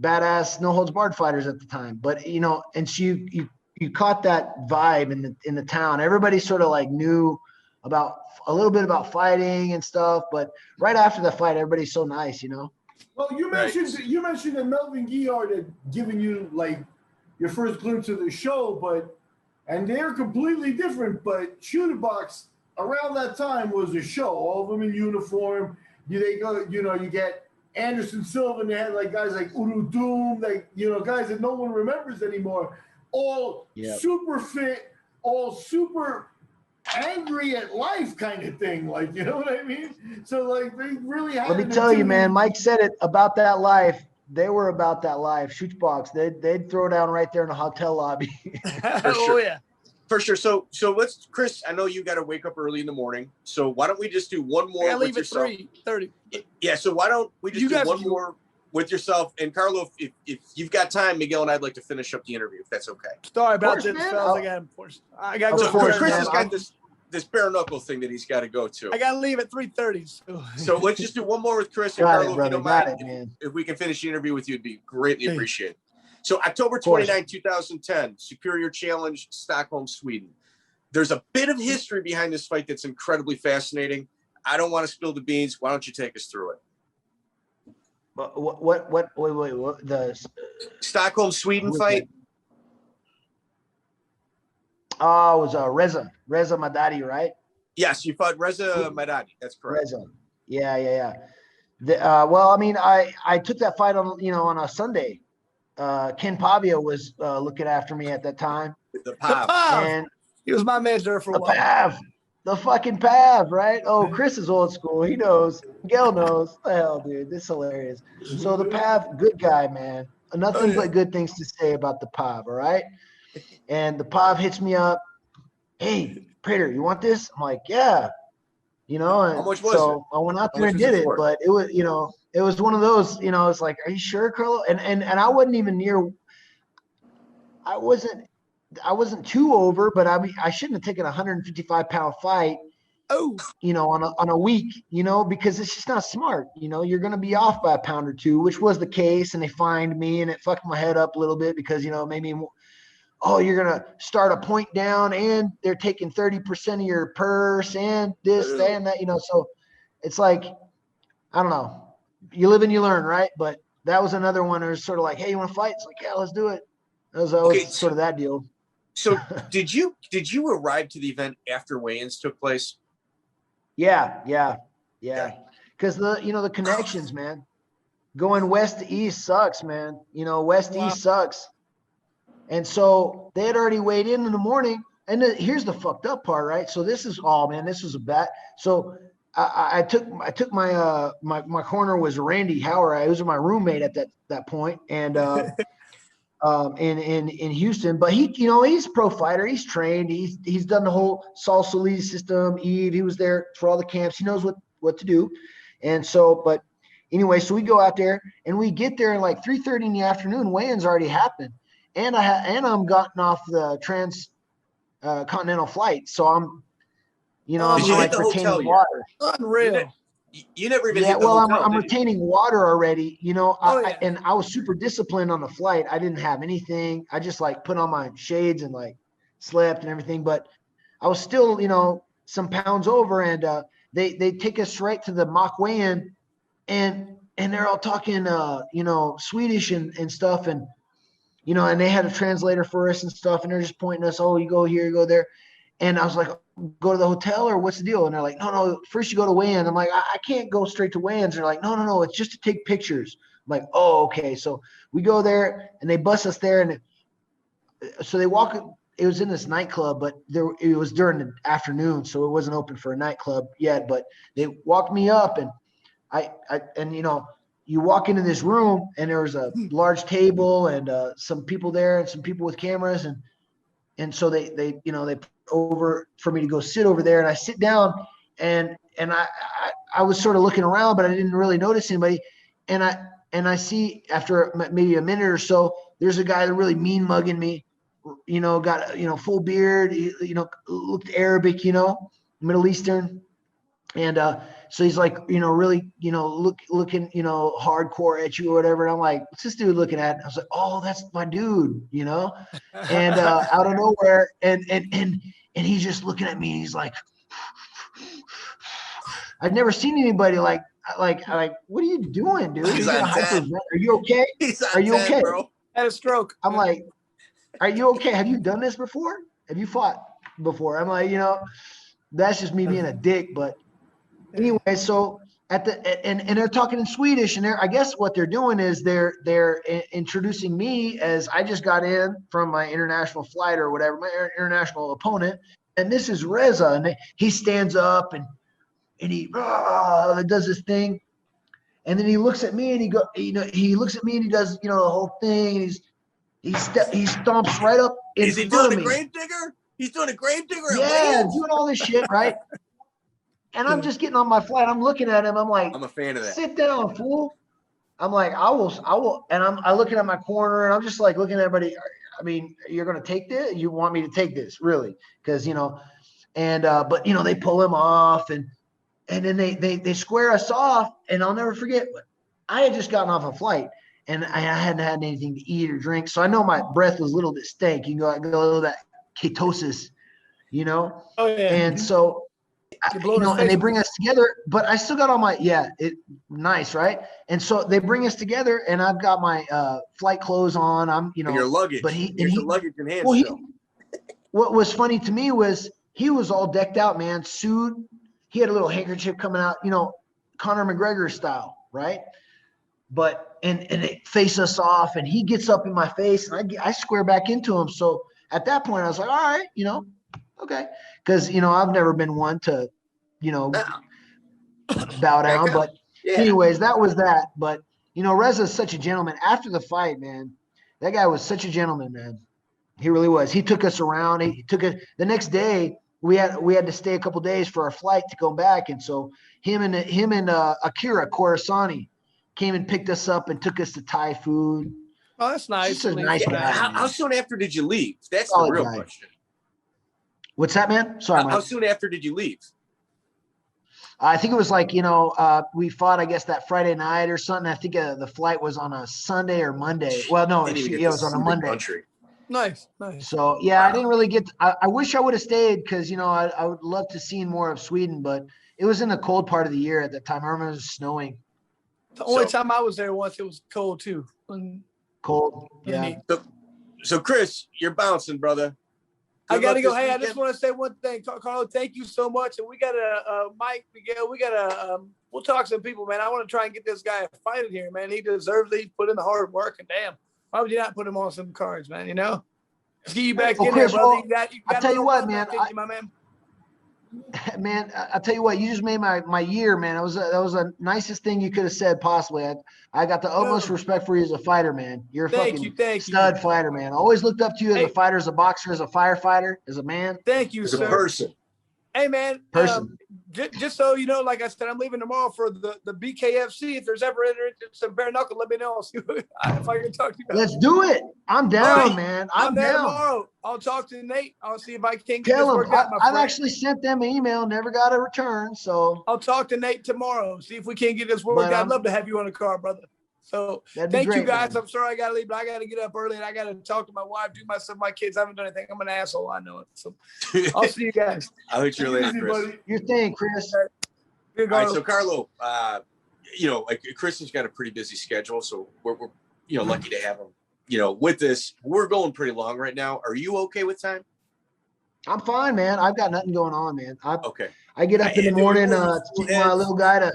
Speaker 2: badass no holds barred fighters at the time. But, and so you caught that vibe in the town. Everybody sort of like knew about a little bit about fighting and stuff, but right after the fight, everybody's so nice,
Speaker 4: Well, you mentioned that Melvin Guillard had given you like your first glimpse of the show, and they're completely different. But Chute Boxe around that time was a show. All of them in uniform. You get Anderson Silva, and they had like guys like Udo Doom, guys that no one remembers anymore. All super fit, all super angry at life kind of thing, like, you know what I mean? So like they really had.
Speaker 2: Let me tell you, man, Mike said it about that life. They were about that life. Chute Boxe, they'd throw down right there in the hotel lobby.
Speaker 3: For sure. So let's, Chris, I know you got to wake up early in the morning, so why don't we just do one more?
Speaker 1: I leave at 3:30.
Speaker 3: Yeah, so why don't we just do one more with yourself? And Carlo, if you've got time, Miguel and I'd like to finish up the interview, if that's okay.
Speaker 1: Sorry about this, fellas. I got to go.
Speaker 3: Chris has got this bare knuckle thing that he's got to go to.
Speaker 1: I got to leave at 3:30.
Speaker 3: So let's just do one more with Chris and Carlo, if you don't mind. If we can finish the interview with you, it'd be greatly appreciated. So October 29, 2010, Superior Challenge, Stockholm, Sweden. There's a bit of history behind this fight that's incredibly fascinating. I don't want to spill the beans. Why don't you take us through it?
Speaker 2: What the
Speaker 3: Stockholm, Sweden fight?
Speaker 2: Oh, it was Reza Madadi, right?
Speaker 3: Yes, you fought Reza Madadi. That's correct.
Speaker 2: Reza. Yeah. Well, I mean, I took that fight on a Sunday. Ken Pavia was looking after me at that time.
Speaker 3: The Pav.
Speaker 2: And
Speaker 1: he was my mentor for a while.
Speaker 2: Pav. The fucking Pav, right? Oh, Chris is old school. He knows. Miguel knows. What the hell, dude? This is hilarious. So the Pav, good guy, man. Nothing but good things to say about the Pav, all right? And the Pav hits me up. Hey, Prater, you want this? I'm like, yeah. And
Speaker 3: how much was it?
Speaker 2: I went out there and did it, but it was, it was one of those, it's like, are you sure, Carlo? And I wasn't even near. I wasn't too over, but I mean, I shouldn't have taken a 155-pound fight.
Speaker 1: Oh,
Speaker 2: on a week, because it's just not smart. You're going to be off by a pound or two, which was the case. And they fined me, and it fucked my head up a little bit because, maybe, you're going to start a point down and they're taking 30% of your purse and this, that, and that, so it's like, I don't know. You live and you learn, right? But that was another one. It was sort of like, hey, you want to fight? It's like, yeah, let's do it. That was always sort of that deal.
Speaker 3: So did you arrive to the event after weigh-ins took place?
Speaker 2: Yeah. Because the connections, man. Going west to east sucks, man. West to east sucks. And so they had already weighed in the morning. And here's the fucked up part, right? So this is this was a bet. So I took my corner was Randy Howard. He was my roommate at that point, and in Houston. But he's a pro fighter. He's trained. He's done the whole Salsa Lead system. Yves, he was there for all the camps. He knows what to do. And so, but anyway, so we go out there and we get there at like 3:30 in the afternoon. Weigh-ins already happened, and I'm gotten off the continental flight, so I'm. I'm like retaining water.
Speaker 1: Unreal.
Speaker 3: You never even hit the
Speaker 2: hotel,
Speaker 3: I'm
Speaker 2: retaining water already. And I was super disciplined on the flight. I didn't have anything. I just like put on my shades and like slept and everything. But I was still, some pounds over. And they take us right to the mock weigh-in, and they're all talking, Swedish and stuff. And and they had a translator for us and stuff. And they're just pointing us. Oh, you go here, you go there. And I was like, go to the hotel or what's the deal? And they're like, no, first you go to weigh-in. I'm like, I can't go straight to weigh-ins. They're like, no, it's just to take pictures. I'm like, oh, okay. So we go there and they bus us there. And so they walk, it was in this nightclub, but it was during the afternoon. So it wasn't open for a nightclub yet, but they walked me up and you walk into this room and there was a large table and some people there and some people with cameras. And so they over for me to go sit over there, and I sit down and I was sort of looking around, but I didn't really notice anybody. And I see after maybe a minute or so, there's a guy that really mean mugging me, got, full beard, looked Arabic, Middle Eastern. And so he's like, really, looking, hardcore at you or whatever. And I'm like, what's this dude looking at? And I was like, oh, that's my dude, and out of nowhere. And he's just looking at me. And he's like, I've never seen anybody like, what are you doing, dude? Are you okay? Are you okay?
Speaker 1: Bro. Had a stroke.
Speaker 2: I'm like, are you okay? Have you done this before? Have you fought before? I'm like, that's just me being a dick. But anyway, so and they're talking in Swedish, and I guess what they're doing is they're introducing me as I just got in from my international flight or whatever, my international opponent, and this is Reza, and he stands up and he does this thing, and then he looks at me and he looks at me and he does the whole thing, and he stomps right up in
Speaker 3: Is he
Speaker 2: front
Speaker 3: doing
Speaker 2: of
Speaker 3: a
Speaker 2: me.
Speaker 3: grave digger? He's doing a grave digger.
Speaker 2: Yeah, doing all this shit, right? And I'm just getting on my flight. I'm looking at him. I'm like,
Speaker 3: I'm a fan of that.
Speaker 2: Sit down, fool. I'm like, I will. And I'm looking at my corner, and I'm just like looking at everybody. I mean, you're going to take this? You want me to take this, really? Because, but they pull him off, and then they square us off. And I'll never forget, I had just gotten off a flight, and I hadn't had anything to eat or drink. So I know my breath was a little bit stank. You go a little that ketosis,
Speaker 1: Oh, yeah.
Speaker 2: And so and they bring us together, but I still got all my, nice, right? And so they bring us together, and I've got my flight clothes on. I'm,
Speaker 3: and your luggage.
Speaker 2: But
Speaker 3: your luggage in hand
Speaker 2: well,
Speaker 3: still.
Speaker 2: What was funny to me was he was all decked out, man, suit. He had a little handkerchief coming out, Conor McGregor style, right? But and they face us off, and he gets up in my face, and I square back into him. So at that point, I was like, all right, okay, because I've never been one to, bow down. But anyways, that was that. But Reza is such a gentleman. After the fight, man, that guy was such a gentleman, man. He really was. He took us around. He took it the next day. We had to stay a couple days for our flight to go back, and so him and Akira Khorasani came and picked us up and took us to Thai food.
Speaker 1: Oh, that's nice.
Speaker 2: Just a nice guy.
Speaker 3: How soon after did you leave? That's the real question.
Speaker 2: What's that, man? Sorry,
Speaker 3: How soon after did you leave?
Speaker 2: I think it was like, we fought, I guess, that Friday night or something. I think the flight was on a Sunday or Monday. Well, no, it was on a Monday.
Speaker 3: Country.
Speaker 1: Nice.
Speaker 2: So, yeah, wow. I didn't really get – I wish I would have stayed because, I would love to see more of Sweden, but it was in the cold part of the year at that time. I remember it was snowing.
Speaker 1: The only time I was there once, it was cold too.
Speaker 2: Cold, yeah.
Speaker 3: So Chris, you're bouncing, brother.
Speaker 1: I got to go. Hey, I just want to say one thing. Carlo, thank you so much. And we got Mike, Miguel, we'll talk to some people, man. I want to try and get this guy a fight in here, man. He deserves it. He put in the hard work, and damn, why would you not put him on some cards, man? Let's get you back in there, brother.
Speaker 2: I'll tell you what, man.
Speaker 1: My man.
Speaker 2: Man, I'll tell you what, you just made my year, man. That was the nicest thing you could have said possibly. I got the utmost respect for you as a fighter, man. You're a fucking stud fighter, man. I always looked up to you as a fighter, as a boxer, as a firefighter, as a man.
Speaker 1: Thank you,
Speaker 3: as
Speaker 1: sir.
Speaker 3: a person.
Speaker 1: Hey, man, just so you know, like I said, I'm leaving tomorrow for the BKFC. If there's ever some bare knuckle, let me know. I'll see if I can talk to you guys.
Speaker 2: Let's do it. I'm down, man. I'm
Speaker 1: there
Speaker 2: down.
Speaker 1: Tomorrow. I'll talk to Nate. I'll see if I can get
Speaker 2: Tell
Speaker 1: this
Speaker 2: him.
Speaker 1: worked out,
Speaker 2: I've actually sent them an email, never got a return. So
Speaker 1: I'll talk to Nate tomorrow. See if we can get this worked out. I'd love to have you on the car, brother. So thank you guys. Man. I'm sorry I got to leave, but I got to get up early and I got to talk to my wife, do my stuff, my kids. I haven't done anything. I'm an asshole. I know it. So I'll see you guys.
Speaker 3: I'll hit you later, Chris.
Speaker 2: Your thing, Chris.
Speaker 3: All right, so Carlo, Chris has got a pretty busy schedule, so we're lucky to have him. With this, we're going pretty long right now. Are you okay with time?
Speaker 2: I'm fine, man. I've got nothing going on, man.
Speaker 3: Okay.
Speaker 2: I get up in the morning to take my little guy to.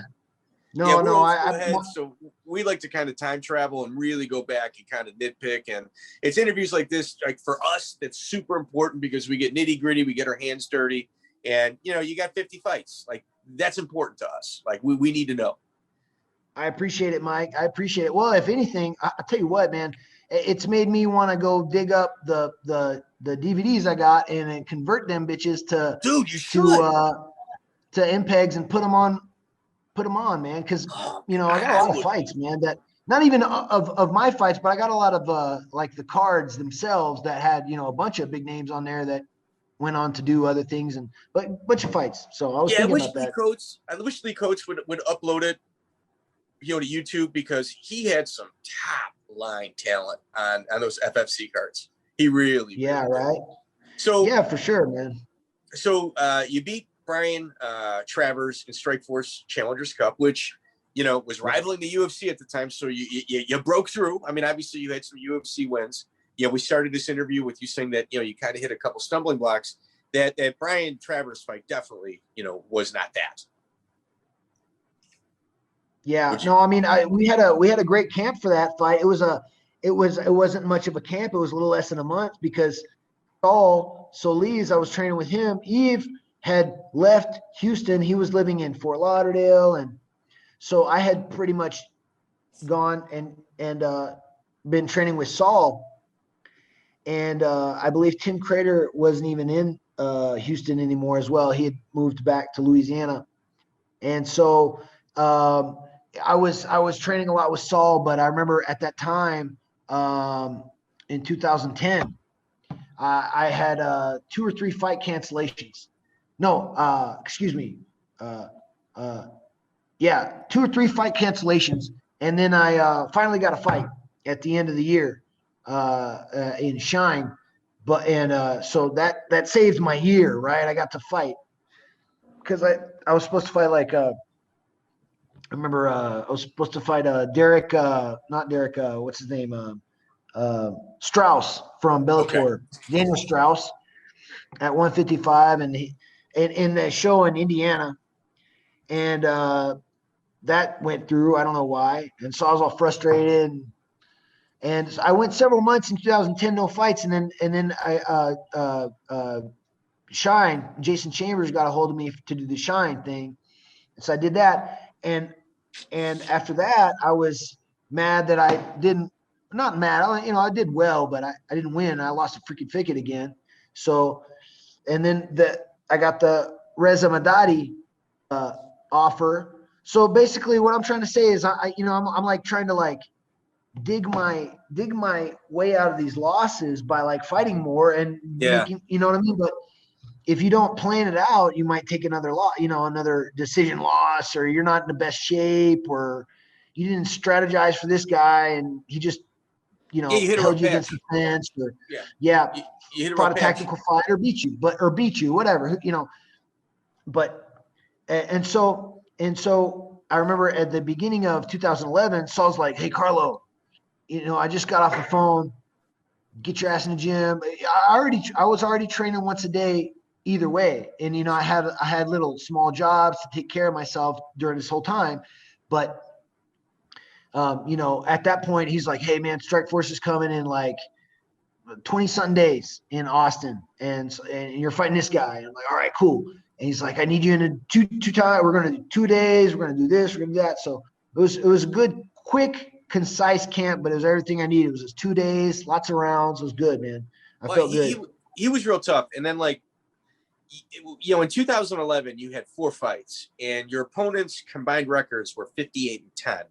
Speaker 3: So we like to kind of time travel and really go back and kind of nitpick. And it's interviews like this, like for us, that's super important because we get nitty gritty, we get our hands dirty, and you got 50 fights. Like that's important to us. Like we need to know.
Speaker 2: I appreciate it, Mike. I appreciate it. Well, if anything, I'll tell you what, man, it's made me want to go dig up the DVDs I got and then convert them bitches to MPEGs and put them on, man. Cause I got a lot of fights, man, that not even of my fights, but I got a lot of like the cards themselves that had, a bunch of big names on there that went on to do other things but a bunch of fights. So I was thinking about that.
Speaker 3: I wish Lee Coates would upload it, to YouTube because he had some top line talent on those FFC cards. He really
Speaker 2: right.
Speaker 3: So
Speaker 2: yeah, for sure, man.
Speaker 3: So you beat Brian Travers in Strikeforce Challengers Cup, which was rivaling the UFC at the time. So you broke through. I mean, obviously you had some UFC wins. We started this interview with you saying that you kind of hit a couple stumbling blocks. That Brian Travers fight definitely was not that.
Speaker 2: Yeah, no, I mean, we had a great camp for that fight. It wasn't much of a camp. It was a little less than a month because Solis, I was training with him. Yves had left Houston. He was living in Fort Lauderdale, and so I had pretty much gone and been training with Saul. And I believe Tim Crater wasn't even in Houston anymore as well. He had moved back to Louisiana, and so. I was training a lot with Saul, but I remember at that time in 2010, I had 2 or 3 fight cancellations. No, excuse me. 2 or 3 fight cancellations. And then I finally got a fight at the end of the year in Shine. So that saved my year, right? I got to fight. because I was supposed to fight like I remember I was supposed to fight Derek, not Derek, what's his name? Strauss from Bellator,
Speaker 3: Okay.
Speaker 2: Daniel Strauss at 155, and he in the show in Indiana, and that went through. I don't know why, and so I was all frustrated, and so I went several months in 2010, no fights, and then I Shine, Jason Chambers got a hold of me to do the Shine thing, and so I did that, and after that I was mad that I didn't. Not mad, I did well, but I didn't win. I lost to freaking Fickett again. So, and then I got the Reza Madadi offer. So basically, what I'm trying to say is, I'm like trying to like dig my way out of these losses by like fighting more and making, you know what I mean? But if you don't plan it out, you might take another loss, another decision loss, or you're not in the best shape, or you didn't strategize for this guy and he just you held you against the fence, or you fought a tactical fight or beat you, whatever, But and so I remember at the beginning of 2011, Saul's like, "Hey, Carlo, I just got off the phone. Get your ass in the gym." I was already training once a day either way, and I had little small jobs to take care of myself during this whole time, but. At that point, he's like, "Hey, man, Strike Force is coming in like 20-something days in Austin, and you're fighting this guy." And I'm like, "All right, cool." And he's like, "I need you in a two time. We're gonna do 2 days. We're gonna do this. We're gonna do that." So it was a good, quick, concise camp, but it was everything I needed. It was just 2 days, lots of rounds. It was good, man. I felt good.
Speaker 3: He was real tough, and then like. In 2011, you had 4 fights, and your opponents' combined records were 58-10.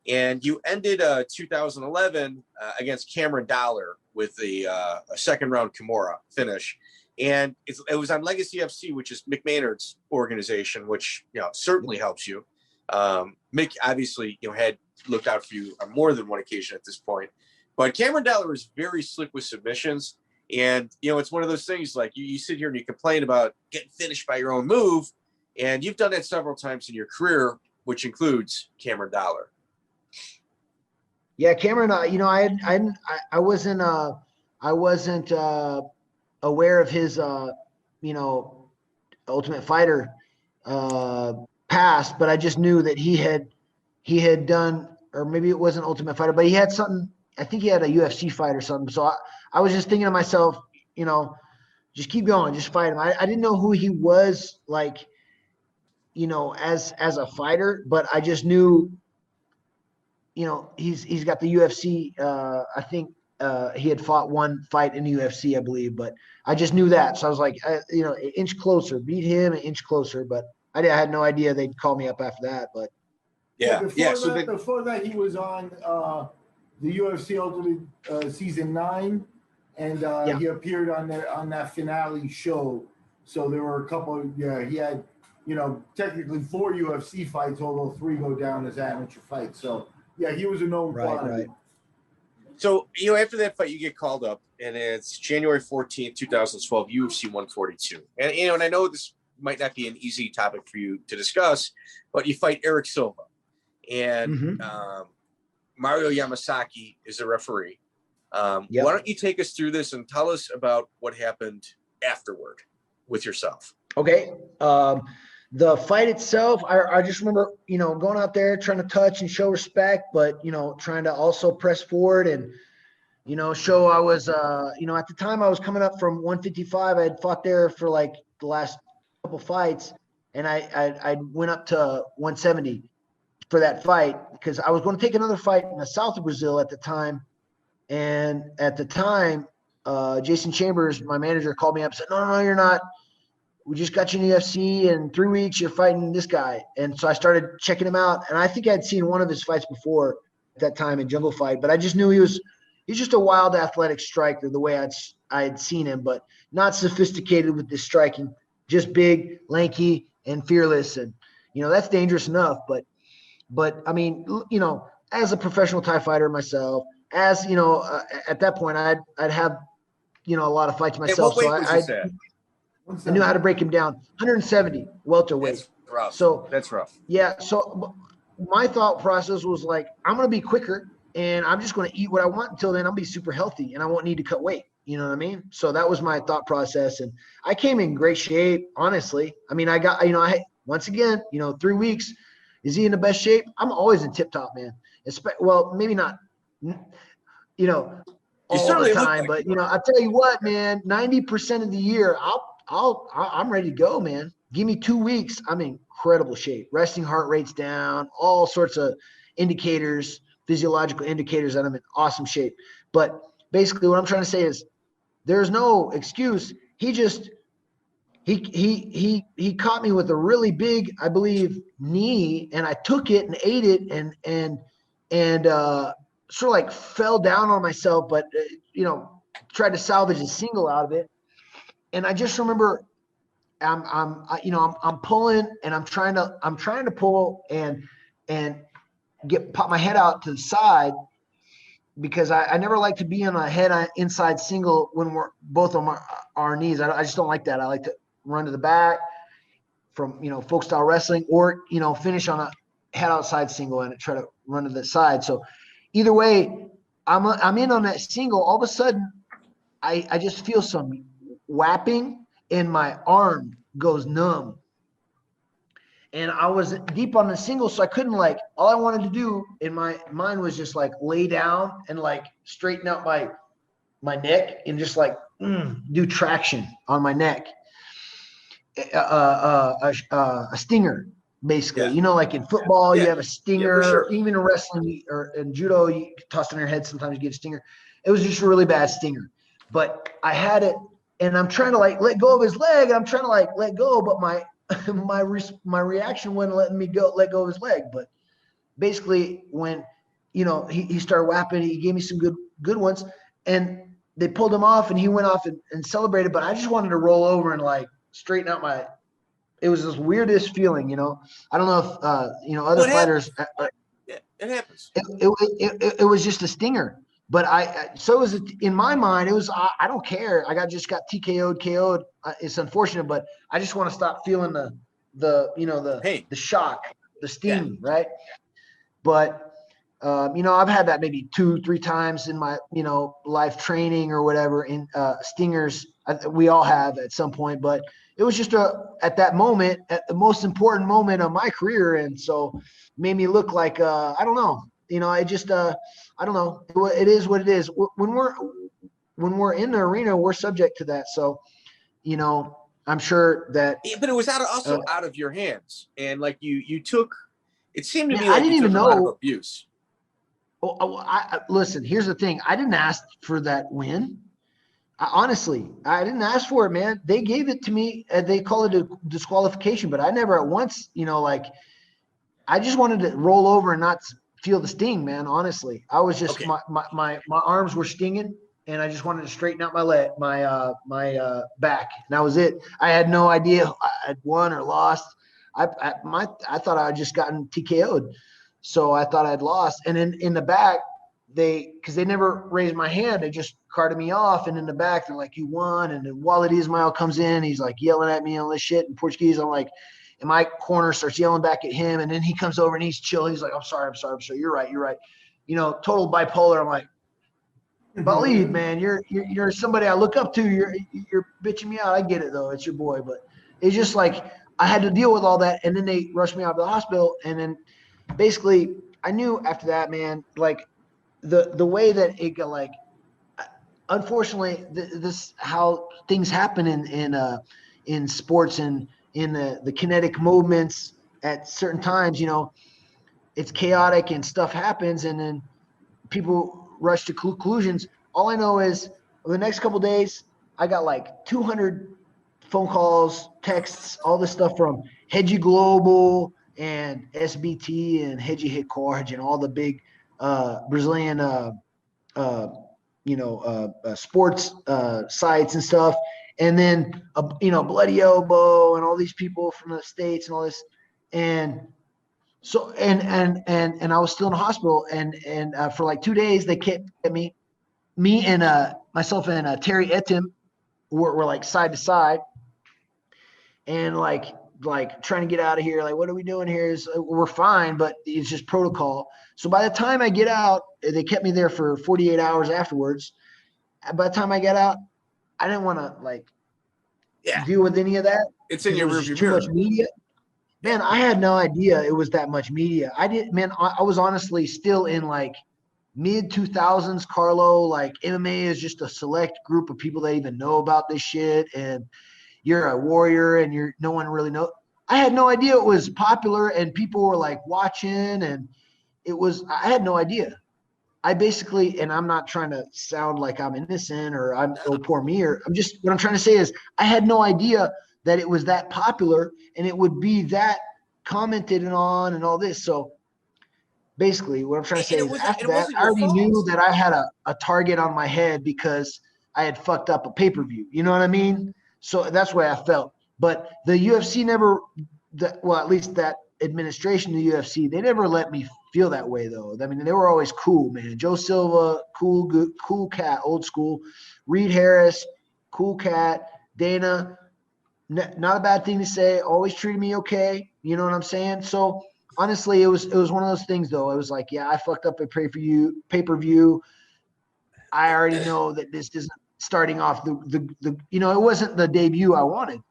Speaker 3: And you ended 2011 against Cameron Dollar with a second round Kimura finish. And it was on Legacy FC, which is Mick Maynard's organization, which certainly helps you. Mick obviously had looked out for you on more than one occasion at this point. But Cameron Dollar is very slick with submissions. And, it's one of those things like you sit here and you complain about getting finished by your own move. And you've done that several times in your career, which includes Cameron Dollar.
Speaker 2: Yeah, Cameron. I wasn't aware of his Ultimate Fighter past, but I just knew that he had done, or maybe it wasn't Ultimate Fighter, but he had something. I think he had a UFC fight or something. So I was just thinking to myself, just keep going, just fight him. I didn't know who he was, like, as a fighter, but I just knew. He's got the UFC. I think he had fought one fight in the UFC, I believe, but I just knew that. So I was like, an inch closer, beat him an inch closer, but I had no idea they'd call me up after that. But
Speaker 4: before that, he was on the UFC Ultimate Season 9, and he appeared on that finale show. So there were a couple. He had technically 4 UFC fights, although 3 go down as amateur fights. So. Yeah, he was a known quantity. Right.
Speaker 3: So, after that fight, you get called up, and it's January 14th, 2012, UFC 142. And, and I know this might not be an easy topic for you to discuss, but you fight Erick Silva. And Mario Yamasaki is the referee. Why don't you take us through this and tell us about what happened afterward with yourself?
Speaker 2: Okay. The fight itself, I just remember, going out there trying to touch and show respect, but, trying to also press forward and, show I was, at the time I was coming up from 155. I had fought there for like the last couple fights, and I went up to 170 for that fight because I was going to take another fight in the south of Brazil at the time. And at the time, Jason Chambers, my manager, called me up and said, no, you're not. We just got you in the UFC. In 3 weeks, you're fighting this guy. And so I started checking him out. And I think I'd seen one of his fights before at that time in Jungle Fight. But I just knew he's just a wild athletic striker the way I had seen him, but not sophisticated with his striking. Just big, lanky, and fearless. And, that's dangerous enough. But I mean, as a professional Thai fighter myself, as, at that point, I'd have, a lot of fights myself.
Speaker 3: And what weight was this at?
Speaker 2: I knew how to break him down. 170 welterweight.
Speaker 3: That's rough.
Speaker 2: So
Speaker 3: that's rough.
Speaker 2: Yeah. So my thought process was like, I'm going to be quicker and I'm just going to eat what I want until then. I'll be super healthy and I won't need to cut weight. You know what I mean? So that was my thought process. And I came in great shape, honestly. I mean, once again, 3 weeks. Is he in the best shape? I'm always in tip top, man. Well, maybe not, all the time, but I'll tell you what, man, 90% of the year, I'm ready to go, man. Give me 2 weeks. I'm in incredible shape. Resting heart rate's down, all sorts of indicators, physiological indicators that I'm in awesome shape. But basically what I'm trying to say is there's no excuse. He caught me with a really big, I believe, knee, and I took it and ate it and sort of like fell down on myself, but tried to salvage a single out of it. And I just remember I'm pulling and I'm trying to pull and pop my head out to the side because I never like to be on a head inside single when we're both on our knees. I just don't like that. I like to run to the back from, folk style wrestling or, finish on a head outside single and try to run to the side. So either way, I'm in on that single. All of a sudden I just feel some whapping and my arm goes numb. And I was deep on the single, so I couldn't all I wanted to do in my mind was just lay down and straighten out my neck and just do traction on my neck. A stinger, basically.
Speaker 3: Yeah.
Speaker 2: Like in football, you have a stinger.
Speaker 3: Yeah, for sure.
Speaker 2: Even in wrestling or in judo, you toss it on your head. Sometimes you get a stinger. It was just a really bad stinger. But I had it, and I'm trying to let go of his leg. And I'm trying to let go, but my reaction wasn't letting me let go of his leg. But basically, when he started whapping, he gave me some good ones, and they pulled him off, and he went off and celebrated. But I just wanted to roll over and straighten out it was this weirdest feeling, I don't know if other fighters.
Speaker 3: It happens.
Speaker 2: It was just a stinger, but so it was in my mind. It was I don't care. I just got KO'd. It's unfortunate, but I just want to stop feeling the
Speaker 3: pain,
Speaker 2: the shock, the sting, right? But I've had that maybe 2-3 times in my life training or whatever in stingers. We all have at some point, but it was just at that moment, at the most important moment of my career, and so made me look like I don't know. I just I don't know. It is what it is. When we're in the arena, we're subject to that. So, I'm sure that.
Speaker 3: Yeah, but it was out of your hands, and you took. It seemed to me
Speaker 2: I didn't even know
Speaker 3: a lot of abuse.
Speaker 2: Listen, here's the thing. I didn't ask for that win. Honestly, I didn't ask for it, man. They gave it to me. They call it a disqualification, but I never at once, I just wanted to roll over and not feel the sting, man. Honestly, I was just, okay. my arms were stinging and I just wanted to straighten out my back. And that was it. I had no idea I'd won or lost. I thought I had just gotten TKO'd. So I thought I'd lost. And in the back, because they never raised my hand, they just carted me off. And in the back, they're like, you won. And then Walid Ishmael comes in. He's yelling at me on this shit in Portuguese. I'm like, and my corner starts yelling back at him. And then he comes over and he's chill. He's like, I'm sorry. You're right. Total bipolar. I'm like, Walid, man, you're somebody I look up to. You're bitching me out. I get it though. It's your boy. But it's just I had to deal with all that. And then they rushed me out to the hospital. And then basically I knew after that, man, the way that it got unfortunately this how things happen in sports and in the kinetic movements at certain times, it's chaotic and stuff happens and then people rush to conclusions. All I know is over the next couple of days, I got 200 phone calls, texts, all this stuff from Hedgie Global and SBT and Hedgie Record and all the big Brazilian, sports sites and stuff. And then, Bloody Elbow and all these people from the States and all this. And so, and I was still in the hospital and for 2 days, they kept at me and myself and Terry Etim were side to side. and like trying to get out of here. Like, what are we doing here? We're fine, but it's just protocol. So by the time I get out, they kept me there for 48 hours afterwards. By the time I get out, I didn't want to deal with any of that.
Speaker 3: It's in your rearview
Speaker 2: too
Speaker 3: mirror.
Speaker 2: much media. Man, I had no idea it was that much media. I was honestly still in like mid 2000s, Carlo. Like, MMA is just a select group of people that even know about this shit, and you're a warrior and no one really knows. I had no idea it was popular and people were like watching, and I had no idea. I basically, and I'm not trying to sound like I'm innocent or poor me, or what I'm trying to say is I had no idea that it was that popular and it would be that commented on and all this. So basically what I'm trying to say is after that, I already knew that I had a target on my head because I had fucked up a pay-per-view. You know what I mean? So that's the way I felt. But the UFC at least that administration of the UFC, they never let me feel that way though. I mean, they were always cool, man. Joe Silva, cool cat, old school. Reed Harris, cool cat. Dana, not a bad thing to say. Always treated me okay. You know what I'm saying? So honestly, it was one of those things though. It was like, yeah, I fucked up a pay-per-view. I already know that this isn't starting off the it wasn't the debut I wanted,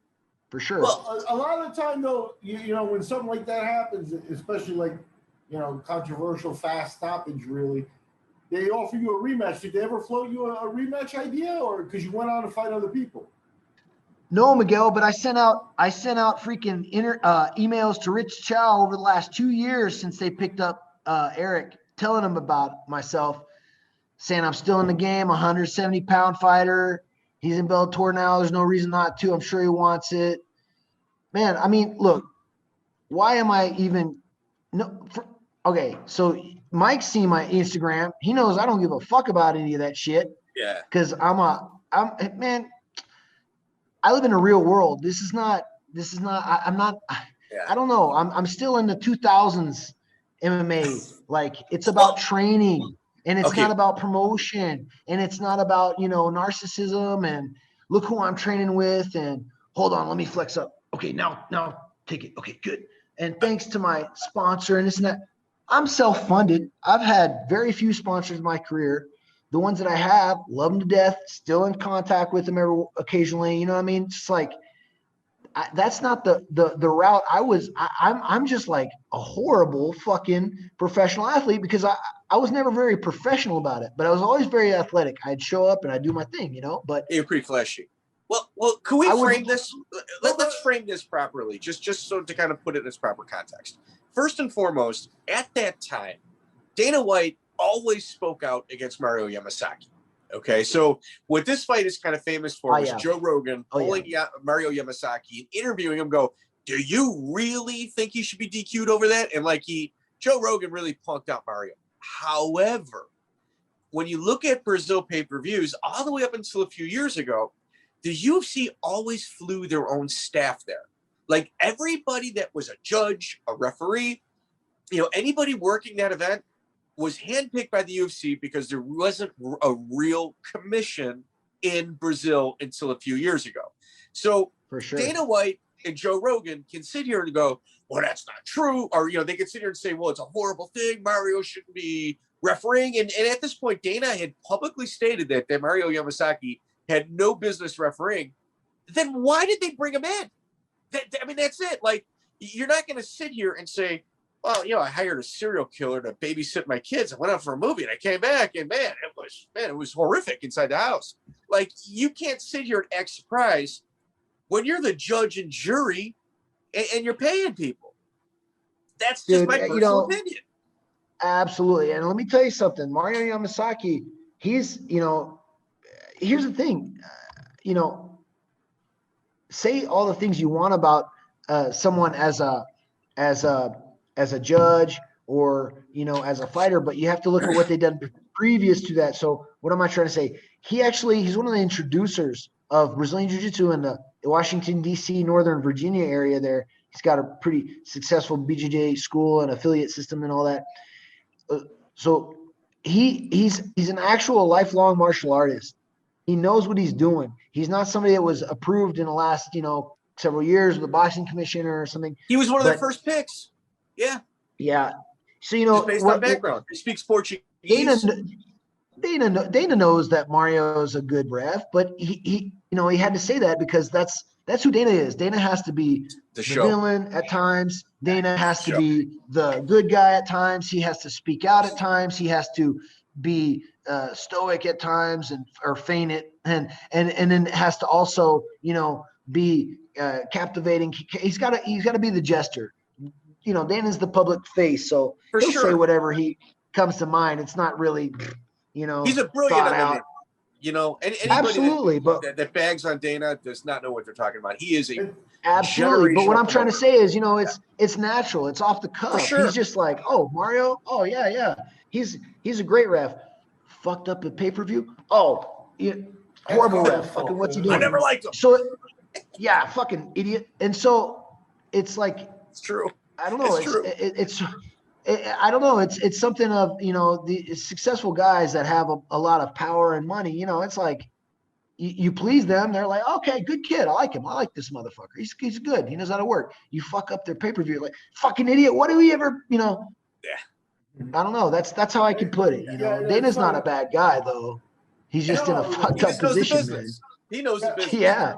Speaker 2: for sure.
Speaker 4: Well, a lot of the time though, when something like that happens, especially like, controversial fast stoppage, really, they offer you a rematch. Did they ever float you a rematch idea, or because you went on to fight other people?
Speaker 2: No, Miguel, but I sent out freaking emails to Rich Chow over the last 2 years since they picked up Erick, telling him about myself, saying I'm still in the game, 170-pound fighter. He's in Bellator now. There's no reason not to. I'm sure he wants it. Man, I mean, look, why am I even okay, so Mike's seen my Instagram. He knows I don't give a fuck about any of that shit.
Speaker 3: Yeah.
Speaker 2: Because man, I live in a real world. I'm not, I don't know. I'm still in the 2000s MMA. Like, it's about training, and it's not about promotion, and it's not about, narcissism and look who I'm training with and hold on, let me flex up. Okay, now take it. Okay, good. And thanks to my sponsor and this and that. I'm self-funded. I've had very few sponsors in my career. The ones that I have, love them to death, still in contact with them occasionally. You know what I mean? It's like, that's not the route I was. I'm just like a horrible fucking professional athlete because I was never very professional about it, but I was always very athletic. I'd show up and I'd do my thing, but
Speaker 3: you're pretty flashy. Well, can we frame this? Let's frame this properly, just so to kind of put it in its proper context. First and foremost, at that time, Dana White always spoke out against Mario Yamasaki. Okay, so what this fight is kind of famous for was Joe Rogan pulling Mario Yamasaki and interviewing him, go, do you really think he should be DQ'd over that? And Joe Rogan really punked out Mario. However, when you look at Brazil pay-per-views, all the way up until a few years ago, the UFC always flew their own staff there. Like, everybody that was a judge, a referee, anybody working that event was handpicked by the UFC because there wasn't a real commission in Brazil until a few years ago. So for sure, Dana White and Joe Rogan can sit here and go, well, that's not true. Or, they can sit here and say, well, it's a horrible thing. Mario shouldn't be refereeing. And at this point, Dana had publicly stated that Mario Yamasaki had no business refereeing. Then why did they bring him in? That's it. Like, you're not going to sit here and say, well, I hired a serial killer to babysit my kids. I went out for a movie and I came back and it was horrific inside the house. Like, you can't sit here and act surprised when you're the judge and jury and you're paying people. That's just my personal opinion.
Speaker 2: Absolutely. And let me tell you something, Mario Yamasaki, he's, here's the thing, say all the things you want about someone as a judge or, as a fighter, but you have to look at what they've done previous to that. So what am I trying to say? He's one of the introducers of Brazilian Jiu-Jitsu in the Washington, D.C., Northern Virginia area there. He's got a pretty successful BJJ school and affiliate system and all that. So he's an actual lifelong martial artist. He knows what he's doing. He's not somebody that was approved in the last, several years with the boxing commissioner or something.
Speaker 3: He was one of their first picks. Yeah.
Speaker 2: Yeah. So, you know,
Speaker 3: just based on background. He speaks Portuguese.
Speaker 2: Dana knows that Mario is a good ref, but he had to say that because that's who Dana is. Dana has to be the villain at times. Dana has to be the good guy at times. He has to speak out at times. He has to be stoic at times or feign it, and then has to also, you know, be captivating. He's got to be the jester. You know, Dana's the public face, so he'll say whatever he comes to mind. It's not really, you know,
Speaker 3: he's a brilliant MMA. You know,
Speaker 2: absolutely,
Speaker 3: that bags on Dana does not know what they're talking about. He is a
Speaker 2: absolutely. But what I'm trying to say is, you know, it's natural. It's off the cuff.
Speaker 3: Sure.
Speaker 2: He's just like, oh, Mario. Oh yeah. He's a great ref. Fucked up the pay-per-view. Oh, horrible ref. Fucking what's he doing?
Speaker 3: I never liked him.
Speaker 2: So, yeah, fucking idiot. And so it's like,
Speaker 3: it's true.
Speaker 2: I don't know.
Speaker 3: It's true.
Speaker 2: I don't know. It's something of, you know, the successful guys that have a lot of power and money. You know, it's like you please them. They're like, okay, good kid. I like him. I like this motherfucker. He's good. He knows how to work. You fuck up their pay-per-view, like fucking idiot. What do we ever, you know?
Speaker 3: Yeah.
Speaker 2: I don't know. That's how I can put it. You know, Dana's not a bad guy though. He's just in a fucked up position, man.
Speaker 3: He knows the business.
Speaker 2: Yeah.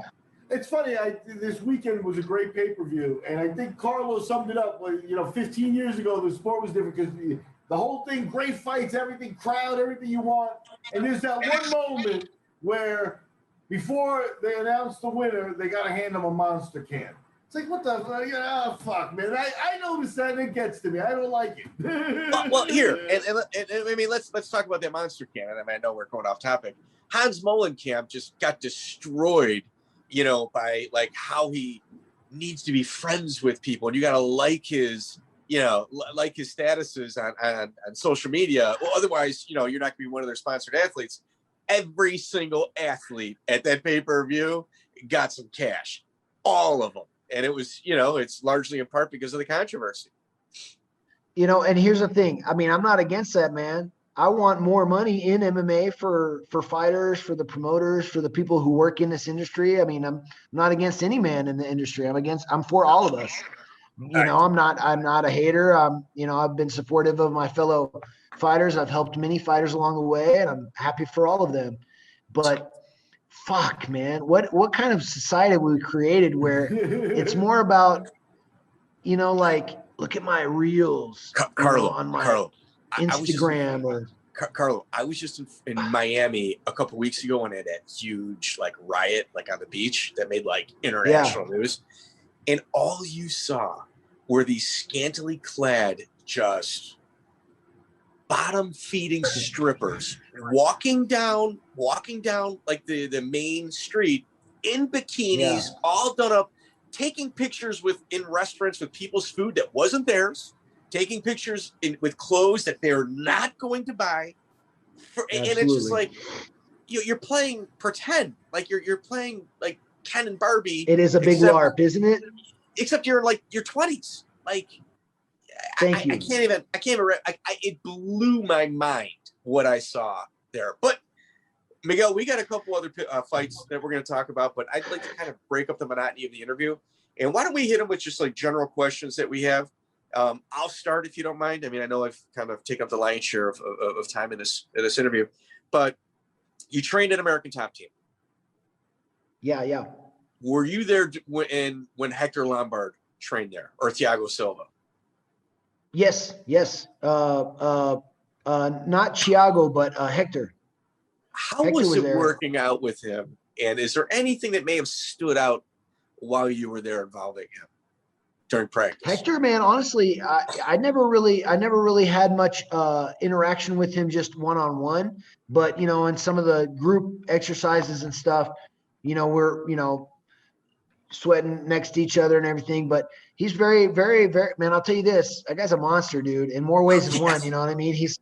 Speaker 4: It's funny. This weekend was a great pay-per-view, and I think Carlo summed it up. You know, 15 years ago, the sport was different because the whole thing, great fights, everything, crowd, everything you want. And there's that one moment where before they announce the winner, they got to hand them a monster can. It's like, what the fuck? Oh, fuck, man. I noticed that, and it gets to me. I don't like it.
Speaker 3: well, here, and I mean, let's talk about that monster can. I mean, I know we're going off topic. Hans Molenkamp just got destroyed, you know, by like how he needs to be friends with people, and you got to like his, you know, like his statuses on social media. Well, otherwise, you know, you're not going to be one of their sponsored athletes. Every single athlete at that pay-per-view got some cash, all of them, and it was, you know, it's largely in part because of the controversy.
Speaker 2: You know, and here's the thing. I mean, I'm not against that, man. I want more money in MMA for fighters, for the promoters, for the people who work in this industry. I mean, I'm not against any man in the industry. I'm for all of us. You know, I'm not a hater. You know, I've been supportive of my fellow fighters. I've helped many fighters along the way, and I'm happy for all of them. But fuck, man, what kind of society have we created where it's more about, you know, like, look at my reels,
Speaker 3: Carlo,
Speaker 2: on my
Speaker 3: Instagram. Carlo, I was just in Miami a couple weeks ago and had that huge like riot like on the beach that made like international news, and all you saw were these scantily clad, just bottom feeding strippers walking down like the main street in bikinis, all done up, taking pictures in restaurants with people's food that wasn't theirs, taking pictures with clothes that they're not going to buy, and it's just like you're playing pretend, like you're playing like Ken and Barbie.
Speaker 2: It is a big LARP, isn't it?
Speaker 3: Except you're like your 20s. Like,
Speaker 2: Thank you.
Speaker 3: I can't even. It blew my mind what I saw there. But Miguel, we got a couple other fights that we're going to talk about, but I'd like to kind of break up the monotony of the interview. And why don't we hit them with just like general questions that we have? I'll start if you don't mind. I mean, I know I've kind of taken up the lion's share of time in this interview, but you trained at American Top Team. Yeah. Were you there when Hector Lombard trained there, or Thiago Silva?
Speaker 2: Yes. Not Thiago, but Hector.
Speaker 3: How was it working out with him? And is there anything that may have stood out while you were there involving him during practice?
Speaker 2: Hector, man, honestly, I never really had much interaction with him, just one-on-one. But, you know, in some of the group exercises and stuff, you know, we're, you know, sweating next to each other and everything. But he's very, very, very, man, I'll tell you this, that guy's a monster, dude, in more ways than one. You know what I mean? He's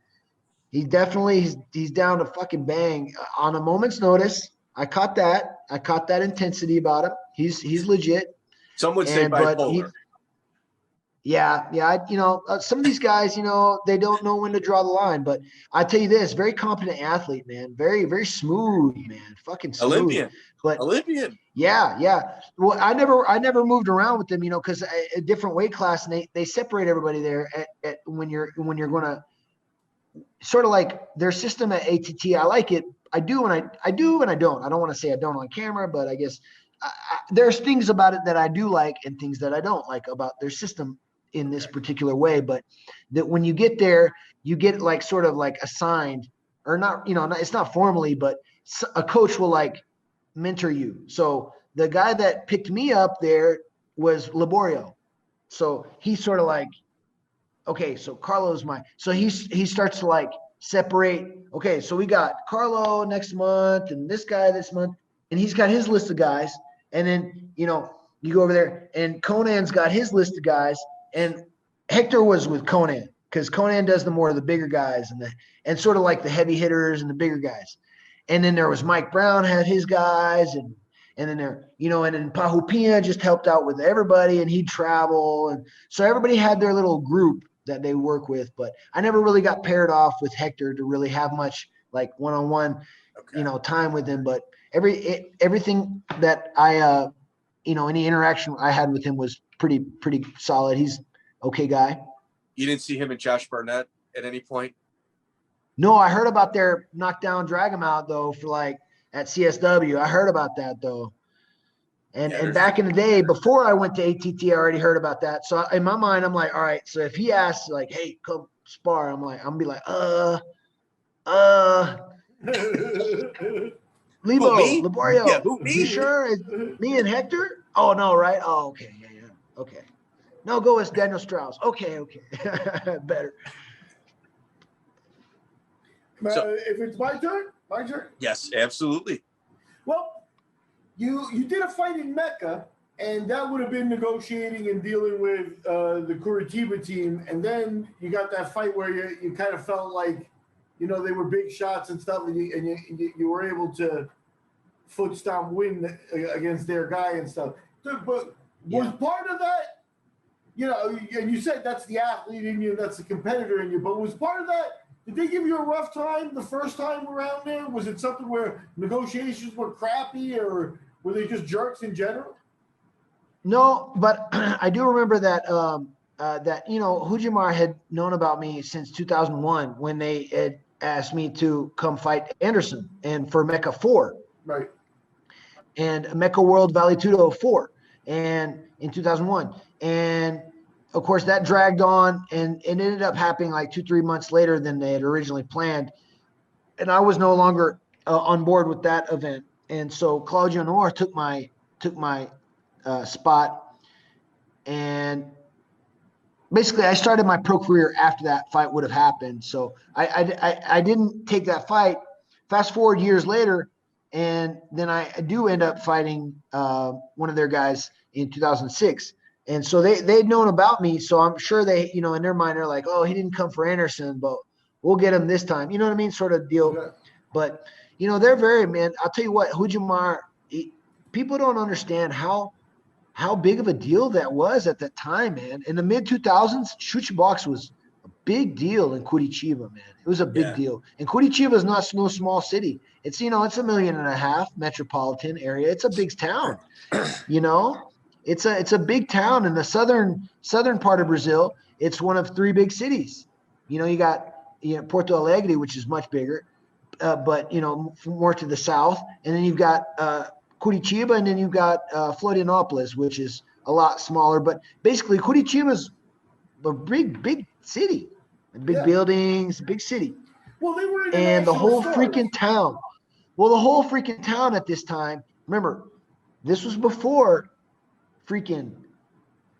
Speaker 2: down to fucking bang on a moment's notice. I caught that intensity about him. He's legit.
Speaker 3: Some would say bipolar.
Speaker 2: You know, some of these guys, you know, they don't know when to draw the line. But I tell you this, very competent athlete, man. Very, very smooth, man. Fucking smooth.
Speaker 3: Olympian.
Speaker 2: Yeah. Well, I never moved around with them, because a different weight class, and they separate everybody there at when you're going to sort of like their system at ATT. I like it. I do and I don't. I don't want to say I don't on camera, but I guess there's things about it that I do like and things that I don't like about their system in this particular way. But that when you get there, you get like sort of like assigned, or not, it's not formally, but a coach will like mentor you. So the guy that picked me up there was Laborio. So he's sort of like, okay, so Carlo's so he starts to like separate. Okay, so we got Carlo next month and this guy this month, and he's got his list of guys. And then, you go over there and Conan's got his list of guys, and Hector was with Conan because Conan does the more of the bigger guys and sort of like the heavy hitters and the bigger guys. And then there was Mike Brown had his guys, and then there, and then Pahupina just helped out with everybody, and he'd travel. And so everybody had their little group that they work with, but I never really got paired off with Hector to really have much like one-on-one, time with him. But everything that I, any interaction I had with him was pretty solid. He's okay guy.
Speaker 3: You didn't see him and Josh Barnett at any point?
Speaker 2: No, I heard about their knockdown, drag him out though for like at CSW. I heard about that though. And back in the day, before I went to ATT, I already heard about that. So in my mind, I'm like, all right, so if he asks like, hey, come spar, I'm gonna be like, Lebo, Laborio,
Speaker 3: yeah, me?
Speaker 2: You sure? It's me and Hector? Oh no, right? Oh, okay, yeah, okay. No, go with Daniel Strauss. Okay, better.
Speaker 4: So, if it's my turn?
Speaker 3: Yes, absolutely.
Speaker 4: Well, you did a fight in Mecca, and that would have been negotiating and dealing with the Curitiba team, and then you got that fight where you kind of felt like, they were big shots and stuff, and you were able to foot stomp win against their guy and stuff. But was part of that, and you said that's the athlete in you, that's the competitor in you, but was part of that, did they give you a rough time the first time around there? Was it something where negotiations were crappy, or were they just jerks in general?
Speaker 2: No, but I do remember that Hujimar had known about me since 2001 when they had asked me to come fight Anderson and for Mecca 4.
Speaker 4: Right.
Speaker 2: And Mecca World Valetudo 4 and in 2001. And of course that dragged on and it ended up happening like 2-3 months later than they had originally planned. And I was no longer on board with that event. And so Claudio Noir took my spot, and basically I started my pro career after that fight would have happened. So I didn't take that fight. Fast forward years later, and then I do end up fighting one of their guys in 2006. And so they'd known about me. So I'm sure they, in their mind, they're like, oh, he didn't come for Anderson, but we'll get him this time. You know what I mean? Sort of deal. Yeah. But, they're man, I'll tell you what, Hujimar, people don't understand how big of a deal that was at that time, man. In the mid-2000s, Chute Boxe was a big deal in Curitiba, man. It was a big deal. And Curitiba is no small city. It's, it's 1.5 million metropolitan area. It's a big town, It's a big town in the southern part of Brazil. It's one of 3 big cities. You got Porto Alegre, which is much bigger, but more to the south. And then you've got Curitiba, and then you've got Florianópolis, which is a lot smaller. But basically, Curitiba is a big city, big buildings, big city.
Speaker 4: Well, they were
Speaker 2: and the whole freaking town. Well, the whole freaking town at this time. Remember, this was before freaking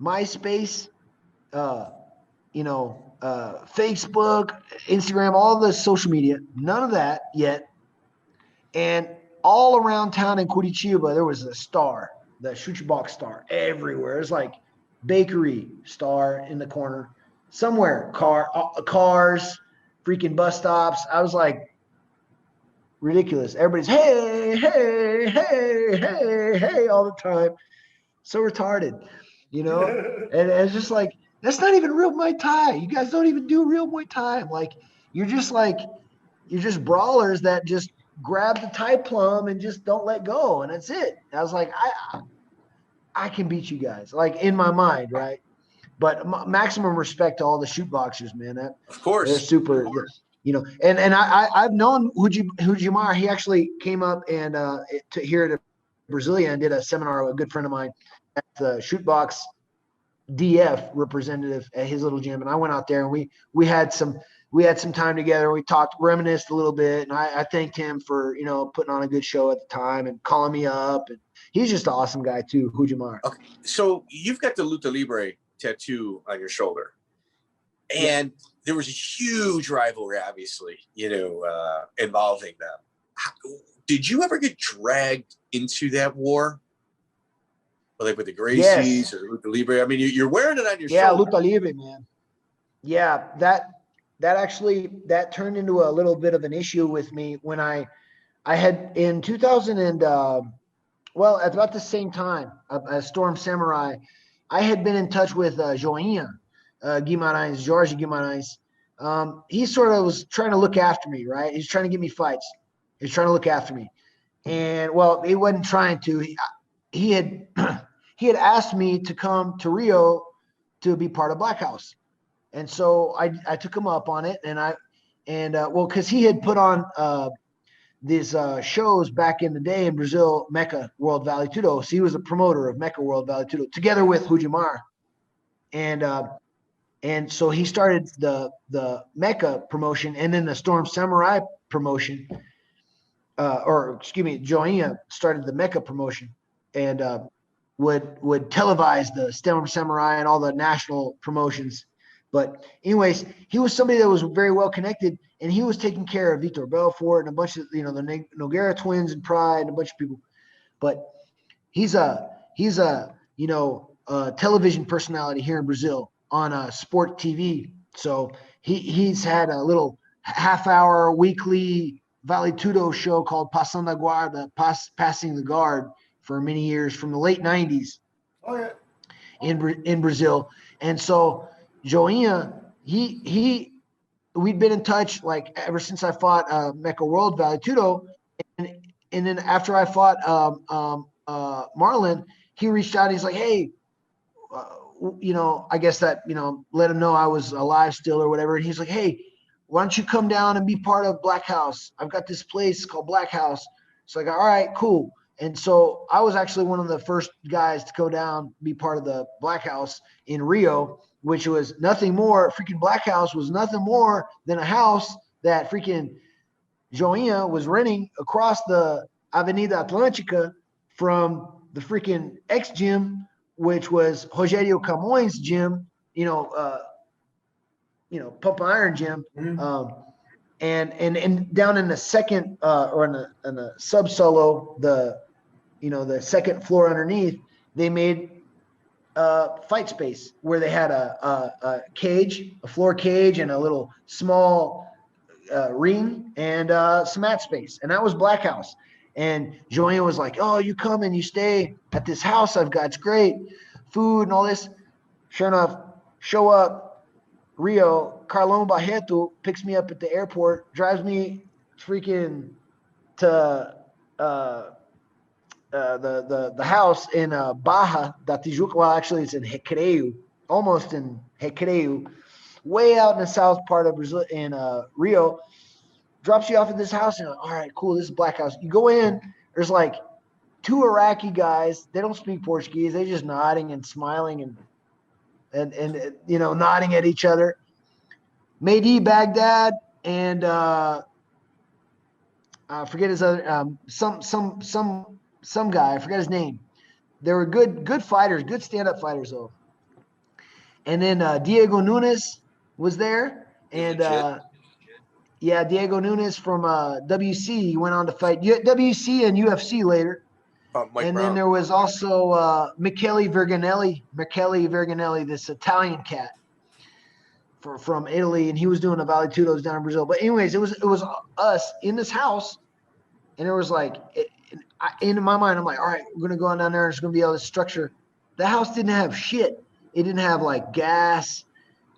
Speaker 2: MySpace, Facebook, Instagram, all the social media, none of that yet. And all around town in Curitiba, there was a star, the Chute Boxe star everywhere. It's like bakery star in the corner somewhere, cars, freaking bus stops. I was like, ridiculous. Everybody's hey all the time. So retarded, and it's just like, that's not even real Muay Thai. You guys don't even do real Muay Thai. Like, you're just brawlers that just grab the Thai plum and just don't let go. And that's it. I was like, I can beat you guys, like in my mind, right? But maximum respect to all the Chute Boxers, man.
Speaker 3: Of course.
Speaker 2: They're super, you know. And I've known Hujimar. He actually came up and here at Brasilia and did a seminar with a good friend of mine at the Chute Boxe DF representative at his little gym. And I went out there and we had some time together. We talked, reminisced a little bit, and I thanked him for, you know, putting on a good show at the time and calling me up. And he's just an awesome guy too, Hujimar.
Speaker 3: Okay, so you've got the Luta Livre tattoo on your shoulder, and there was a huge rivalry, obviously, you know, involving them. Did you ever get dragged into that war? Like with the Gracies or Luta Livre? I mean, you're wearing it on your shoulder.
Speaker 2: Yeah, Luta Livre, man. Yeah, that turned into a little bit of an issue with me when I had in 2000 and at about the same time as Storm Samurai, I had been in touch with Joinha Guimarães, Jorge Guimarães. He sort of was trying to look after me, right? He's trying to give me fights. He's trying to look after me. And well, he wasn't trying to. He had asked me to come to Rio to be part of Black House. And so I took him up on it, because he had put on these shows back in the day in Brazil, Mecca World Vale Tudo. So he was a promoter of Mecca World Vale Tudo together with Hujimar, and so he started the Mecca promotion and then the Storm Samurai promotion, Joinha started the Mecca promotion and would televise the Storm Samurai and all the national promotions. But anyways, he was somebody that was very well connected, and he was taking care of Vitor Belfort and a bunch of, you know, the Nogueira twins and Pride and a bunch of people. But he's a television personality here in Brazil on Sport TV. So he's had a little half-hour weekly Vale Tudo show called Passando a Guarda, Passing the Guard, for many years from the late 90s.
Speaker 4: Oh yeah.
Speaker 2: In Brazil. And so Joinha, we'd been in touch like ever since I fought Mecca World Vale Tudo, and then after I fought Marlon, he reached out. He's like, hey, I guess that, let him know I was alive still or whatever. And he's like, hey, why don't you come down and be part of Black House? I've got this place called Black House. So I go, all right, cool. And so I was actually one of the first guys to go down, be part of the Black House in Rio, which was nothing more. Freaking Black House was nothing more than a house that freaking Joinha was renting across the Avenida Atlântica from the freaking X gym, which was Rogério Camões' gym, Pump Iron gym.
Speaker 4: Mm-hmm.
Speaker 2: And down in the second or in the sub solo, the second floor underneath, they made fight space where they had a cage, a floor cage, and a little small ring and some mat space, and that was Black House. And Joinha was like, "Oh, you come and you stay at this house I've got. It's great, food and all this." Sure enough, show up Rio. Carlão Barreto picks me up at the airport, drives me freaking to the house in Barra da Tijuca. Well, actually, it's in Recreio, almost in Recreio, way out in the south part of Brazil, in Rio. Drops you off at this house, and you're like, all right, cool, this is Black House. You go in, there's like two Iraqi guys. They don't speak Portuguese. They're just nodding and smiling and nodding at each other. Mehdi Baghdad and I forget his other some guy, I forget his name. They were good fighters, good stand-up fighters though. And then Diego Nunes was there, and Diego Nunes from WC. He went on to fight WC and UFC later. Then there was also Michele Verganelli, this Italian cat from Italy, and he was doing a Vale Tudos down in Brazil. But anyways, it was us in this house, and it was like, in my mind, I'm like, all right, we're gonna go on down there, and it's gonna be all this structure. The house didn't have shit. It didn't have like gas.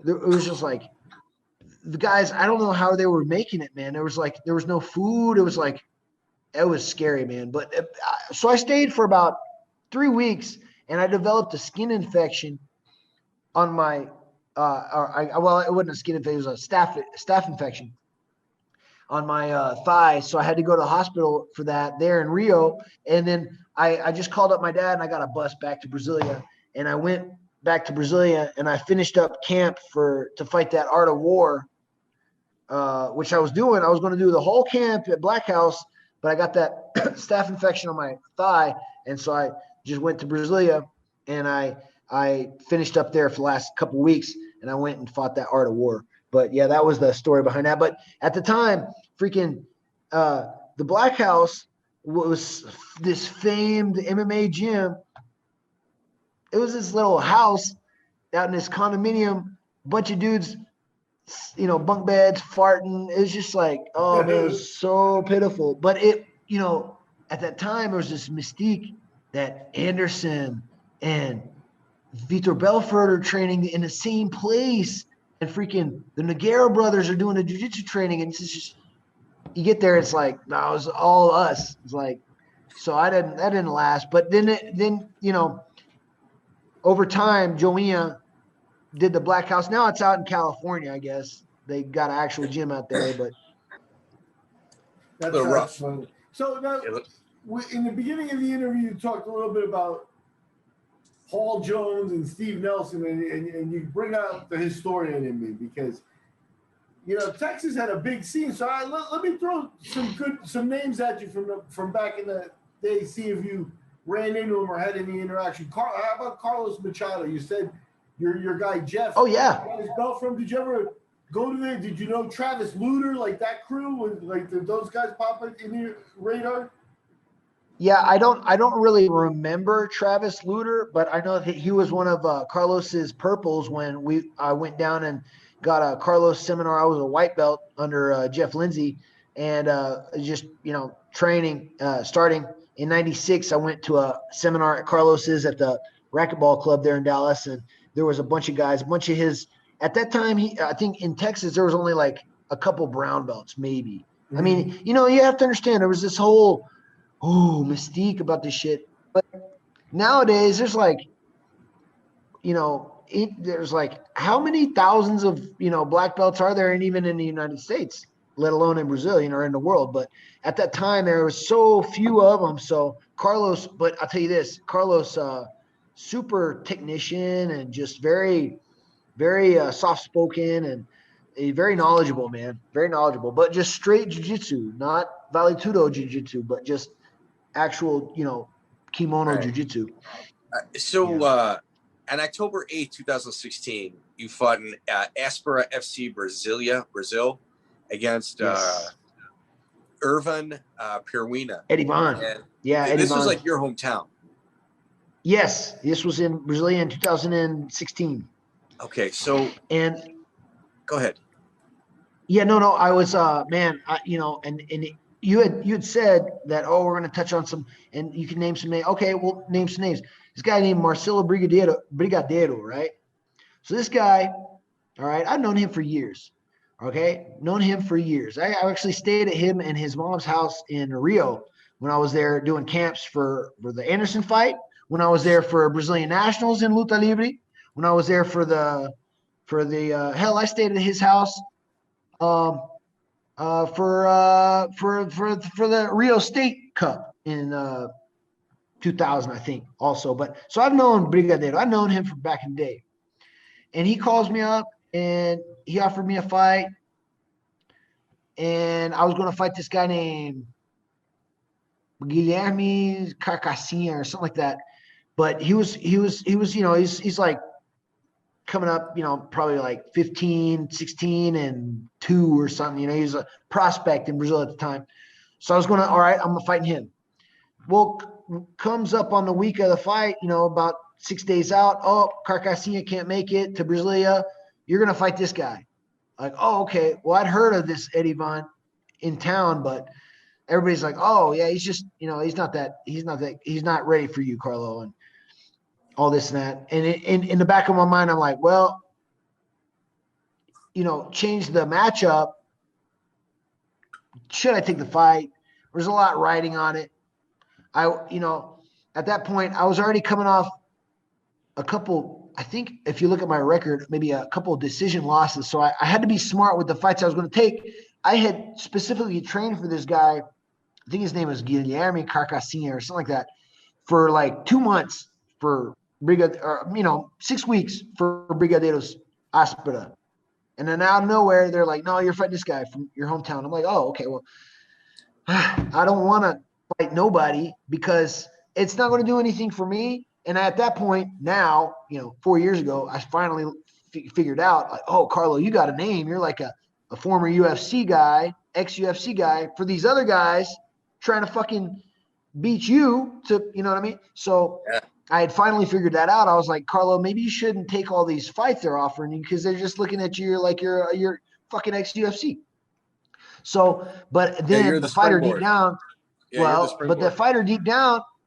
Speaker 2: It was just like, the guys, I don't know how they were making it, man. There was no food. It was like it was scary, man. But so I stayed for about 3 weeks, and I developed a skin infection on my well, it wasn't a skin infection, it was a staph infection on my thigh. So I had to go to the hospital for that there in Rio. And then I just called up my dad, and I got a bus back to Brasilia. And I went back to Brasilia, and I finished up camp to fight that Art of War, which I was doing. I was going to do the whole camp at Black House, but I got that staph infection on my thigh. And so I just went to Brasilia, and I finished up there for the last couple of weeks, and I went and fought that Art of War. But yeah, that was the story behind that. But at the time, freaking the Black House was this famed MMA gym. It was this little house out in this condominium, bunch of dudes, bunk beds, farting. It was just like, oh man, it was so pitiful. But it, at that time, there was this mystique that Anderson and Vitor Belfort are training in the same place, and freaking the Nogueira brothers are doing the jiu-jitsu training. And it's just, you get there, it's like, no, it was all us. It's like, so that didn't last. But then over time, Joinha did the Black House. Now it's out in California, I guess. They got an actual gym out there, but
Speaker 4: that's rough. Funny. So now, in the beginning of the interview, you talked a little bit about Paul Jones and Steve Nelson, and you bring out the historian in me because, Texas had a big scene. So let me throw some names at you from back in the day, see if you ran into him or had any interaction. How about Carlos Machado? You said your guy Jeff.
Speaker 2: Oh yeah.
Speaker 4: Got his belt from. Did you ever go to there? Did you know Travis Luter, like that crew? Did those guys pop in your radar?
Speaker 2: Yeah, I don't really remember Travis Luter, but I know that he was one of Carlos's purples when I went down and got a Carlos seminar. I was a white belt under Jeff Lindsay, and just training starting in '96. I went to a seminar at Carlos's at the racquetball club there in Dallas, and there was a bunch of guys, a bunch of his. At that time, I think in Texas there was only like a couple brown belts, maybe. Mm-hmm. I mean, you have to understand there was this whole mystique about this shit. But nowadays there's like, there's like how many thousands of, black belts are there, and even in the United States, let alone in Brazil, or in the world. But at that time there was so few of them. So Carlos, but I'll tell you this, Carlos, super technician and just very, very soft-spoken and very knowledgeable, man, very knowledgeable, but just straight jiu-jitsu, not Vale Tudo jiu-jitsu, but just actual, kimono jiu-jitsu.
Speaker 3: On October 8th, 2016, you fought in Aspera FC Brazil against Irvin Perwina.
Speaker 2: Eddie Von.
Speaker 3: This was like your hometown.
Speaker 2: Yes, this was in Brasilia in 2016.
Speaker 3: Okay, so
Speaker 2: and
Speaker 3: go ahead.
Speaker 2: Yeah, no, I was and you had said that, we're going to touch on some, and you can name some names. Okay, we'll name some names. This guy named Marcelo Brigadeiro, right? So this guy, all right, I've known him for years. Okay, known him for years. I actually stayed at him and his mom's house in Rio when I was there doing camps for the Anderson fight, when I was there for Brazilian Nationals in Luta Livre, when I was there for the hell, I stayed at his house for the Rio State Cup in 2000, I think, also. But so I've known Brigadeiro. I've known him from back in the day. And he calls me up and he offered me a fight. And I was going to fight this guy named Guilherme Carcassinha or something like that. But he was, he's like coming up, probably like 15, 16 and 2 or something. He's a prospect in Brazil at the time. So I was going to, all right, I'm fighting him. Well, comes up on the week of the fight, about 6 days out. Oh, Carcassinha can't make it to Brasilia. You're going to fight this guy. Like, oh, okay. Well, I'd heard of this Eddie Von in town, but everybody's like, oh yeah, he's just, he's not ready for you, Carlo, and all this and that. And in the back of my mind, I'm like, well, change the matchup. Should I take the fight? was a lot riding on it. At that point, I was already coming off a couple, I think if you look at my record, maybe a couple of decision losses. So I had to be smart with the fights I was going to take. I had specifically trained for this guy. I think his name was Guillermo Carcassinha or something like that, for like 2 months for 6 weeks for Brigadeiros Aspera. And then out of nowhere, they're like, no, you're fighting this guy from your hometown. I'm like, oh, okay, well, I don't want to fight nobody because it's not going to do anything for me. And at that point now, 4 years ago, I finally figured out, like, oh, Carlo, you got a name. You're like a former UFC guy, ex-UFC guy, for these other guys trying to fucking beat you to, you know what I mean? So yeah. I had finally figured that out. I was like, Carlo, maybe you shouldn't take all these fights they're offering you because they're just looking at you like you're fucking ex-UFC. So, but then the fighter deep down, the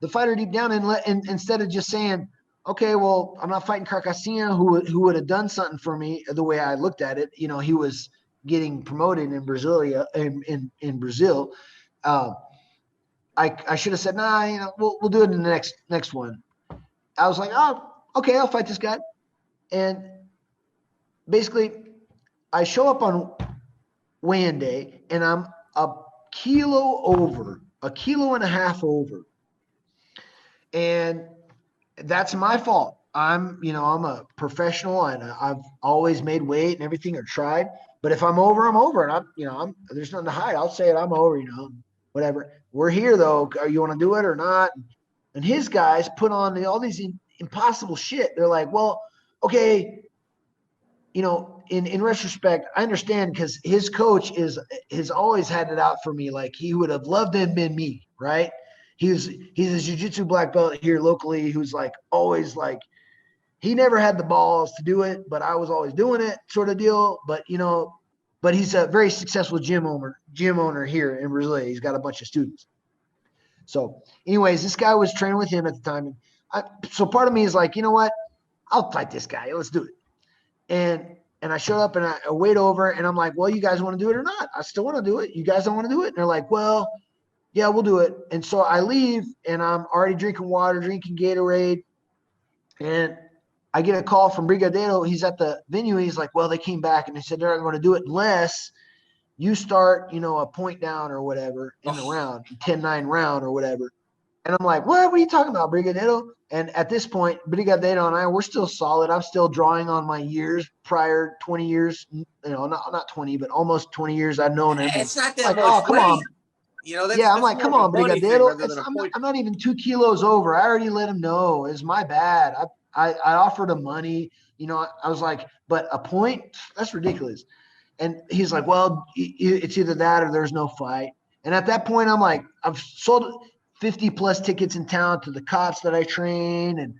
Speaker 2: fighter deep down, and instead of just saying, okay, well, I'm not fighting Carcassinha, who would have done something for me the way I looked at it. He was getting promoted in Brasilia, in Brazil. I should have said, nah, we'll do it in the next one. I was like, oh, okay, I'll fight this guy. And basically, I show up on weigh-in day, and I'm a kilo and a half over. And that's my fault. I'm a professional, and I've always made weight and everything, or tried. But if I'm over, I'm over. And there's nothing to hide. I'll say it. I'm over, whatever. We're here though. You want to do it or not? And his guys put on all these impossible shit. They're like, well, okay, in retrospect, I understand because his coach has always had it out for me. Like, he would have loved to have been me, right? He's a jiu-jitsu black belt here locally who's like always like, he never had the balls to do it, but I was always doing it, sort of deal. But but he's a very successful gym owner here in Brasilia. He's got a bunch of students. So anyways, this guy was training with him at the time. And so part of me is like, you know what? I'll fight this guy. Let's do it. And I showed up and I weighed over, and I'm like, well, you guys want to do it or not? I still want to do it. You guys don't want to do it? And they're like, well, yeah, we'll do it. And so I leave, and I'm already drinking water, drinking Gatorade. And I get a call from Brigadeiro. He's at the venue. He's like, well, they came back and they said they're not going to do it unless you start, a point down or whatever in the round, 10-9 round or whatever. And I'm like, what are you talking about, Brigadeiro? And at this point, Brigadeiro and I, we're still solid. I'm still drawing on my years prior, 20 years, not 20, but almost 20 years I've known him.
Speaker 3: It's not that
Speaker 2: like,
Speaker 3: much.
Speaker 2: oh, come on.
Speaker 3: I'm
Speaker 2: like, come on, Brigadeiro. I'm not even 2 kilos over. I already let him know. It's my bad. I offered him money. I was like, but a point? That's ridiculous. And he's like, well, it's either that or there's no fight. And at that point, I'm like, I've sold 50 plus tickets in town to the cops that I train. And,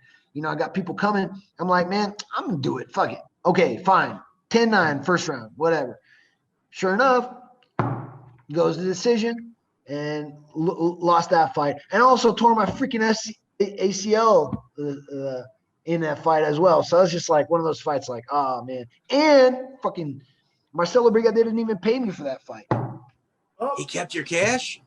Speaker 2: I got people coming. I'm like, man, I'm going to do it. Fuck it. Okay, fine. 10-9, first round, whatever. Sure enough, goes to decision and lost that fight. And also tore my freaking ACL in that fight as well. So it was just like one of those fights like, oh, man. And fucking Marcelo Brigadeiro didn't even pay me for that fight.
Speaker 3: He kept your cash?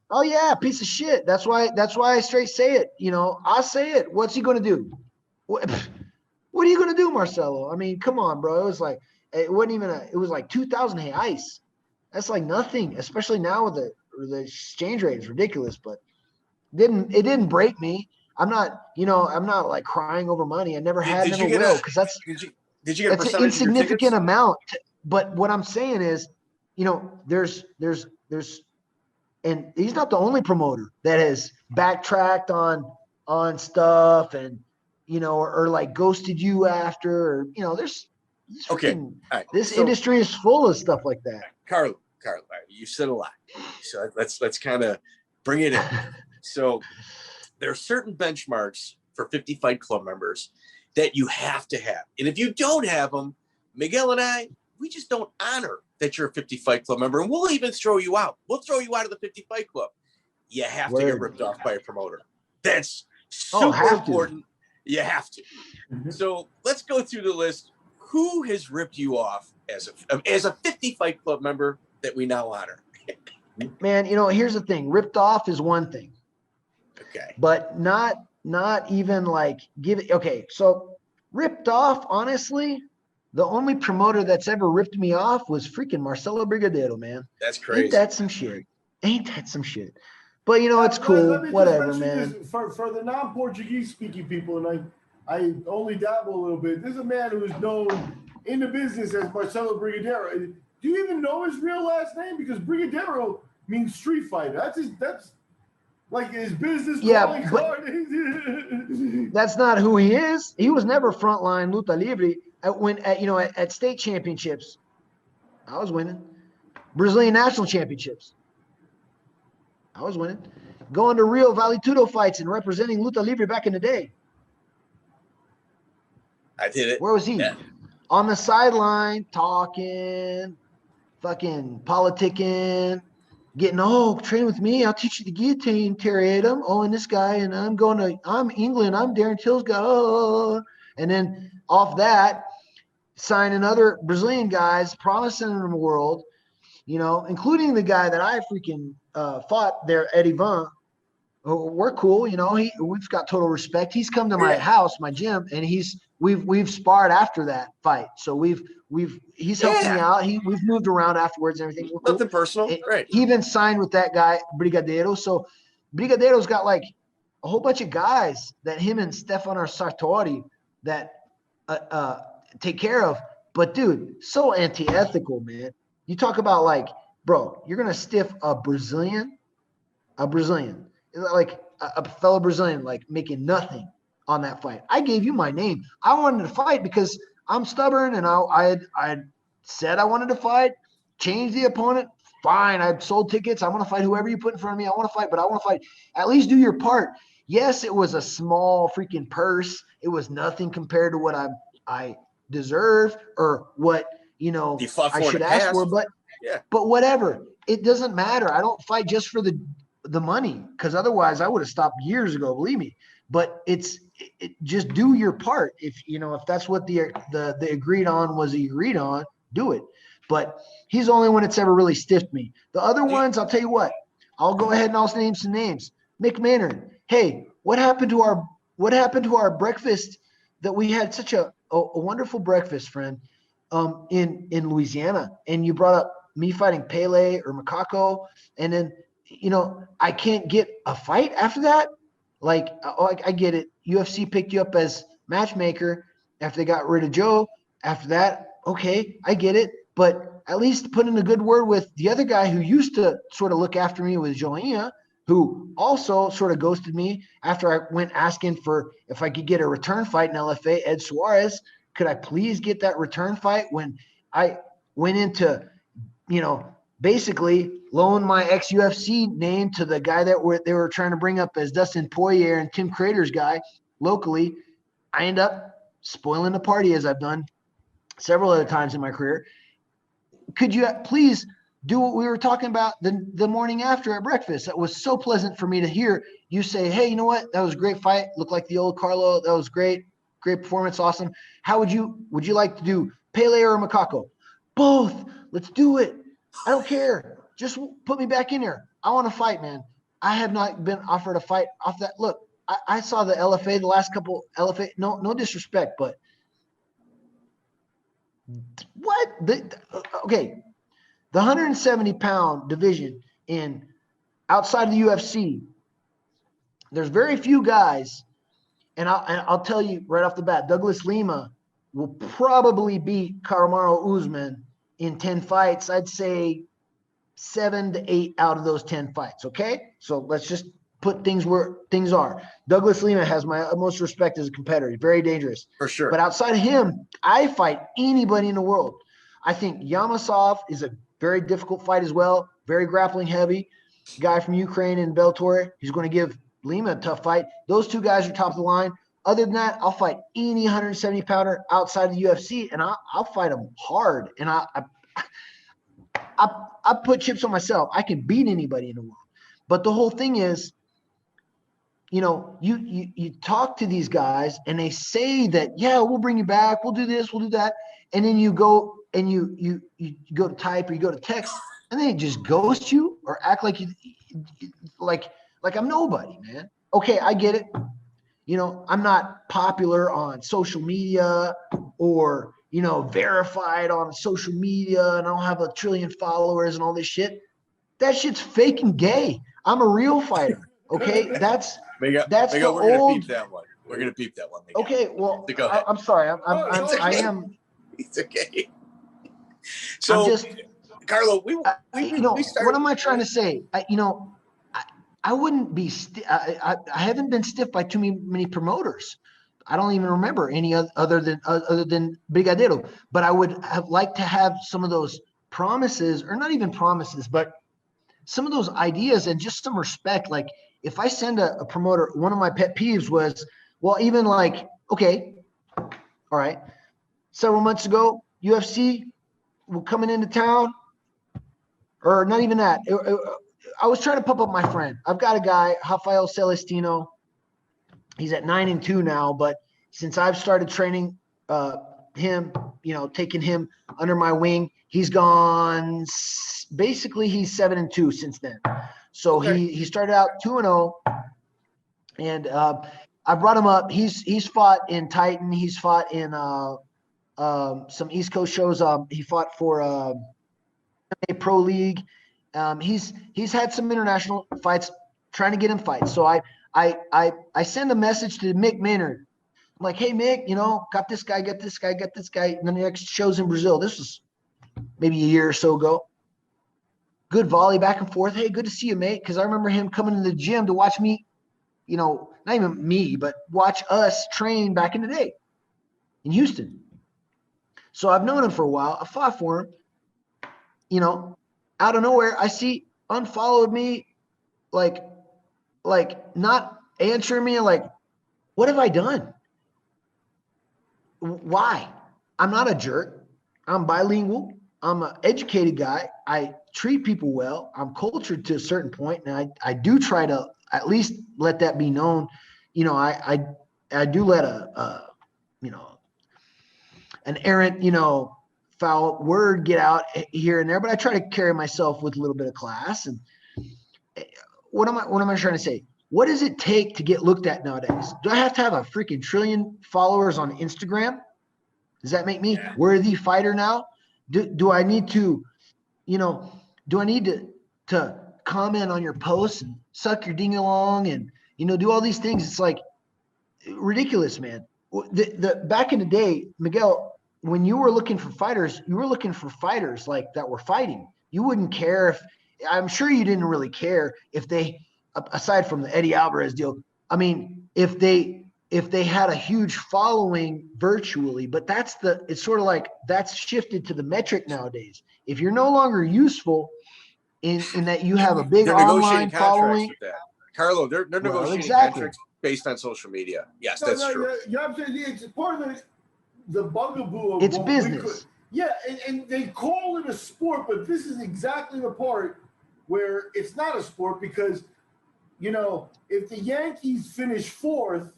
Speaker 2: Oh, yeah, piece of shit. That's why I straight say it. I'll say it. What's he going to do? What are you going to do, Marcelo? I mean, come on, bro. It was like, it wasn't even it was like 2,000 ice. That's like nothing, especially now with the exchange rate is ridiculous, but it didn't break me. I'm not like crying over money. I never had, never will, because that's
Speaker 3: did you get a
Speaker 2: that's an insignificant amount. But what I'm saying is, there's and he's not the only promoter that has backtracked on stuff and or like ghosted you after, or there's this industry is full of stuff like that.
Speaker 3: Carlo, you said a lot. So let's kind of bring it in. So there are certain benchmarks for 50 Fight Club members that you have to have. And if you don't have them, Miguel and I, we just don't honor that you're a 50 Fight Club member. And we'll even throw you out. We'll throw you out of the 50 Fight Club. You have to get ripped off by a promoter. That's super important. You have to. Mm-hmm. So let's go through the list. Who has ripped you off as a 50 Fight Club member that we now honor?
Speaker 2: Man, here's the thing. Ripped off is one thing.
Speaker 3: Okay.
Speaker 2: But not even like okay, so ripped off, honestly, the only promoter that's ever ripped me off was freaking Marcelo Brigadeiro, man.
Speaker 3: That's crazy.
Speaker 2: Ain't that some shit? But it's cool.
Speaker 4: Let me
Speaker 2: whatever,
Speaker 4: just
Speaker 2: man.
Speaker 4: this for the non-Portuguese speaking people, and I only dabble a little bit. There's a man who is known in the business as Marcelo Brigadeiro. Do you even know his real last name? Because Brigadeiro means street fighter. That's like his business.
Speaker 2: Yeah, but that's not who he is. He was never frontline Luta Livre. At state championships, I was winning. Brazilian national championships, I was winning. Going to Rio Vale Tudo fights and representing Luta Livre back in the day.
Speaker 3: I did it.
Speaker 2: Where was he?
Speaker 3: Yeah.
Speaker 2: On the sideline, talking, fucking politicking, getting, train with me. I'll teach you the guillotine, Terry Adam. And this guy, and I'm England. I'm Darren Till's guy. And then off that, signing other Brazilian guys, promising them the world, including the guy that I freaking fought there, Eddie Van. We're cool. We've got total respect. He's come to my house, my gym, and we've sparred after that fight. So he's helped me out. We've moved around afterwards and everything.
Speaker 3: Nothing personal. Right.
Speaker 2: He even signed with that guy, Brigadeiro. So Brigadeiro's got like a whole bunch of guys that him and Stefano Sartori that take care of. But dude, so anti-ethical, man. You talk about like, bro, you're gonna stiff a Brazilian, like a fellow Brazilian, like making nothing on that fight. I gave you my name. I wanted to fight because I'm stubborn, and I had said I wanted to fight. Change the opponent. Fine. I sold tickets. I want to fight whoever you put in front of me. I want to fight, but I want to fight. At least do your part. Yes, it was a small freaking purse. It was nothing compared to what I deserve or what I should ask for. But whatever. It doesn't matter. I don't fight just for the money, because otherwise I would have stopped years ago. Believe me. But just do your part. If that's what the agreed on was agreed on, do it. But he's the only one that's ever really stiffed me. The other ones, I'll tell you what. I'll go ahead and I'll name some names. Mick Maynard. Hey, what happened to our breakfast that we had such a wonderful breakfast, friend, in Louisiana, and you brought up me fighting Pele or Macaco, and then I can't get a fight after that. Like, I get it. UFC picked you up as matchmaker after they got rid of Joe. After that, okay, I get it. But at least put in a good word with the other guy who used to sort of look after me with Joanna, who also sort of ghosted me after I went asking for if I could get a return fight in LFA, Ed Suarez. Could I please get that return fight when I went into, basically loan my ex-UFC name to the guy that they were trying to bring up as Dustin Poirier and Tim Crater's guy locally. I end up spoiling the party, as I've done several other times in my career. Could you please do what we were talking about the morning after at breakfast? That was so pleasant for me to hear you say, hey, you know what? That was a great fight. Looked like the old Carlo. That was great. Great performance. Awesome. How would you like to do Pele or Macaco? Both. Let's do it. I don't care. Just put me back in there. I want to fight, man. I have not been offered a fight off that. Look, I saw the LFA, the last couple LFA. No disrespect, but what? Okay, the 170-pound division outside of the UFC, there's very few guys, and I'll tell you right off the bat, Douglas Lima will probably beat Kamaru Usman in 10 fights. I'd say 7 to 8 out of those 10 fights. Okay. So let's just put things where things are. Douglas Lima has my utmost respect as a competitor. He's very dangerous.
Speaker 3: For sure.
Speaker 2: But outside of him, I fight anybody in the world. I think Yamasaki is a very difficult fight as well. Very grappling heavy. Guy from Ukraine in Bellator. He's going to give Lima a tough fight. Those two guys are top of the line. Other than that, I'll fight any 170-pounder outside of the UFC, and I'll fight them hard. And I put chips on myself. I can beat anybody in the world. But the whole thing is, you talk to these guys, and they say that, yeah, we'll bring you back. We'll do this. We'll do that. And then you go and you go to type or you go to text, and they just ghost you or act like like I'm nobody, man. Okay, I get it. You know, I'm not popular on social media or, you know, verified on social media, and I don't have a trillion followers and all this shit. That shit's fake and gay. I'm a real fighter. Okay, that's
Speaker 3: Miguel,
Speaker 2: the
Speaker 3: we're gonna
Speaker 2: old.
Speaker 3: beep that one. We're gonna beep that one. Miguel.
Speaker 2: Okay, well,
Speaker 3: So go ahead.
Speaker 2: I'm sorry. I
Speaker 3: okay.
Speaker 2: am.
Speaker 3: It's okay. So,
Speaker 2: I'm just,
Speaker 3: Carlo, we
Speaker 2: you know,
Speaker 3: started.
Speaker 2: what am I trying to say? I wouldn't be. I haven't been stiffed by too many promoters. I don't even remember any other than Brigadeiro. But I would have liked to have some of those promises, or not even promises, but some of those ideas and just some respect. Like if I send a promoter, one of my pet peeves was, well, even like, okay, all right, several months ago, UFC were coming into town, or not even that. I was trying to pump up my friend. I've got a guy, Rafael Celestino. He's at 9-2 now, but since I've started training him, you know, taking him under my wing, he's gone. Basically, he's 7-2 since then. So
Speaker 3: okay.
Speaker 2: he started out 2-0, and I brought him up. He's fought in Titan. He's fought in some East Coast shows. He fought for a Pro League. He's had some international fights, trying to get him fights. So I send a message to Mick Maynard. I'm like, hey Mick, you know, got this guy, got this guy, got this guy. And then the next show's in Brazil. This was maybe a year or so ago. Good volley back and forth. Hey, good to see you, mate. Because I remember him coming to the gym to watch me, you know, not even me, but watch us train back in the day in Houston. So I've known him for a while. I fought for him. You know, out of nowhere, I see unfollowed me, like not answering me. Like, what have I done? Why? I'm not a jerk. I'm bilingual. I'm an educated guy. I treat people well. I'm cultured to a certain point, and I do try to at least let that be known. You know, I do let you know, an errant, you know, foul word get out here and there, but I try to carry myself with a little bit of class. And what am I trying to say? What does it take to get looked at nowadays? Do I have to have a freaking trillion followers on Instagram? Does that make me worthy fighter now? Do I need to, you know, do I need to comment on your posts and suck your ding along and, you know, do all these things? It's like ridiculous, man. The back in the day, Miguel, when you were looking for fighters, you were looking for fighters like that were fighting. You wouldn't care if, I'm sure you didn't really care if they, aside from the Eddie Alvarez deal, I mean, if they had a huge following virtually, but it's sort of like that's shifted to the metric nowadays. If you're no longer useful in that you have a big online following.
Speaker 3: With that. Carlo, they're negotiating contracts based on social media. Yes, that's true.
Speaker 4: It's part of the bugaboo of
Speaker 2: it's business.
Speaker 4: And they call it a sport, but this is exactly the part where it's not a sport because, you know, if the Yankees finish fourth,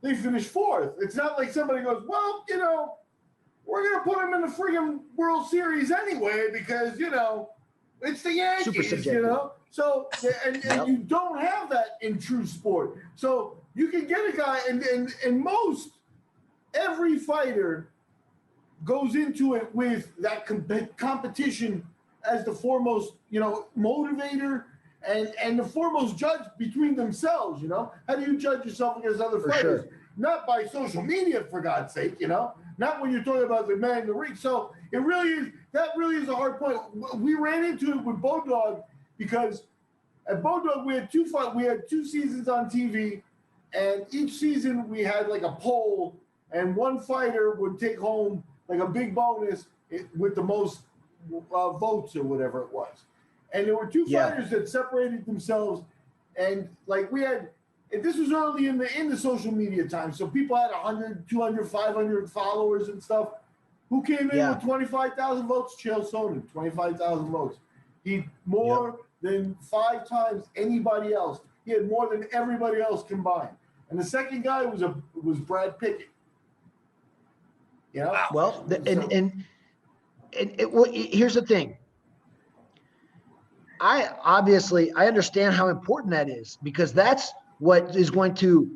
Speaker 4: they finish fourth. It's not like somebody goes, well, you know, we're going to put them in the friggin' World Series anyway because, you know, it's the Yankees, you know. So, and you don't have that in true sport. So you can get a guy, and every fighter goes into it with that competition as the foremost, you know, motivator and the foremost judge between themselves, you know. How do you judge yourself against other fighters? Sure. Not by social media, for God's sake, you know. Not when you're talking about the man in the ring. So that really is a hard point. We ran into it with Bodog because at Bodog we had two seasons on TV, and each season we had like a poll, and one fighter would take home like a big bonus with the most votes or whatever it was. And there were two fighters that separated themselves, and like we had, and this was early in the social media time, so people had 100, 200, 500 followers and stuff. Who came in with 25,000 votes? Chael Sonnen, 25,000 votes. He more than 5 times anybody else. He had more than everybody else combined. And the second guy was Brad Pickett. You know?
Speaker 2: Well, here's the thing. I understand how important that is, because that's what is going to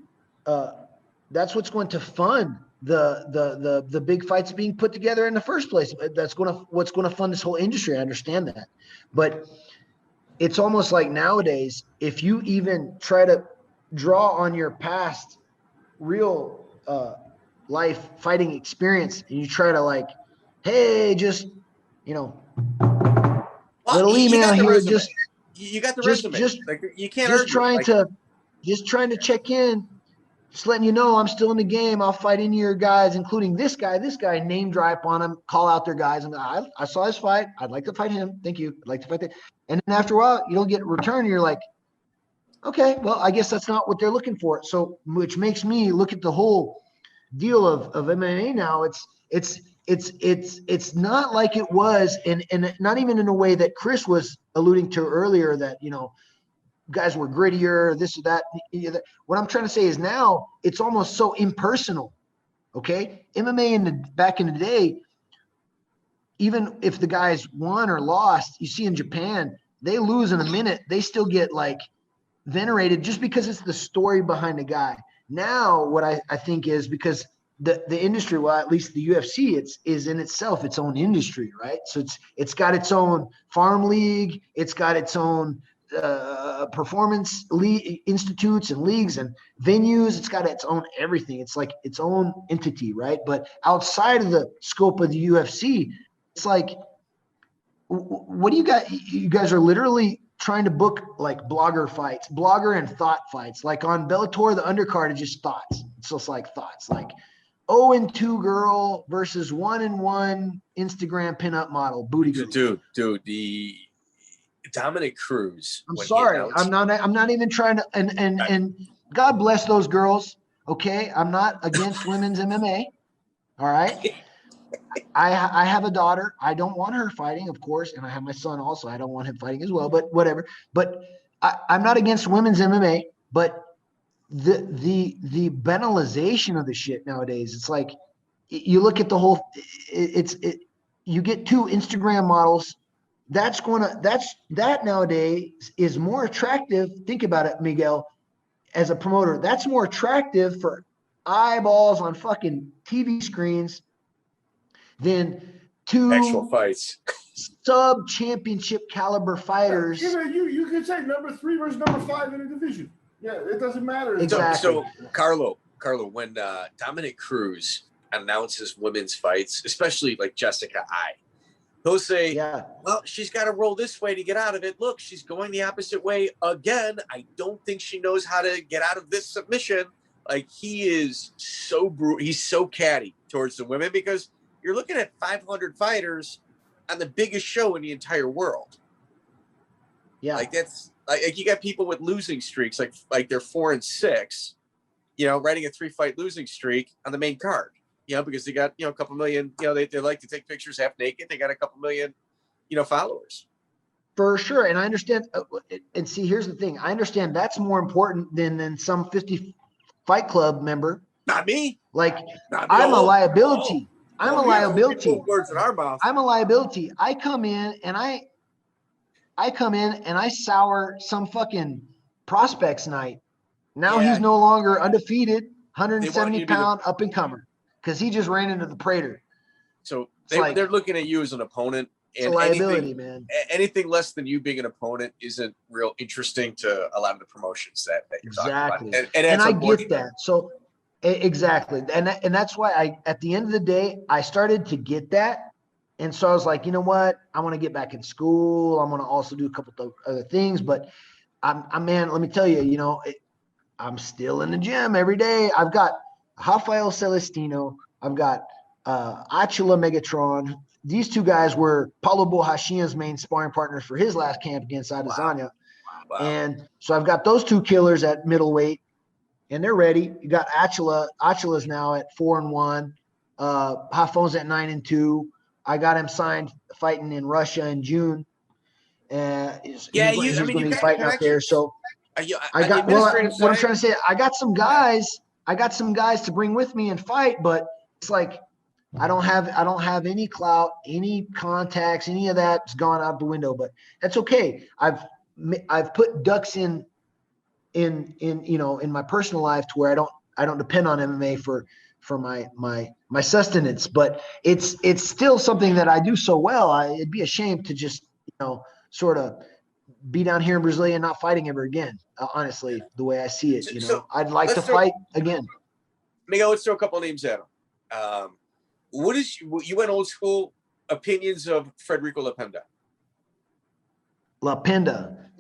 Speaker 2: that's what's going to fund the big fights being put together in the first place. That's what's going to fund this whole industry. I understand that, but it's almost like nowadays, if you even try to draw on your past real life fighting experience, and you try to like, hey, just little email here, resume.
Speaker 3: You got the resume. You can't
Speaker 2: just trying to check in, just letting you know I'm still in the game. I'll fight any of your guys, including this guy, name drop on him, call out their guys. And I saw his fight. I'd like to fight him. Thank you. I'd like to fight that. And then after a while, you don't get a return. And you're like, okay, well, I guess that's not what they're looking for. So, which makes me look at the whole deal of MMA now. It's not like it was, and not even in a way that Chris was alluding to earlier, that, guys were grittier, this or that. What I'm trying to say is now it's almost so impersonal. Okay. MMA back in the day, even if the guys won or lost, you see in Japan, they lose in a minute, they still get like venerated just because it's the story behind the guy. Now, what I think is, because the industry, well, at least the UFC, is in itself its own industry, right? So it's got its own farm league, it's got its own performance institutes and leagues and venues. It's got its own everything. It's like its own entity, right? But outside of the scope of the UFC, it's like, what do you got? You guys are literally trying to book like blogger and thought fights. Like on Bellator, the undercard is just thoughts. It's just like thoughts, like 0-2 girl versus 1-1 Instagram pinup model booty girl.
Speaker 3: Dude, the Dominic Cruz.
Speaker 2: I'm sorry. I'm not even trying to, and God bless those girls. Okay. I'm not against women's MMA. All right. I have a daughter. I don't want her fighting, of course. And I have my son also. I don't want him fighting as well, but whatever. But I'm not against women's MMA, but the banalization of the shit nowadays, it's like, you look at the whole, you get two Instagram models. That nowadays is more attractive. Think about it, Miguel, as a promoter. That's more attractive for eyeballs on fucking TV screens than two
Speaker 3: actual fights.
Speaker 2: Sub-championship caliber fighters.
Speaker 4: You could say number 3 versus number 5 in a division. Yeah, it doesn't matter.
Speaker 2: Exactly.
Speaker 3: So Carlo, when Dominic Cruz announces women's fights, especially like Jessica I, he'll say, well, she's got to roll this way to get out of it. Look, she's going the opposite way again. I don't think she knows how to get out of this submission. Like, he is so brutal. He's so catty towards the women, because you're looking at 500 fighters on the biggest show in the entire world.
Speaker 2: Yeah.
Speaker 3: Like, that's like you got people with losing streaks, like they're 4-6, riding a 3-fight losing streak on the main card. Because they got, a couple million, they like to take pictures half naked. They got a couple million, followers.
Speaker 2: For sure. And I understand. And see, here's the thing. I understand that's more important than some 50 Fight Club member.
Speaker 3: Not me.
Speaker 2: Like, I'm a liability. I'm a liability.
Speaker 3: Words in our mouth.
Speaker 2: I'm a liability. I come in and I sour some fucking prospects night. Now he's no longer undefeated, 170-pound up-and-comer. Because he just ran into the Prater.
Speaker 3: So they're looking at you as an opponent.
Speaker 2: And it's a liability, man.
Speaker 3: Anything less than you being an opponent isn't real interesting to a lot of the promotions that you're talking about. And I
Speaker 2: get that. So exactly. And that's why at the end of the day, I started to get that. And so I was like, you know what? I want to get back in school. I want to also do a couple of other things. But man, let me tell you, I'm still in the gym every day. I've got Rafael Celestino. I've got Achila Megatron. These two guys were Paulo Borrachinha's main sparring partners for his last camp against Adesanya. Wow. And so I've got those two killers at middleweight, and they're ready. You got Achila. Achila's now at 4-1. Hafon's at 9-2. I got him signed fighting in Russia in June. He's going to be fighting out there. So what I'm trying to say, I got some guys to bring with me and fight, but it's like, I don't have any clout, any contacts, any of that's gone out the window, but that's okay. I've put ducks in my personal life to where I don't depend on MMA for my sustenance, but it's still something that I do so well. It'd be a shame to just, sort of be down here in Brasilia and not fighting ever again. Honestly, the way I see it, I'd like to fight again.
Speaker 3: Miguel, let's throw a couple of names at him. You went old school opinions of Frederico Lapenda?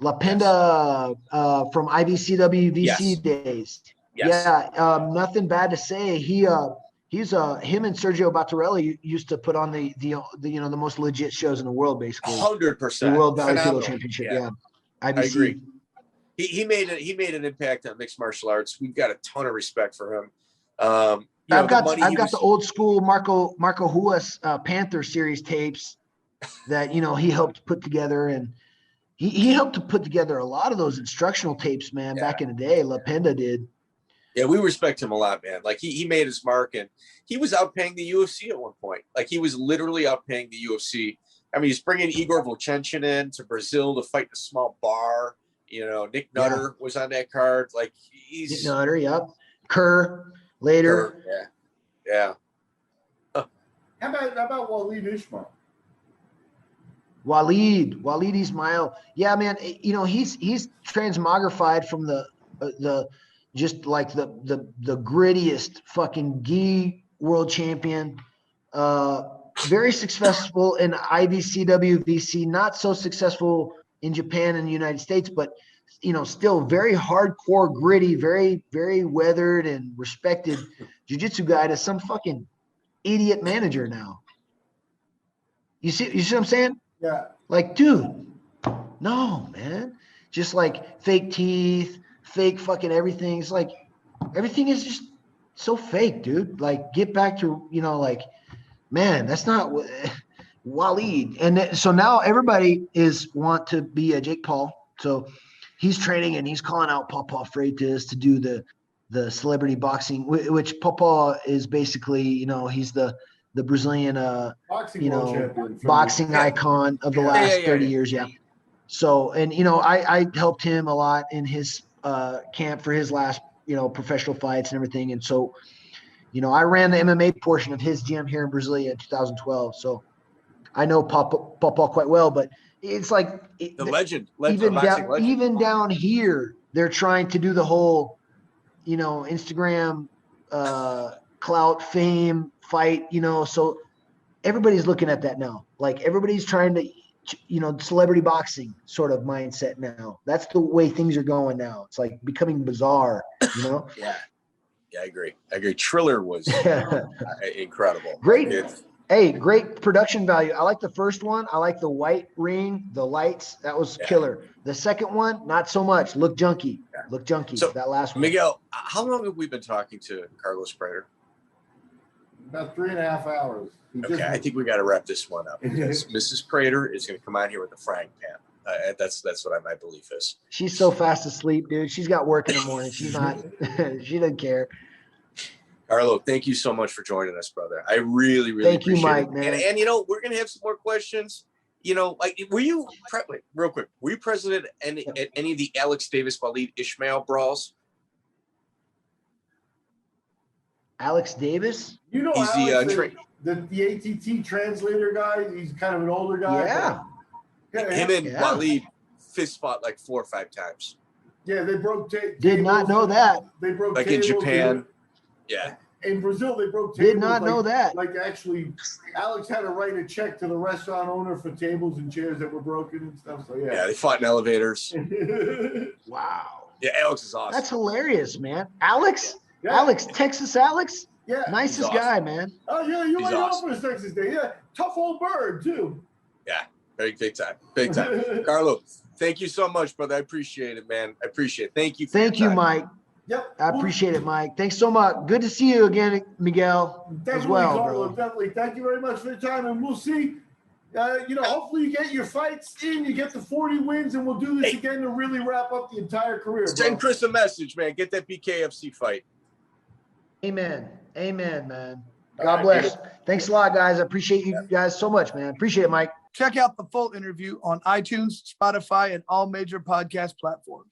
Speaker 2: Lapenda from IBCWVC days.
Speaker 3: Yes.
Speaker 2: Yeah, nothing bad to say. He's him and Sergio Battarelli used to put on the the most legit shows in the world, basically.
Speaker 3: 100%.
Speaker 2: The World Valley Kilo Championship. Yeah. IBC.
Speaker 3: I agree. He made an impact on mixed martial arts. We've got a ton of respect for him.
Speaker 2: I've got the old school Marco Huas Panther series tapes that he helped put together, and he helped to put together a lot of those instructional tapes, man. Back in the day, Lapenda did.
Speaker 3: Yeah, we respect him a lot, man. Like he made his mark, and he was outpaying the UFC at one point. Like he was literally outpaying the UFC. I mean, he's bringing Igor Vovchanchyn in to Brazil to fight in a small bar. Nick Nutter was on that card. Like
Speaker 2: Nick Nutter, yep. Kerr later.
Speaker 3: Yeah.
Speaker 4: How about Walid Ishmael?
Speaker 2: Walid Ishmael. Yeah, man. He's transmogrified from the just like the grittiest fucking gi world champion. Very successful in IBCWVC, not so successful in Japan and the United States, but still very hardcore, gritty, very, very weathered and respected jiu-jitsu guy to some fucking idiot manager now. You see what I'm saying?
Speaker 4: Yeah.
Speaker 2: Like, dude, no, man. Just like fake teeth, fake fucking everything. It's like everything is just so fake, dude. Like, get back to, man, that's not Walid. And so now everybody want to be a Jake Paul. So he's training and he's calling out Papa Freitas to do the celebrity boxing, which Papa is basically, he's the Brazilian, boxing icon of the last 30 years. Yeah. So, and, I helped him a lot in his camp for his last, professional fights and everything. And so, I ran the MMA portion of his gym here in Brasilia in 2012. So I know Papa quite well, but it's like
Speaker 3: legend.
Speaker 2: Even down here, they're trying to do the whole, Instagram, clout, fame, fight, so everybody's looking at that now. Like everybody's trying to, celebrity boxing sort of mindset now. That's the way things are going now. It's like becoming bizarre,
Speaker 3: Yeah, I agree. Triller was incredible.
Speaker 2: Great production value. I like the first one. I like the white ring, the lights. That was killer. The second one, not so much. Look junky. So, that last one.
Speaker 3: Miguel, how long have we been talking to Carlos Prater?
Speaker 4: About 3.5 hours.
Speaker 3: I think we got to wrap this one up because Mrs. Prater is going to come out here with a frying pan. That's what my belief is.
Speaker 2: She's so fast asleep, dude. She's got work in the morning. She's not. She doesn't care.
Speaker 3: Carlo, thank you so much for joining us, brother. I really, really
Speaker 2: thank you, Mike,
Speaker 3: it.
Speaker 2: Man.
Speaker 3: And we're gonna have some more questions. Were you real quick? Were you present at any of the Alex Davis Walid Ishmael brawls?
Speaker 2: Alex Davis?
Speaker 4: He's
Speaker 3: Alex,
Speaker 4: the ATT translator guy. He's kind of an older guy.
Speaker 2: Yeah.
Speaker 3: Him and Walid fist fought like 4 or 5 times.
Speaker 4: Yeah, they broke
Speaker 2: Did not know that.
Speaker 4: They broke
Speaker 3: like
Speaker 4: tables
Speaker 3: in Japan. Yeah.
Speaker 4: In Brazil, they broke tables.
Speaker 2: Did not know that.
Speaker 4: Like actually, Alex had to write a check to the restaurant owner for tables and chairs that were broken and stuff. So yeah.
Speaker 3: Yeah, they fought in elevators.
Speaker 2: Wow.
Speaker 3: Yeah, Alex is awesome.
Speaker 2: That's hilarious, man. Alex?
Speaker 4: Yeah.
Speaker 2: Alex, Texas Alex?
Speaker 4: Yeah.
Speaker 2: Nicest guy, man.
Speaker 4: Oh yeah, you like
Speaker 3: awesome.
Speaker 4: for his Texas Day. Yeah. Tough old bird too.
Speaker 3: Yeah. Big time. Carlo, thank you so much, brother. I appreciate it, man. I appreciate it. Thank you.
Speaker 2: Thank you, Mike.
Speaker 4: Yep.
Speaker 2: I appreciate it, Mike. Thanks so much. Good to see you again, Miguel, as well,
Speaker 4: Carlo,
Speaker 2: bro.
Speaker 4: Definitely. Thank you very much for your time, and we'll see. Hopefully you get your fights in, you get the 40 wins, and we'll do this again to really wrap up the entire career.
Speaker 3: Send Chris a message, man. Get that BKFC fight.
Speaker 2: Amen, man. God bless. Thanks a lot, guys. I appreciate you guys so much, man. Appreciate it, Mike.
Speaker 1: Check out the full interview on iTunes, Spotify, and all major podcast platforms.